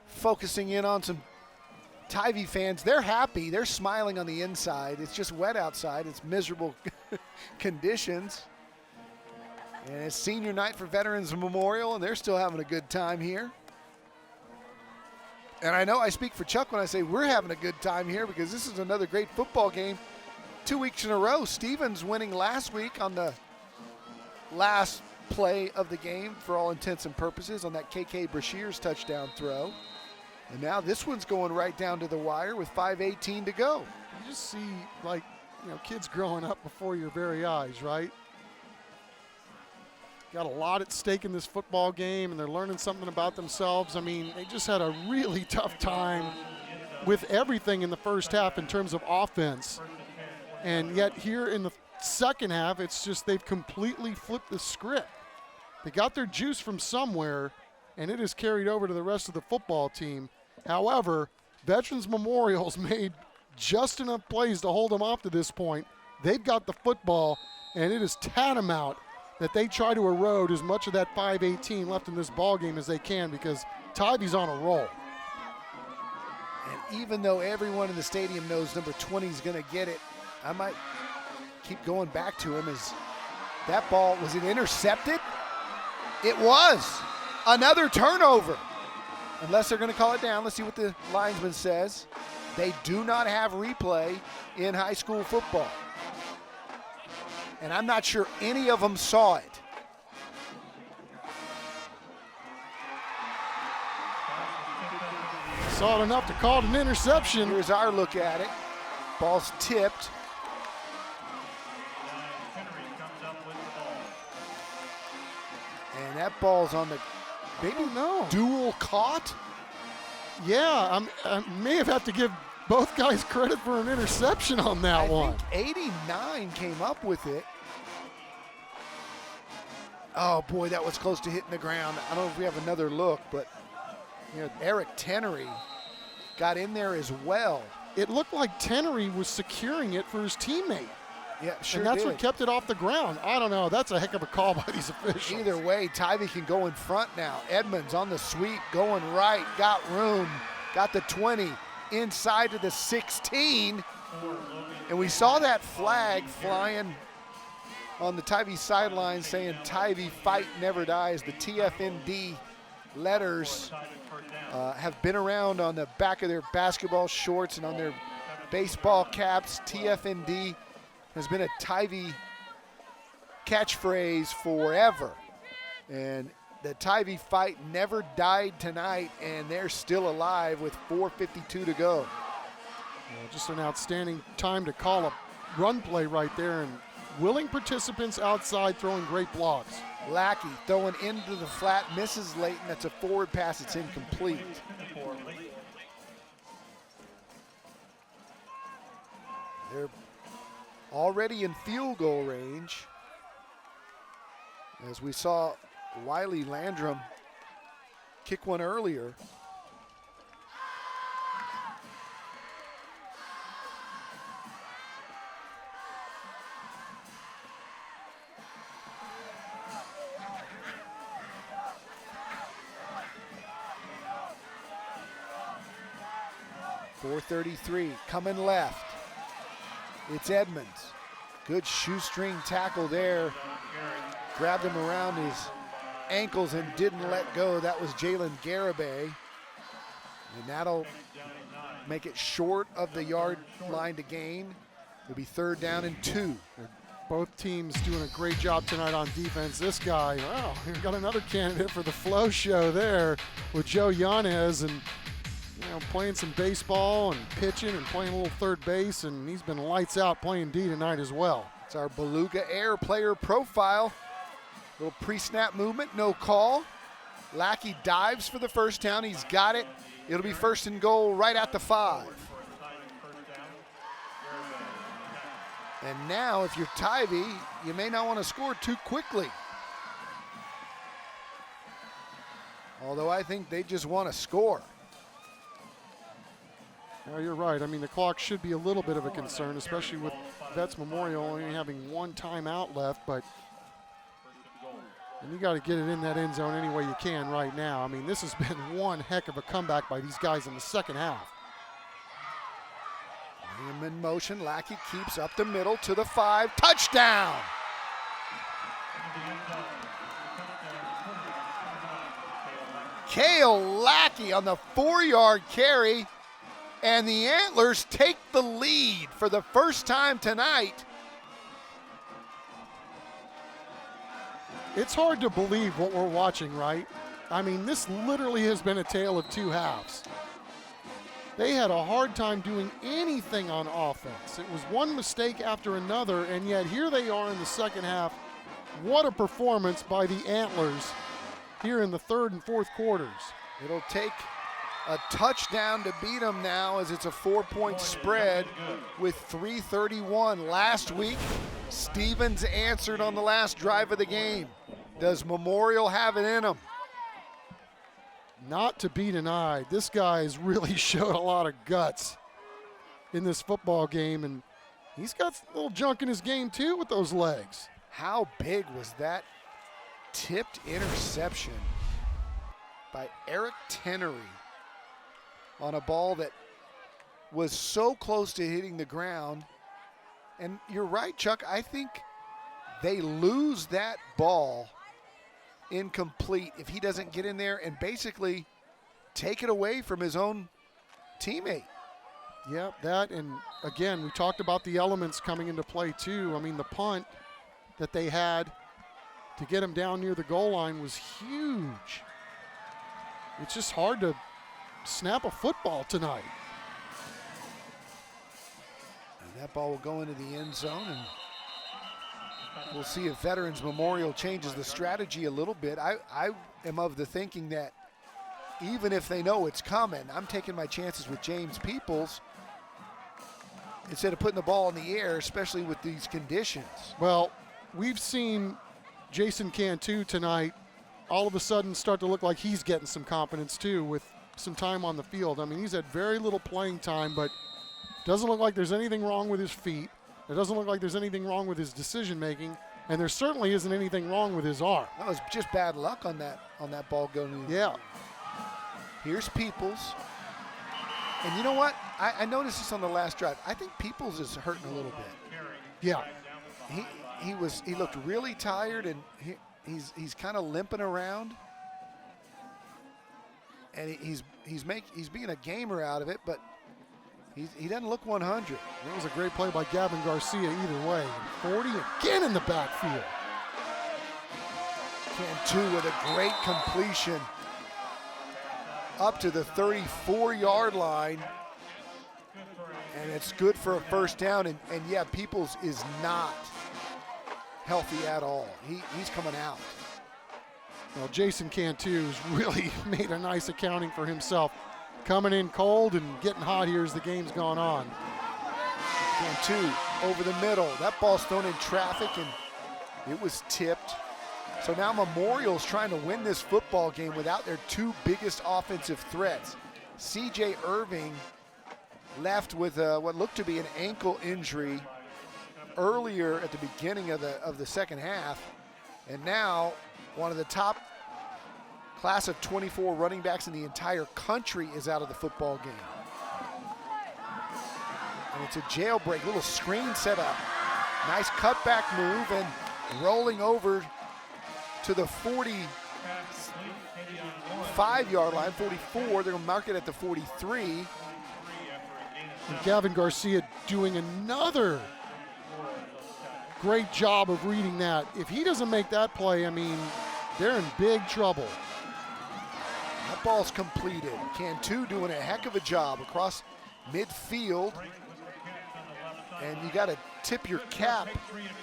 focusing in on some Tivy fans. They're happy. They're smiling on the inside. It's just wet outside. It's miserable conditions. And it's senior night for Veterans Memorial, and they're still having a good time here. And I know I speak for Chuck when I say we're having a good time here because this is another great football game. 2 weeks in a row. Stevens winning last week on the last play of the game for all intents and purposes on that KK Brashear's touchdown throw. And now this one's going right down to the wire with 5:18 to go. You just see, like, kids growing up before your very eyes, right? Got a lot at stake in this football game, and they're learning something about themselves. I mean, they just had a really tough time with everything in the first half in terms of offense. And yet here in the second half, it's just they've completely flipped the script. They got their juice from somewhere, and it is carried over to the rest of the football team. However, Veterans Memorial's made just enough plays to hold them off to this point. They've got the football, and it is tantamount that they try to erode as much of that 5:18 left in this ball game as they can because Tivy's on a roll. And even though everyone in the stadium knows number 20 is going to get it, I might keep going back to him. As that ball, was it intercepted? It was. Another turnover. Unless they're going to call it down. Let's see what the linesman says. They do not have replay in high school football. And I'm not sure any of them saw it. Saw it enough to call it an interception. Here's our look at it. Ball's tipped. And that ball's on the dual caught. Yeah, I may have had to give both guys credit for an interception on that one. I think 89 came up with it. Oh boy, that was close to hitting the ground. I don't know if we have another look, but Eric Tenery got in there as well. It looked like Tenery was securing it for his teammate. Yeah, sure and that's did. what kept it off the ground. I don't know. That's a heck of a call by these officials. Either way, Tivy can go in front now. Edmonds on the sweep, going right, got room, got the 20, inside to the 16. And we saw that flag flying on the Tivy sideline saying Tivy fight never dies. The TFND letters have been around on the back of their basketball shorts and on their baseball caps. TFND has been a Tivy catchphrase forever. And the Tivy fight never died tonight, and they're still alive with 4:52 to go. Well, just an outstanding time to call a run play right there, and willing participants outside throwing great blocks. Lackey throwing into the flat, misses Layton. That's a forward pass. It's incomplete. They're already in field goal range. As we saw Wiley Landrum kick one earlier. .433 coming left. It's Edmonds. Good shoestring tackle there. Grabbed him around his ankles and didn't let go. That was Jalen Garibay. And that'll make it short of the yard line to gain. It'll be 3rd down and 2. Both teams doing a great job tonight on defense. This guy, wow, we've got another candidate for the flow show there with Joe Yanez, and playing some baseball and pitching and playing a little third base, and he's been lights out playing D tonight as well. It's our Beluga Air player profile. Little pre-snap movement, no call. Lackey dives for the first down. He's got it. It'll be 1st and goal right at the 5. And now, if you're Tivy, you may not want to score too quickly. Although I think they just want to score. Well, you're right. I mean, the clock should be a little bit of a concern, especially with Vets Memorial only having one timeout left, but and you got to get it in that end zone any way you can right now. I mean, this has been one heck of a comeback by these guys in the second half. Him in motion, Lackey keeps up the middle to the 5, touchdown! Cale Lackey on the 4-yard carry, and the Antlers take the lead for the first time tonight. It's hard to believe what we're watching, right? I mean, this literally has been a tale of two halves. They had a hard time doing anything on offense. It was one mistake after another, and yet here they are in the second half. What a performance by the Antlers here in the third and fourth quarters. It'll take a touchdown to beat them now, as it's a 4-point spread with 3:31. Last week, Stevens answered on the last drive of the game. Does Memorial have it in them? Not to be denied. This guy's really showed a lot of guts in this football game, and he's got a little junk in his game too with those legs. How big was that tipped interception by Eric Tenery on a ball that was so close to hitting the ground? And you're right, Chuck, I think they lose that ball incomplete if he doesn't get in there and basically take it away from his own teammate. Yep, that, and again, we talked about the elements coming into play too. I mean, the punt that they had to get him down near the goal line was huge. It's just hard to snap a football tonight. And that ball will go into the end zone, and we'll see if Veterans Memorial changes the strategy a little bit. I am of the thinking that even if they know it's coming, I'm taking my chances with James Peoples instead of putting the ball in the air, especially with these conditions. Well, we've seen Jason Cantu tonight all of a sudden start to look like he's getting some confidence too with some time on the field. I mean, he's had very little playing time, but doesn't look like there's anything wrong with his feet. It doesn't look like there's anything wrong with his decision making, and there certainly isn't anything wrong with his arm. That was just bad luck on that ball going in. Yeah. Here's Peoples. And you know what? I noticed this on the last drive. I think Peoples is hurting a little bit. Yeah. He looked really tired, and he's kind of limping around. And he's being a gamer out of it, but he doesn't look 100. That was a great play by Gavin Garcia either way. 40 again in the backfield. Cantu with a great completion up to the 34-yard line. And it's good for a first down. And yeah, Peoples is not healthy at all. He's coming out. Well, Jason Cantu's really made a nice accounting for himself. Coming in cold and getting hot here as the game's gone on. Cantu over the middle. That ball's thrown in traffic, and it was tipped. So now Memorial's trying to win this football game without their two biggest offensive threats. C.J. Irving left with what looked to be an ankle injury earlier at the beginning of the second half, and now one of the top class of 24 running backs in the entire country is out of the football game. And it's a jailbreak, little screen set up. Nice cutback move and rolling over to the 45-yard line, 44. They're going to mark it at the 43. And Gavin Garcia doing another great job of reading that. If he doesn't make that play, I mean, they're in big trouble. That ball's completed. Cantu doing a heck of a job across midfield. And you got to tip your cap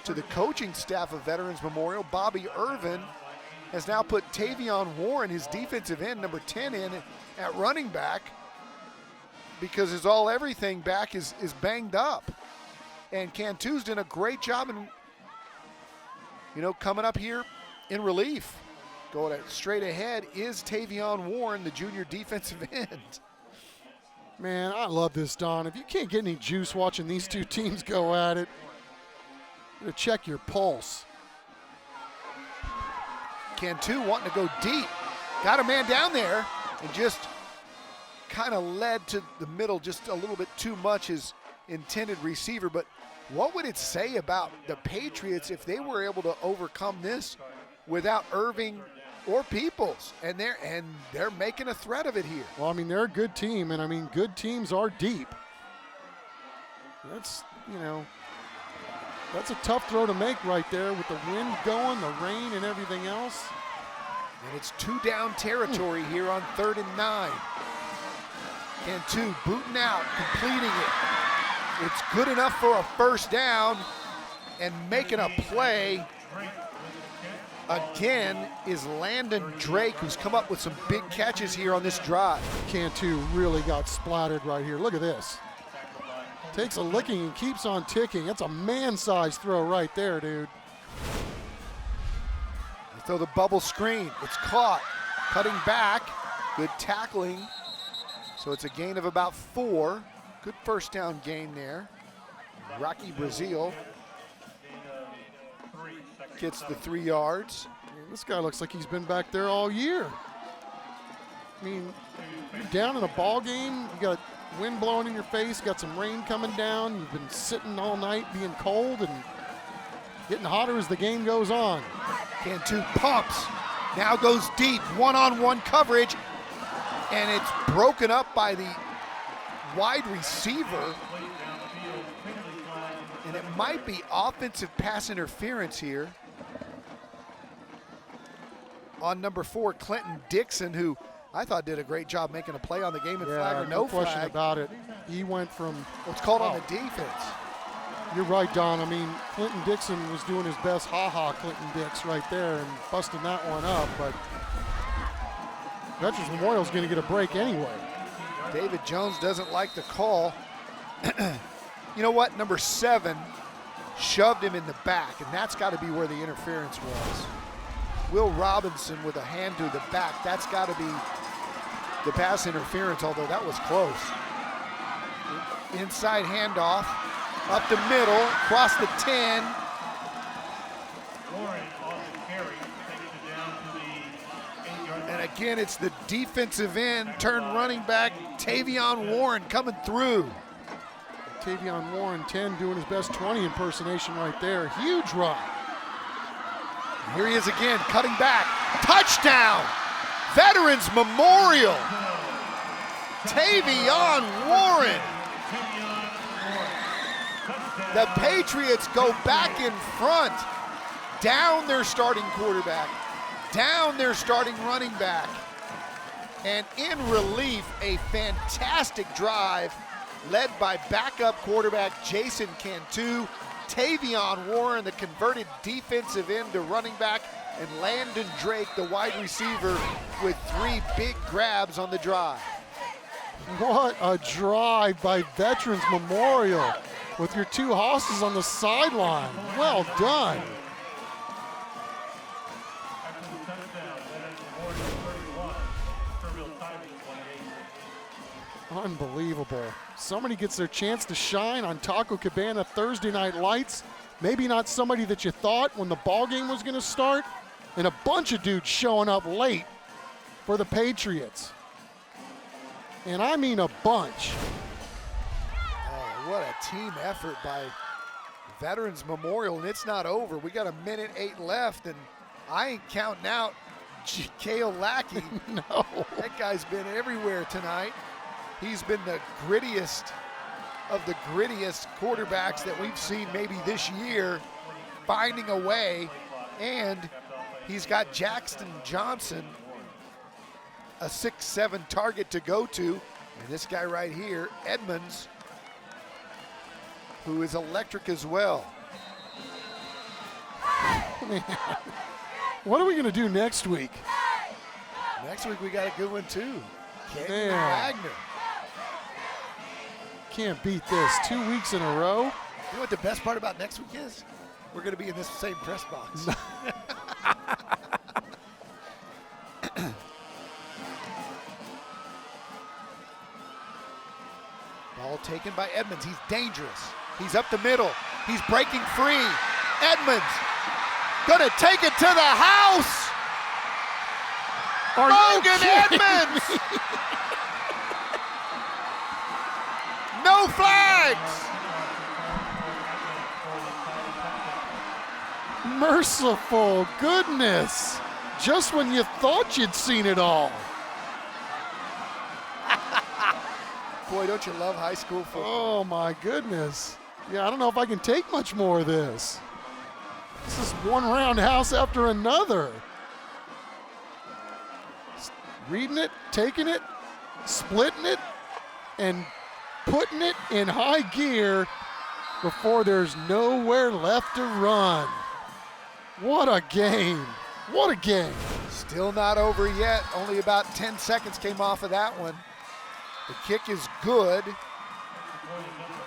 to the coaching staff of Veterans Memorial. Bobby Irvin has now put Tavion Warren, his defensive end, number 10, in at running back because his all-everything back is banged up. And Cantu's done a great job in, coming up here in relief. Going straight ahead is Tavion Warren, the junior defensive end. Man, I love this, Don. If you can't get any juice watching these two teams go at it, you gotta check your pulse. Cantu wanting to go deep. Got a man down there and just kind of led to the middle just a little bit too much, his intended receiver. But what would it say about the Patriots if they were able to overcome this without Irving or Peoples? And they're making a threat of it here. Well, I mean, they're a good team, and I mean, good teams are deep. That's, that's a tough throw to make right there with the wind going, the rain, and everything else. And it's 2 down territory here on 3rd and 9. Cantu booting out, completing it. It's good enough for a first down, and making a play again is Landon Drake, who's come up with some big catches here on this drive. Cantu really got splattered right here. Look at this. Takes a licking and keeps on ticking. That's a man-sized throw right there, dude. They throw the bubble screen. It's caught. Cutting back. Good tackling. So it's a gain of about 4. Good first down gain there. Rocky Brazil gets the 3 yards. This guy looks like he's been back there all year. I mean, you're down in a ball game. You got wind blowing in your face, got some rain coming down. You've been sitting all night being cold and getting hotter as the game goes on. Cantu pumps, now goes deep, one-on-one coverage, and it's broken up by the wide receiver. And it might be offensive pass interference here on number 4, Clinton Dixon, who I thought did a great job making a play on the game, and flag or no flag. Question about it. He went from what's called on the defense. You're right, Don. I mean, Clinton Dixon was doing his best ha-ha Clinton Dix right there and busting that one up, but Veterans Memorial's going to get a break anyway. David Jones doesn't like the call. You know what? Number 7 shoved him in the back, and that's got to be where the interference was. Will Robinson with a hand to the back. That's got to be the pass interference, although that was close. Inside handoff, up the middle, across the 10. And again, it's the defensive end, turn running back, Tavion Warren coming through. Tavion Warren, 10, doing his best 20 impersonation right there. Huge run. Here he is again, cutting back. Touchdown! Veterans Memorial. Tavion Warren. The Patriots go back in front. Down their starting quarterback. Down their starting running back. And in relief, a fantastic drive led by backup quarterback Jason Cantu. Tavion Warren, the converted defensive end to running back, and Landon Drake, the wide receiver, with 3 big grabs on the drive. What a drive by Veterans Memorial with your 2 hosses on the sideline. Well done. Unbelievable. Somebody gets their chance to shine on Taco Cabana Thursday Night Lights. Maybe not somebody that you thought when the ball game was going to start, and a bunch of dudes showing up late for the Patriots. And I mean a bunch. Oh, what a team effort by Veterans Memorial, and it's not over. We got 1:08 left, and I ain't counting out Kale Lackey. No. That guy's been everywhere tonight. He's been the grittiest of the grittiest quarterbacks that we've seen maybe this year, finding a way. And he's got Jackson Johnson, a 6'7" target to go to. And this guy right here, Edmonds, who is electric as well. Man, what are we going to do next week? Next week we got a good one too. Kenny Man. Wagner. Can't beat this. 2 weeks in a row. You know what the best part about next week is? We're going to be in this same press box. Ball taken by Edmonds. He's dangerous. He's up the middle. He's breaking free. Edmonds gonna take it to the house. Logan Edmonds. No flags. Merciful goodness. Just when you thought you'd seen it all. Boy, don't you love high school football? Oh my goodness. Yeah, I don't know if I can take much more of this. This is one roundhouse after another. Reading it, taking it, splitting it, and putting it in high gear before there's nowhere left to run. What a game. What a game. Still not over yet. Only about 10 seconds came off of that one. The kick is good.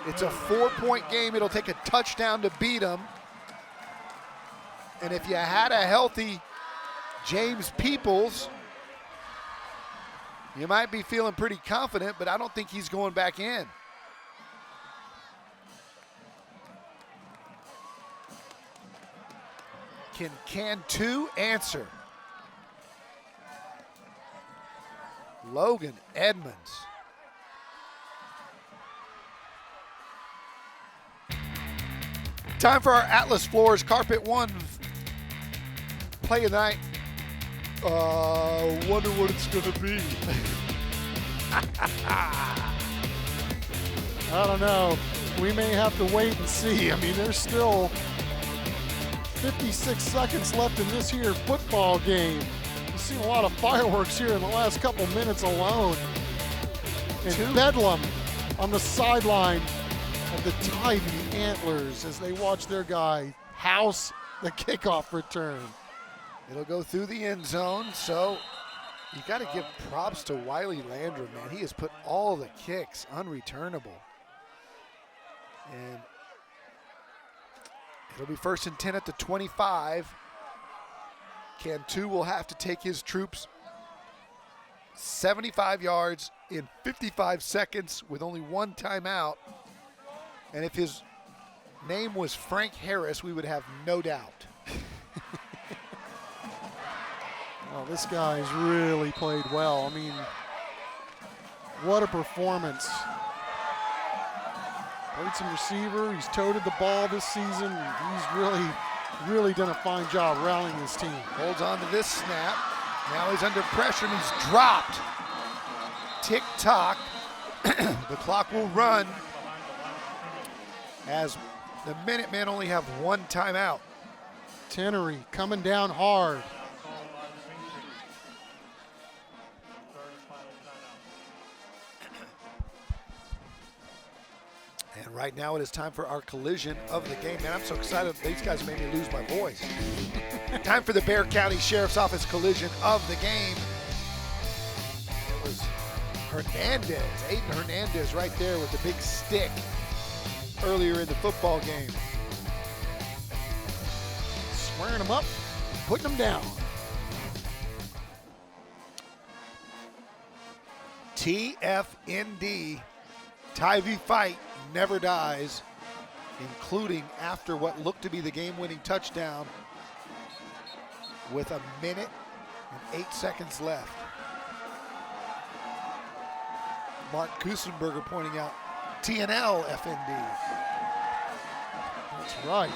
It's a 4-point game. It'll take a touchdown to beat them. And if you had a healthy James Peoples, you might be feeling pretty confident, but I don't think he's going back in. Can Cantu answer? Logan Edmonds. Time for our Atlas Floors Carpet One play of the night. Wonder what it's gonna be. I don't know. We may have to wait and see. I mean, there's still 56 seconds left in this here football game. We've seen a lot of fireworks here in the last couple minutes alone. And Bedlam on the sideline of the Tybee Antlers as they watch their guy house the kickoff return. It'll go through the end zone, so you got to give props to Wiley Landrum, man. He has put all the kicks unreturnable. And it'll be 1st and 10 at the 25. Cantu will have to take his troops 75 yards in 55 seconds with only one timeout. And if his name was Frank Harris, we would have no doubt. Oh, this guy's really played well. I mean, what a performance. Played some receiver. He's toted the ball this season. He's really done a fine job rallying his team. Holds on to this snap. Now he's under pressure and he's dropped. Tick-tock. The clock will run as the Minutemen only have one timeout. Tenery coming down hard. And right now it is time for our collision of the game. Man, I'm so excited. These guys made me lose my voice. Time for the Bexar County Sheriff's Office collision of the game. It was Hernandez, Aiden Hernandez right there with the big stick earlier in the football game. Squaring them up, putting them down. TFND, Tybee fight never dies, including after what looked to be the game-winning touchdown with 1 minute and 8 seconds left. Mark Kusenberger pointing out TNL FND. That's right.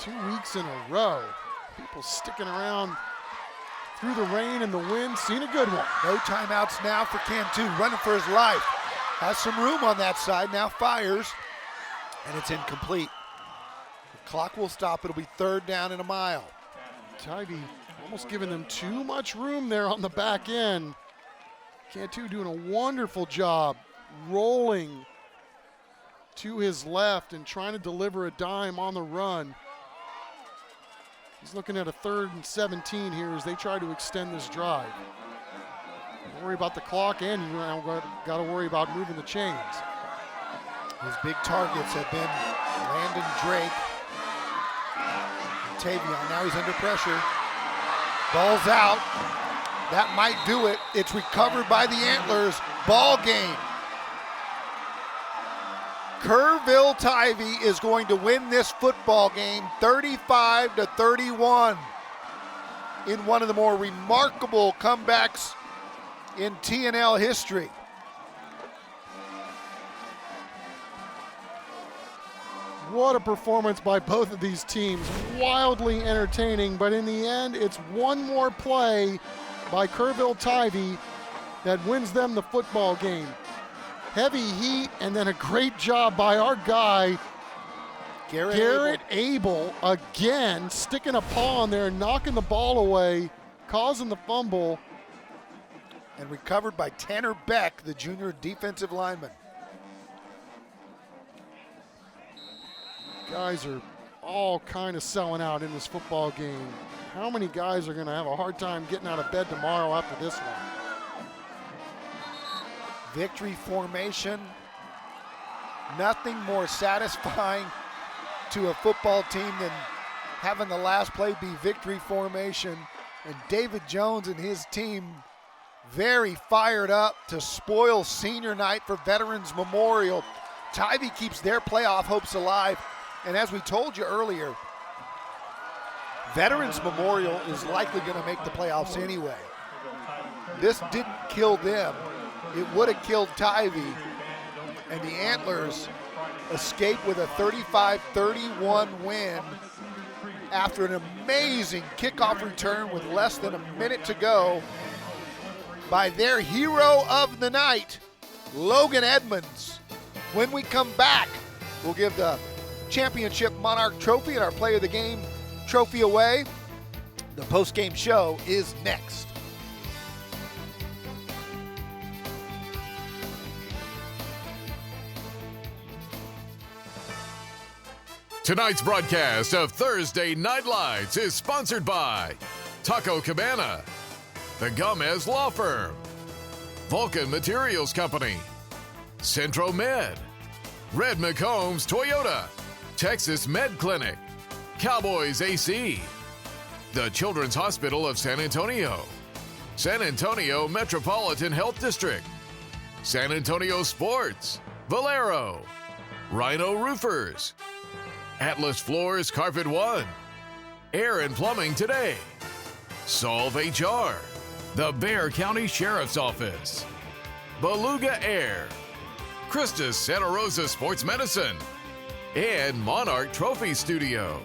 2 weeks in a row. People sticking around through the rain and the wind, seen a good one. No timeouts now for Cantu, running for his life. Has some room on that side, now fires, and it's incomplete. The clock will stop, it'll be 3rd down and a mile. Tybee almost giving them too much room there on the back end. Cantu doing a wonderful job rolling to his left and trying to deliver a dime on the run. He's looking at a 3rd and 17 here as they try to extend this drive. Don't worry about the clock, and you got to worry about moving the chains. His big targets have been Landon Drake and Tavion. Now he's under pressure. Ball's out. That might do it. It's recovered by the Antlers. Ball game. Kerrville-Tivy is going to win this football game 35-31 in one of the more remarkable comebacks in TNL history. What a performance by both of these teams. Wildly entertaining, but in the end, it's one more play by Kerrville-Tivy that wins them the football game. Heavy heat, and then a great job by our guy, Garrett Abel, again, sticking a paw in there, knocking the ball away, causing the fumble. And recovered by Tanner Beck, the junior defensive lineman. Guys are all kind of selling out in this football game. How many guys are going to have a hard time getting out of bed tomorrow after this one? Victory formation. Nothing more satisfying to a football team than having the last play be victory formation. And David Jones and his team very fired up to spoil senior night for Veterans Memorial. Tivy keeps their playoff hopes alive. And as we told you earlier, Veterans Memorial is likely going to make the playoffs anyway. This didn't kill them. It would have killed Tivy. And the Antlers escape with a 35-31 win after an amazing kickoff return with less than a minute to go by their hero of the night, Logan Edmonds. When we come back, we'll give the Championship Monarch Trophy and our Play of the Game trophy away. The post-game show is next. Tonight's broadcast of Thursday Night Lights is sponsored by Taco Cabana, the Gomez Law Firm, Vulcan Materials Company, Centro Med, Red McCombs Toyota, Texas Med Clinic, Cowboys AC, the Children's Hospital of San Antonio, San Antonio Metropolitan Health District, San Antonio Sports, Valero, Rhino Roofers, Atlas Floors Carpet One, Air and Plumbing Today, Solve HR, the Bexar County Sheriff's Office, Beluga Air, Christus Santa Rosa Sports Medicine, and Monarch Trophy Studio.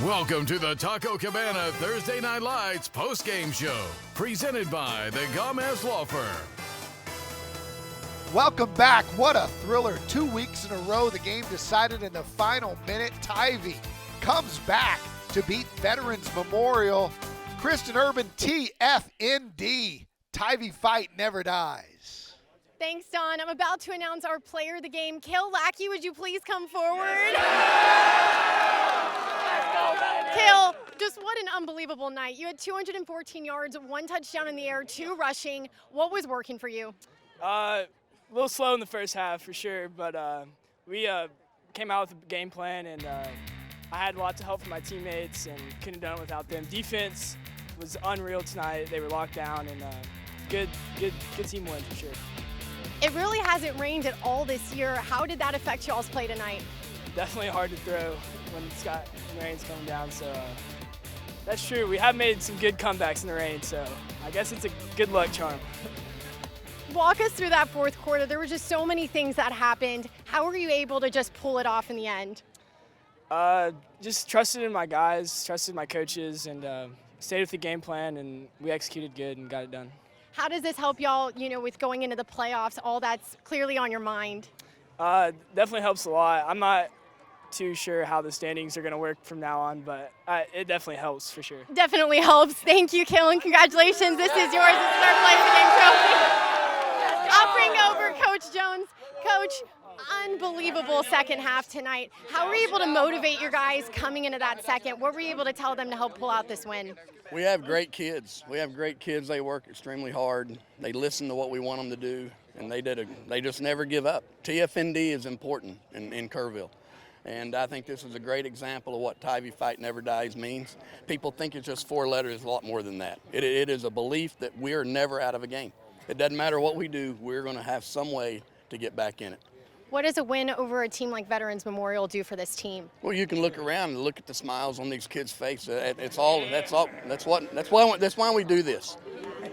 Welcome to the Taco Cabana Thursday Night Lights post-game show, presented by the Gomez Law Firm. Welcome back. What a thriller. 2 weeks in a row, the game decided in the final minute. Tivy comes back to beat Veterans Memorial. Kristen Urban, TFND. Tivy fight never dies. Thanks, Don. I'm about to announce our player of the game. Kale Lackey, would you please come forward? Kale, just what an unbelievable night. You had 214 yards, 1 touchdown in the air, 2 rushing. What was working for you? A little slow in the first half for sure, but we came out with a game plan, and I had lots of help from my teammates and couldn't have done it without them. Defense was unreal tonight. They were locked down, and good team win for sure. It really hasn't rained at all this year. How did that affect y'all's play tonight? Definitely hard to throw when the rain's coming down, so that's true. We have made some good comebacks in the rain, so I guess it's a good luck charm. Walk us through that fourth quarter. There were just so many things that happened. How were you able to just pull it off in the end? Just trusted in my guys, trusted my coaches, and stayed with the game plan, and we executed good and got it done. How does this help y'all, with going into the playoffs, all that's clearly on your mind? Definitely helps a lot. I'm not too sure how the standings are going to work from now on, but it definitely helps for sure. Definitely helps. Thank you, Kalen. Congratulations. This is yours. This is our Play of the Game trophy. I'll bring over Coach Jones. Coach, unbelievable second half tonight. How were you able to motivate your guys coming into that second? What were you able to tell them to help pull out this win? We have great kids. They work extremely hard. They listen to what we want them to do, and they just never give up. TFND is important in Kerrville. And I think this is a great example of what Tivy Fight Never Dies means. People think it's just 4 letters, it's a lot more than that. It is a belief that we're never out of a game. It doesn't matter what we do, we're going to have some way to get back in it. What does a win over a team like Veterans Memorial do for this team? Well, you can look around and look at the smiles on these kids' faces. That's why we do this.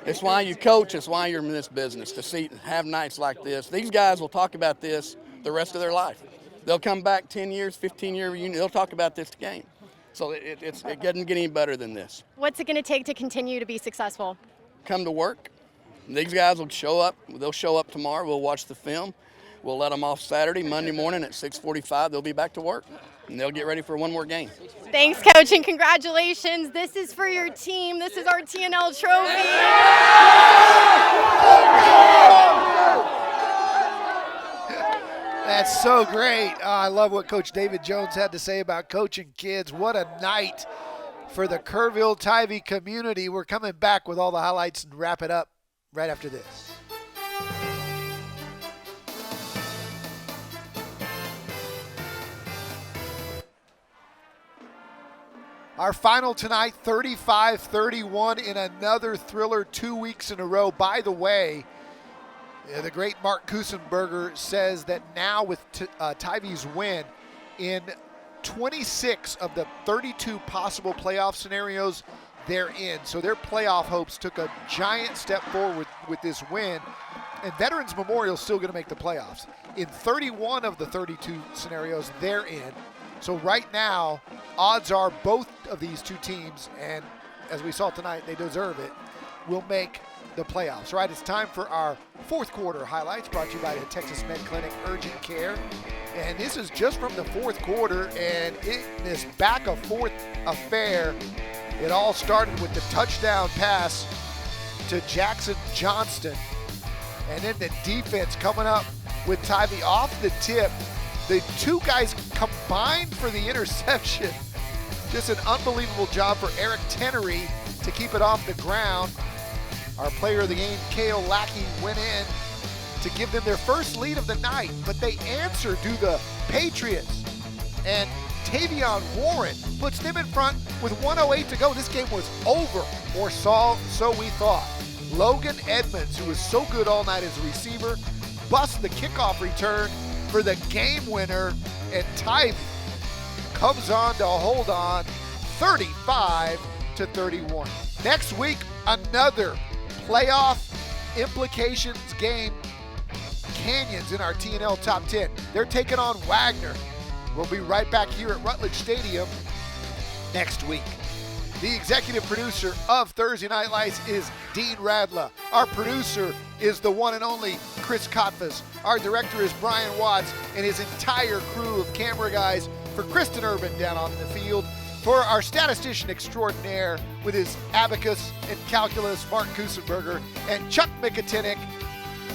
It's why you coach, it's why you're in this business, to have nights like this. These guys will talk about this the rest of their life. They'll come back 10 years, 15-year reunion. They'll talk about this game. So it doesn't get any better than this. What's it going to take to continue to be successful? Come to work. These guys will show up. They'll show up tomorrow. We'll watch the film. We'll let them off Saturday. Monday morning at 6:45, they'll be back to work. And they'll get ready for one more game. Thanks, Coach, and congratulations. This is for your team. This is our TNL trophy. That's so great. I love what Coach David Jones had to say about coaching kids. What a night for the Kerrville Tivy community. We're coming back with all the highlights and wrap it up right after this. Our final tonight, 35-31 in another thriller 2 weeks in a row. By the way, the great Mark Kusenberger says that now with Tivy's win, in 26 of the 32 possible playoff scenarios, they're in. So their playoff hopes took a giant step forward with this win. And Veterans Memorial is still going to make the playoffs. In 31 of the 32 scenarios, they're in. So right now, odds are both of these two teams, and as we saw tonight, they deserve it, will make the playoffs. Right, it's time for our fourth quarter highlights brought to you by the Texas Med Clinic Urgent Care. And this is just from the fourth quarter, and in this back and forth affair, it all started with the touchdown pass to Jackson Johnston. And then the defense coming up with Tivy off the tip. The two guys combined for the interception. Just an unbelievable job for Eric Tenery to keep it off the ground. Our player of the game, Kale Lackey, went in to give them their first lead of the night, but they answer to the Patriots. And Tavion Warren puts them in front with 1:08 to go. This game was over, or so we thought. Logan Edmonds, who was so good all night as a receiver, busts the kickoff return for the game winner, and Tivy comes on to hold on 35-31. Next week, another playoff implications game. Canyons in our TNL Top 10. They're taking on Wagner. We'll be right back here at Rutledge Stadium next week. The executive producer of Thursday Night Lights is Dean Radla. Our producer is the one and only Chris Kotfas. Our director is Brian Watts and his entire crew of camera guys. For Kristen Urban down on the field. For our statistician extraordinaire with his abacus and calculus, Mark Kusenberger, and Chuck Mikatinik.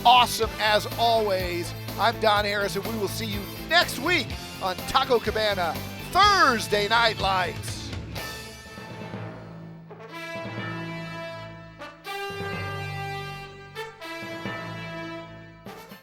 Awesome as always. I'm Don Harris, and we will see you next week on Taco Cabana Thursday Night Lights.